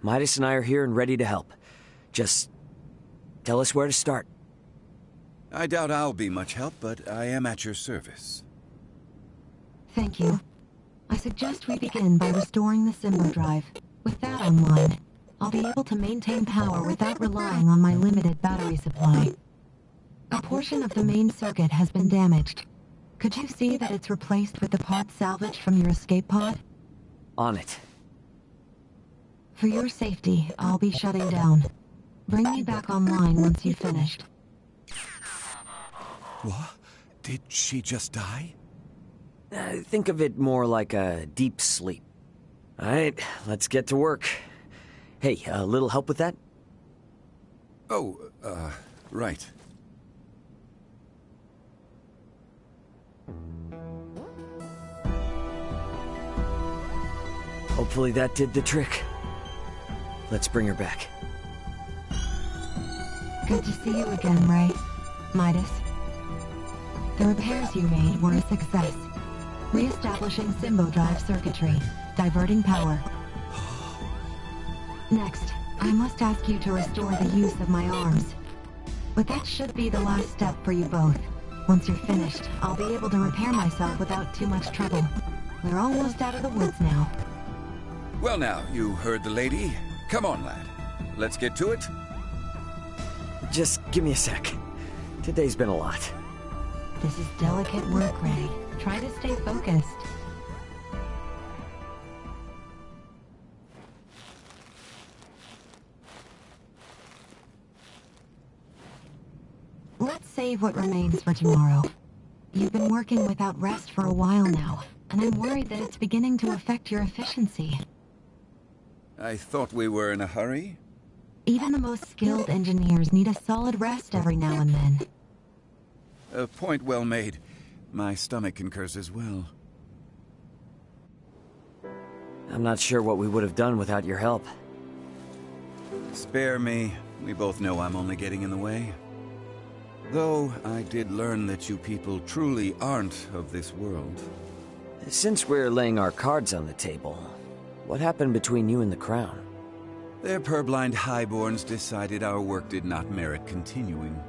Midas and I are here and ready to help. Just tell us where to start. I doubt I'll be much help, but I am at your service. Thank you. I suggest we begin by restoring the Symbo drive. With that online, I'll be able to maintain power without relying on my limited battery supply. A portion of the main circuit has been damaged. Could you see that it's replaced with the part salvaged from your escape pod? On it. For your safety, I'll be shutting down. Bring me back online once you've finished. What? Did she just die? Think of it more like a deep sleep. Alright, let's get to work. Hey, a little help with that? Oh, right. Hopefully that did the trick. Let's bring her back. Good to see you again, Ray. Midas. The repairs you made were a success. Re-establishing Symbo drive circuitry, diverting power. Next, I must ask you to restore the use of my arms. But that should be the last step for you both. Once you're finished, I'll be able to repair myself without too much trouble. We're almost out of the woods now. Well now, you heard the lady. Come on, lad. Let's get to it. Just give me a sec. Today's been a lot. This is delicate work, Ray. Try to stay focused. Let's save what remains for tomorrow. You've been working without rest for a while now, and I'm worried that it's beginning to affect your efficiency. I thought we were in a hurry. Even the most skilled engineers need a solid rest every now and then. A point well made. My stomach concurs as well. I'm not sure what we would have done without your help. Spare me. We both know I'm only getting in the way. Though, I did learn that you people truly aren't of this world. Since we're laying our cards on the table, what happened between you and the Crown? Their purblind highborns decided our work did not merit continuing.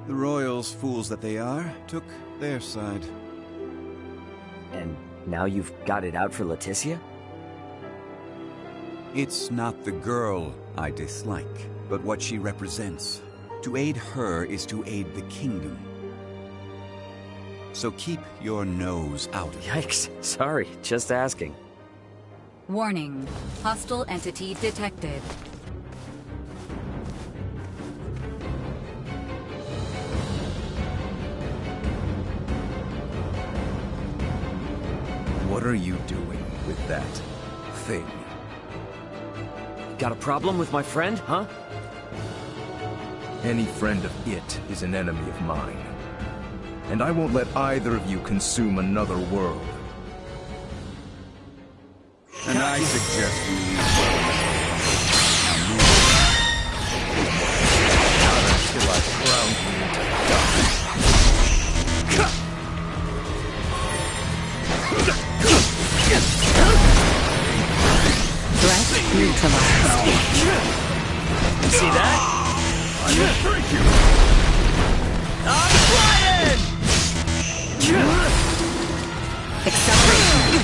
The royals, fools that they are, took their side. And now you've got it out for Leticia? It's not the girl I dislike, but what she represents. To aid her is to aid the kingdom. So keep your nose out of it. Yikes. Sorry, just asking. Warning. Hostile entity detected. What are you doing with that thing? Got a problem with my friend, huh? Any friend of it is an enemy of mine. And I won't let either of you consume another world. And I suggest you leave well. Not until I've ground you into dust. Threat neutralized. See that? I will break you! I'm flying! Acceleration.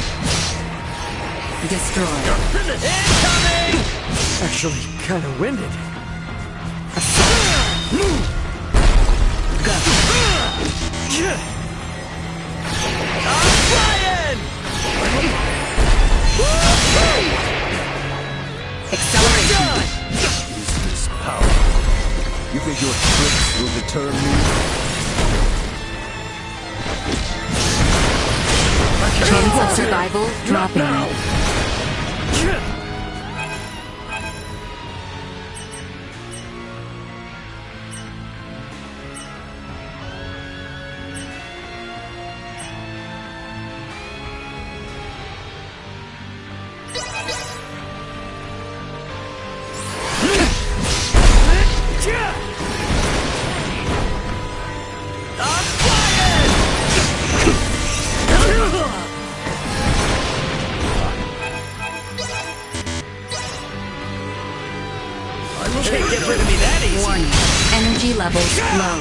Destroy. Incoming! Actually, kind of winded. Go. I'm flying! Acceleration. Useless power. You think your tricks will deter me? Chance of survival dropping. Can't get rid of me that easy. Warning. Energy levels low.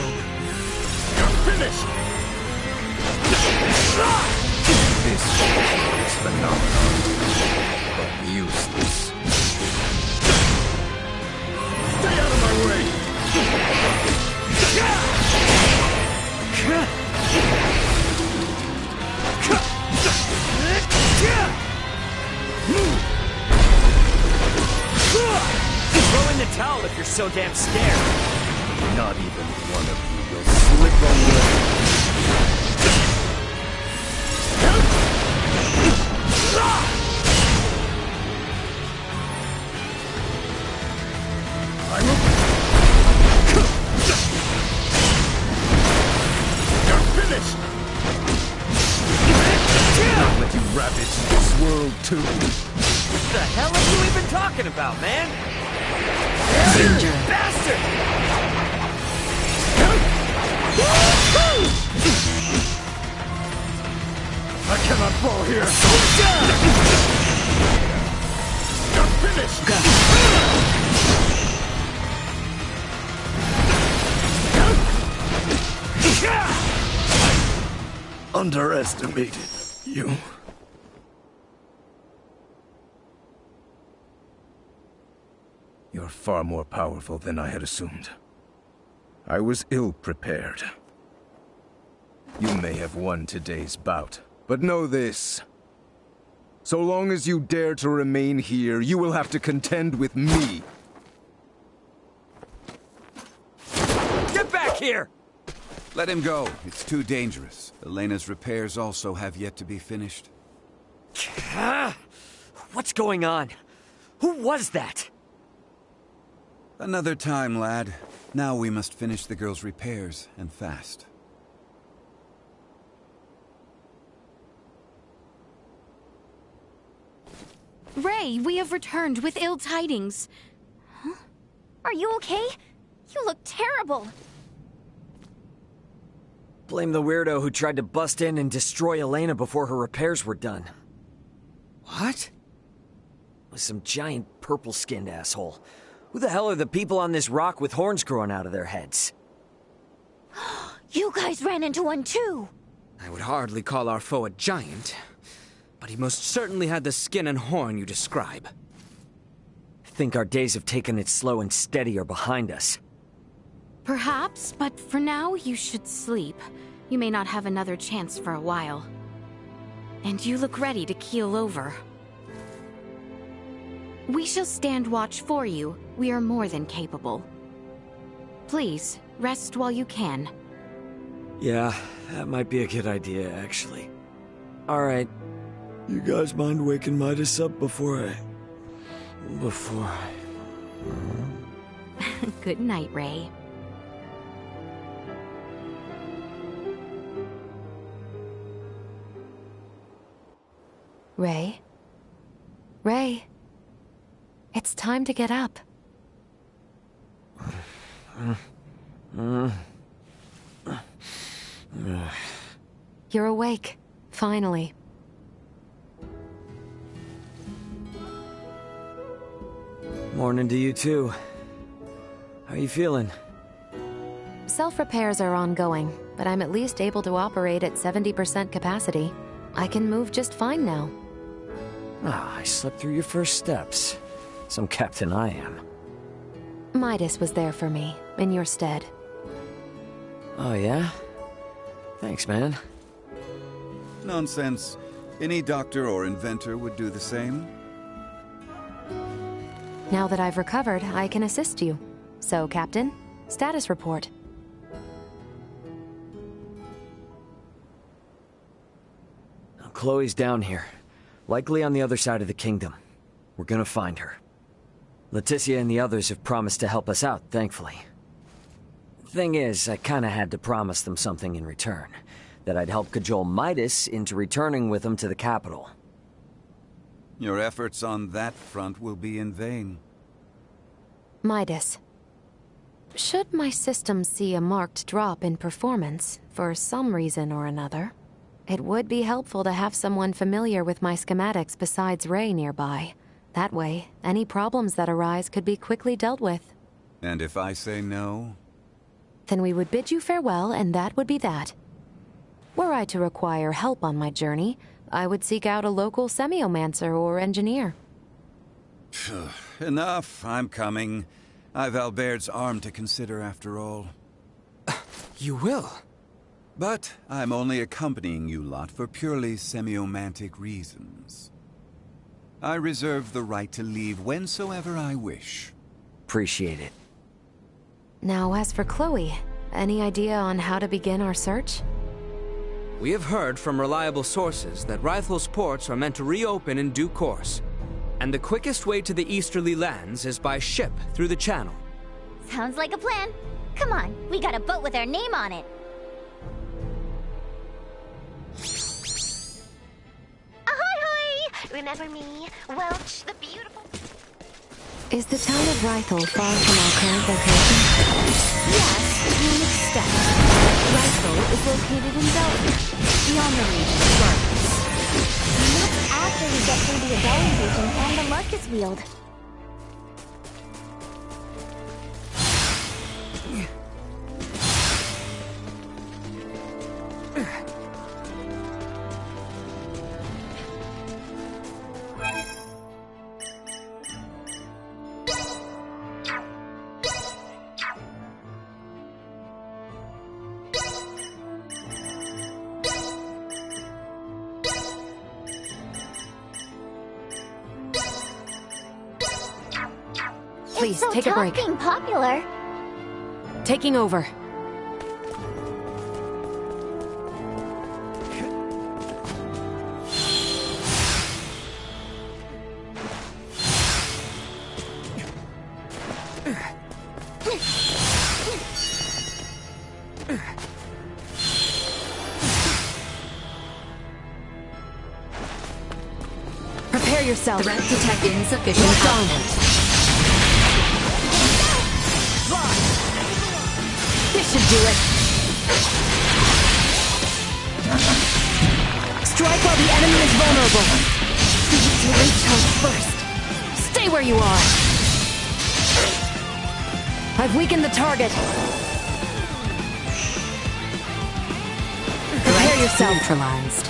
Finish! This is phenomenon, but useless. Stay out of my way! Throw in the towel if you're so damn scared. Not even one of you will slip away. I will... You're finished! Not let you ravage this world too. What the hell are you even talking about, man? Danger. Bastard! I cannot fall here. You're finished. I underestimated you. You're far more powerful than I had assumed. I was ill-prepared. You may have won today's bout, but know this. So long as you dare to remain here, you will have to contend with me. Get back here! Let him go. It's too dangerous. Elena's repairs also have yet to be finished. What's going on? Who was that? Another time, lad. Now we must finish the girl's repairs, and fast. Ray, we have returned with ill tidings. Huh? Are you okay? You look terrible. Blame the weirdo who tried to bust in and destroy Elena before her repairs were done. What? It was some giant purple-skinned asshole. Who the hell are the people on this rock with horns growing out of their heads? You guys ran into one too! I would hardly call our foe a giant, but he most certainly had the skin and horn you describe. I think our days of taking it slow and steady are behind us. Perhaps, but for now you should sleep. You may not have another chance for a while. And you look ready to keel over. We shall stand watch for you. We are more than capable. Please, rest while you can. Yeah, that might be a good idea, actually. Alright. You guys mind waking Midas up before I... Good night, Ray. Ray? Ray? It's time to get up. You're awake, finally. Morning to you too. How are you feeling? Self-repairs are ongoing, but I'm at least able to operate at 70% capacity. I can move just fine now. Ah, I slept through your first steps. Some captain I am. Midas was there for me, in your stead. Oh yeah? Thanks, man. Nonsense. Any doctor or inventor would do the same. Now that I've recovered, I can assist you. So, Captain, status report. Chloe's down here. Likely on the other side of the kingdom. We're gonna find her. Leticia and the others have promised to help us out, thankfully. Thing is, I kinda had to promise them something in return. That I'd help cajole Midas into returning with them to the capital. Your efforts on that front will be in vain. Midas. Should my system see a marked drop in performance, for some reason or another, it would be helpful to have someone familiar with my schematics besides Ray nearby. That way, any problems that arise could be quickly dealt with. And if I say no? Then we would bid you farewell, and that would be that. Were I to require help on my journey, I would seek out a local semiomancer or engineer. Enough, I'm coming. I've Albert's arm to consider after all. You will? But I'm only accompanying you lot for purely semiomantic reasons. I reserve the right to leave whensoever I wish. Appreciate it. Now, as for Chloe, any idea on how to begin our search? We have heard from reliable sources that Rythel's ports are meant to reopen in due course. And the quickest way to the easterly lands is by ship through the channel. Sounds like a plan. Come on, we got a boat with our name on it. Ahoy! Remember me, Welch the Beautiful? Is the town of Rythel far from our current location? Yes, you mixed up. Rythel is located in Delaware, beyond the region of Marcus. And that's after we get through the Adeli region and the Marcus Weald. Please, take a break. Being popular. Taking over. yourself. Threat detect insufficient output. This should do it. Strike while the enemy is vulnerable. Need to recharge first. Stay where you are. I've weakened the target. Prepare yourself. Neutralized.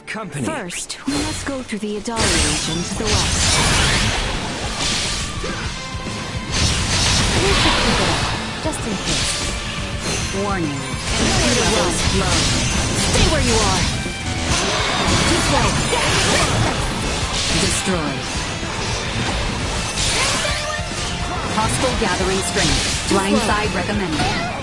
Company. First, we must go through the Adari region to the west. We should keep it up, just in case. Warning. Energy levels low. Stay where you are. This way. Destroyed. Hostile gathering strength. Blindside recommended.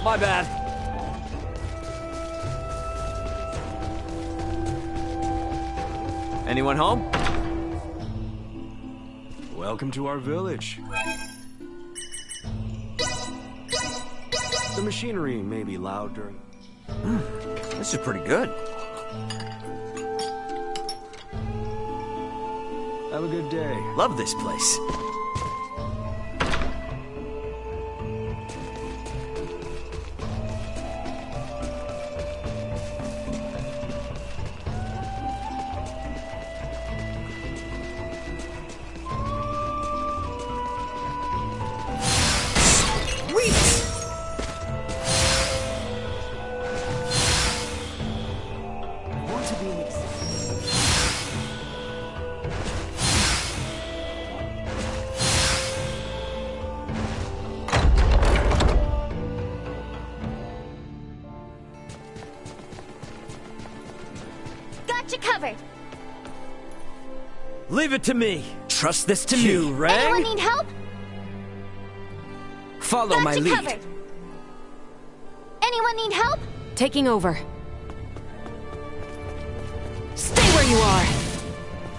My bad. Anyone home? Welcome to our village. The machinery may be loud during... This is pretty good. Have a good day. Love this place. Covered. Leave it to me. Trust this to me. Anyone need help? Follow my lead. Covered. Anyone need help? Taking over. where you are!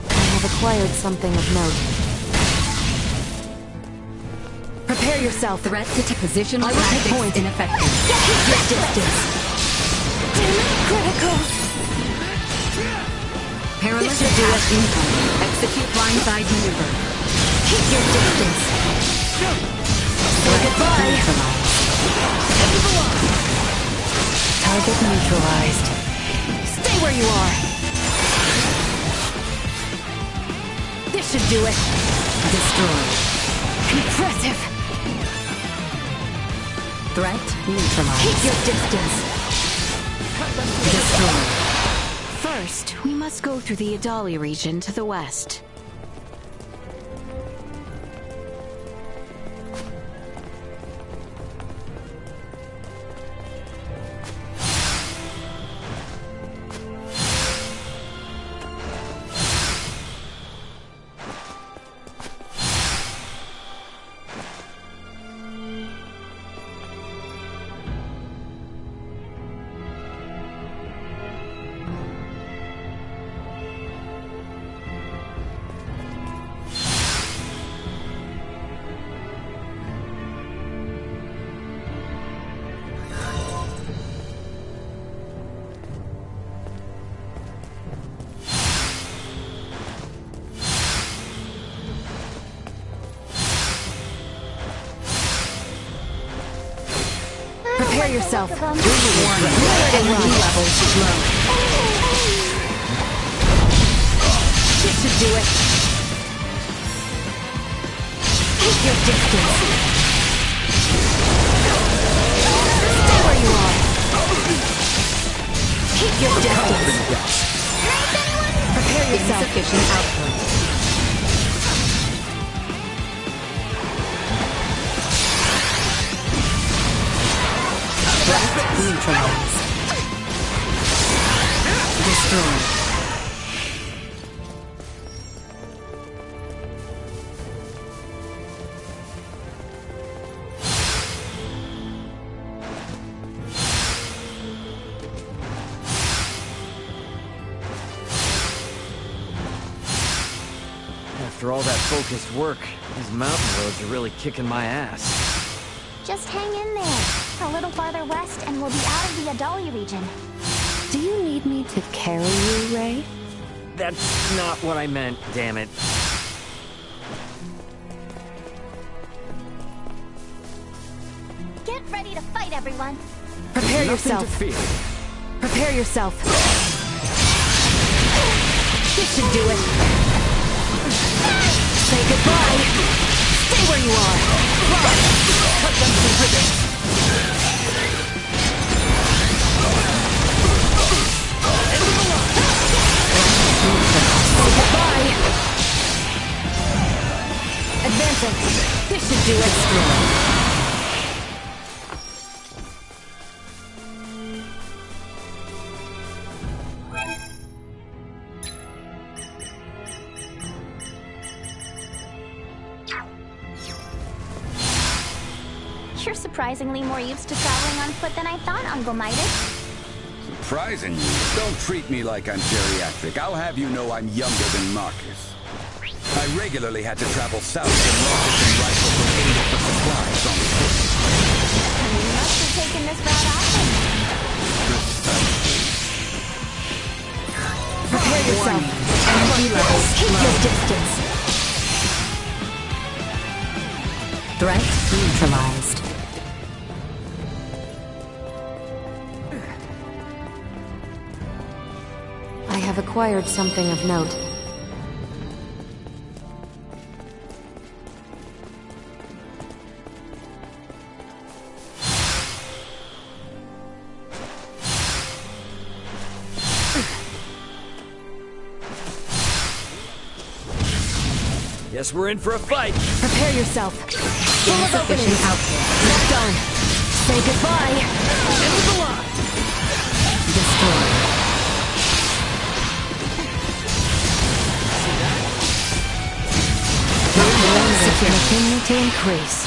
I have acquired something of note. Prepare yourself. Threat to positional I will take tactics point. ineffective. Keep your distance. Damn it, critical! Perilous attack incoming. Execute blindside maneuver. Keep your distance. Say goodbye. Target neutralized. Stay where you are. This should do it. Destroyed. Impressive. Threat neutralized. Keep your distance. Destroyed. First, we must go through the Adali region to the west. Prepare yourself. Energy levels low. This should do it. Keep your distance. Stay where you are. Keep your distance. Prepare yourself. Insufficient output. Neutralized. Destroyed. After all that focused work, these mountain roads are really kicking my ass. Just hang in there. A little farther west and we'll be out of the Adali region. Do you need me to carry you, Ray? That's not what I meant, damn it. Get ready to fight, everyone. Prepare Nothing yourself. to fear. Prepare yourself. This should do it. Say goodbye. Stay where you are. Cut them to ribbons. Say goodbye. Advancing. This should do it. You're surprisingly more used to traveling on foot than I thought, Uncle Midas. Surprising you? Don't treat me like I'm geriatric. I'll have you know I'm younger than Marcus. I regularly had to travel south and rockets and rifles from Ada for supplies on foot. You must have taken this route often. Prepare yourself. Energy levels. Keep your distance. Threat neutralized. I have acquired something of note. Guess we're in for a fight. Prepare yourself. Full of openings. Locked on. Say goodbye. End of the line. Destroyed. Continue to increase.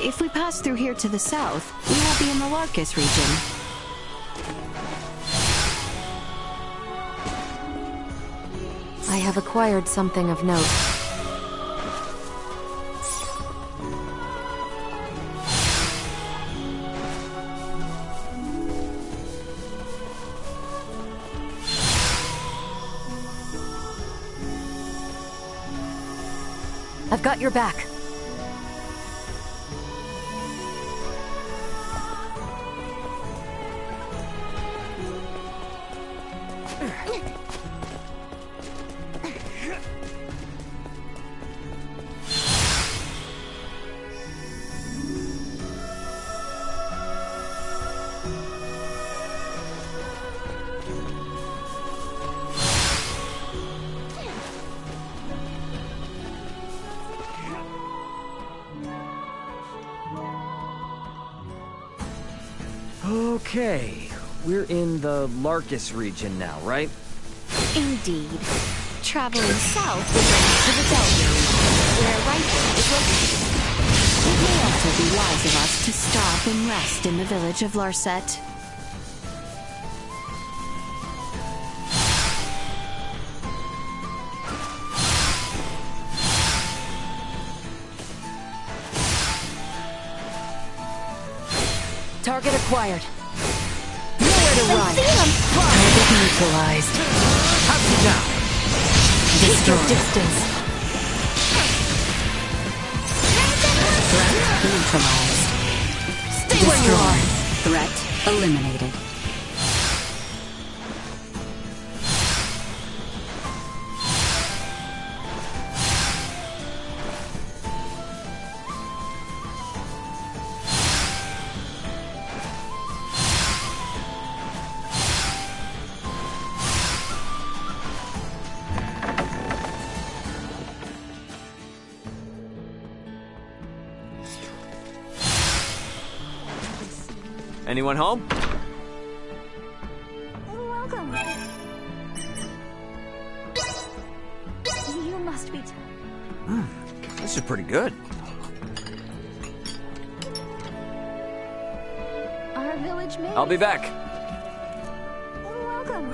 If we pass through here to the south, we will be in the Larkus region. I have acquired something of note. I've got your back. Okay, we're in the Larkus region now, right? Indeed. Traveling south will bring us to the Delta region, where Rifle is located. It may also be wise of us to stop and rest in the village of Larset. Target acquired. Nowhere to run. Target neutralized. How's it now? Keep your distance. Threat neutralized. Stay where you are. Threat eliminated. Anyone home? Welcome. You must be... This is pretty good. Our village mate. I'll be back. Welcome.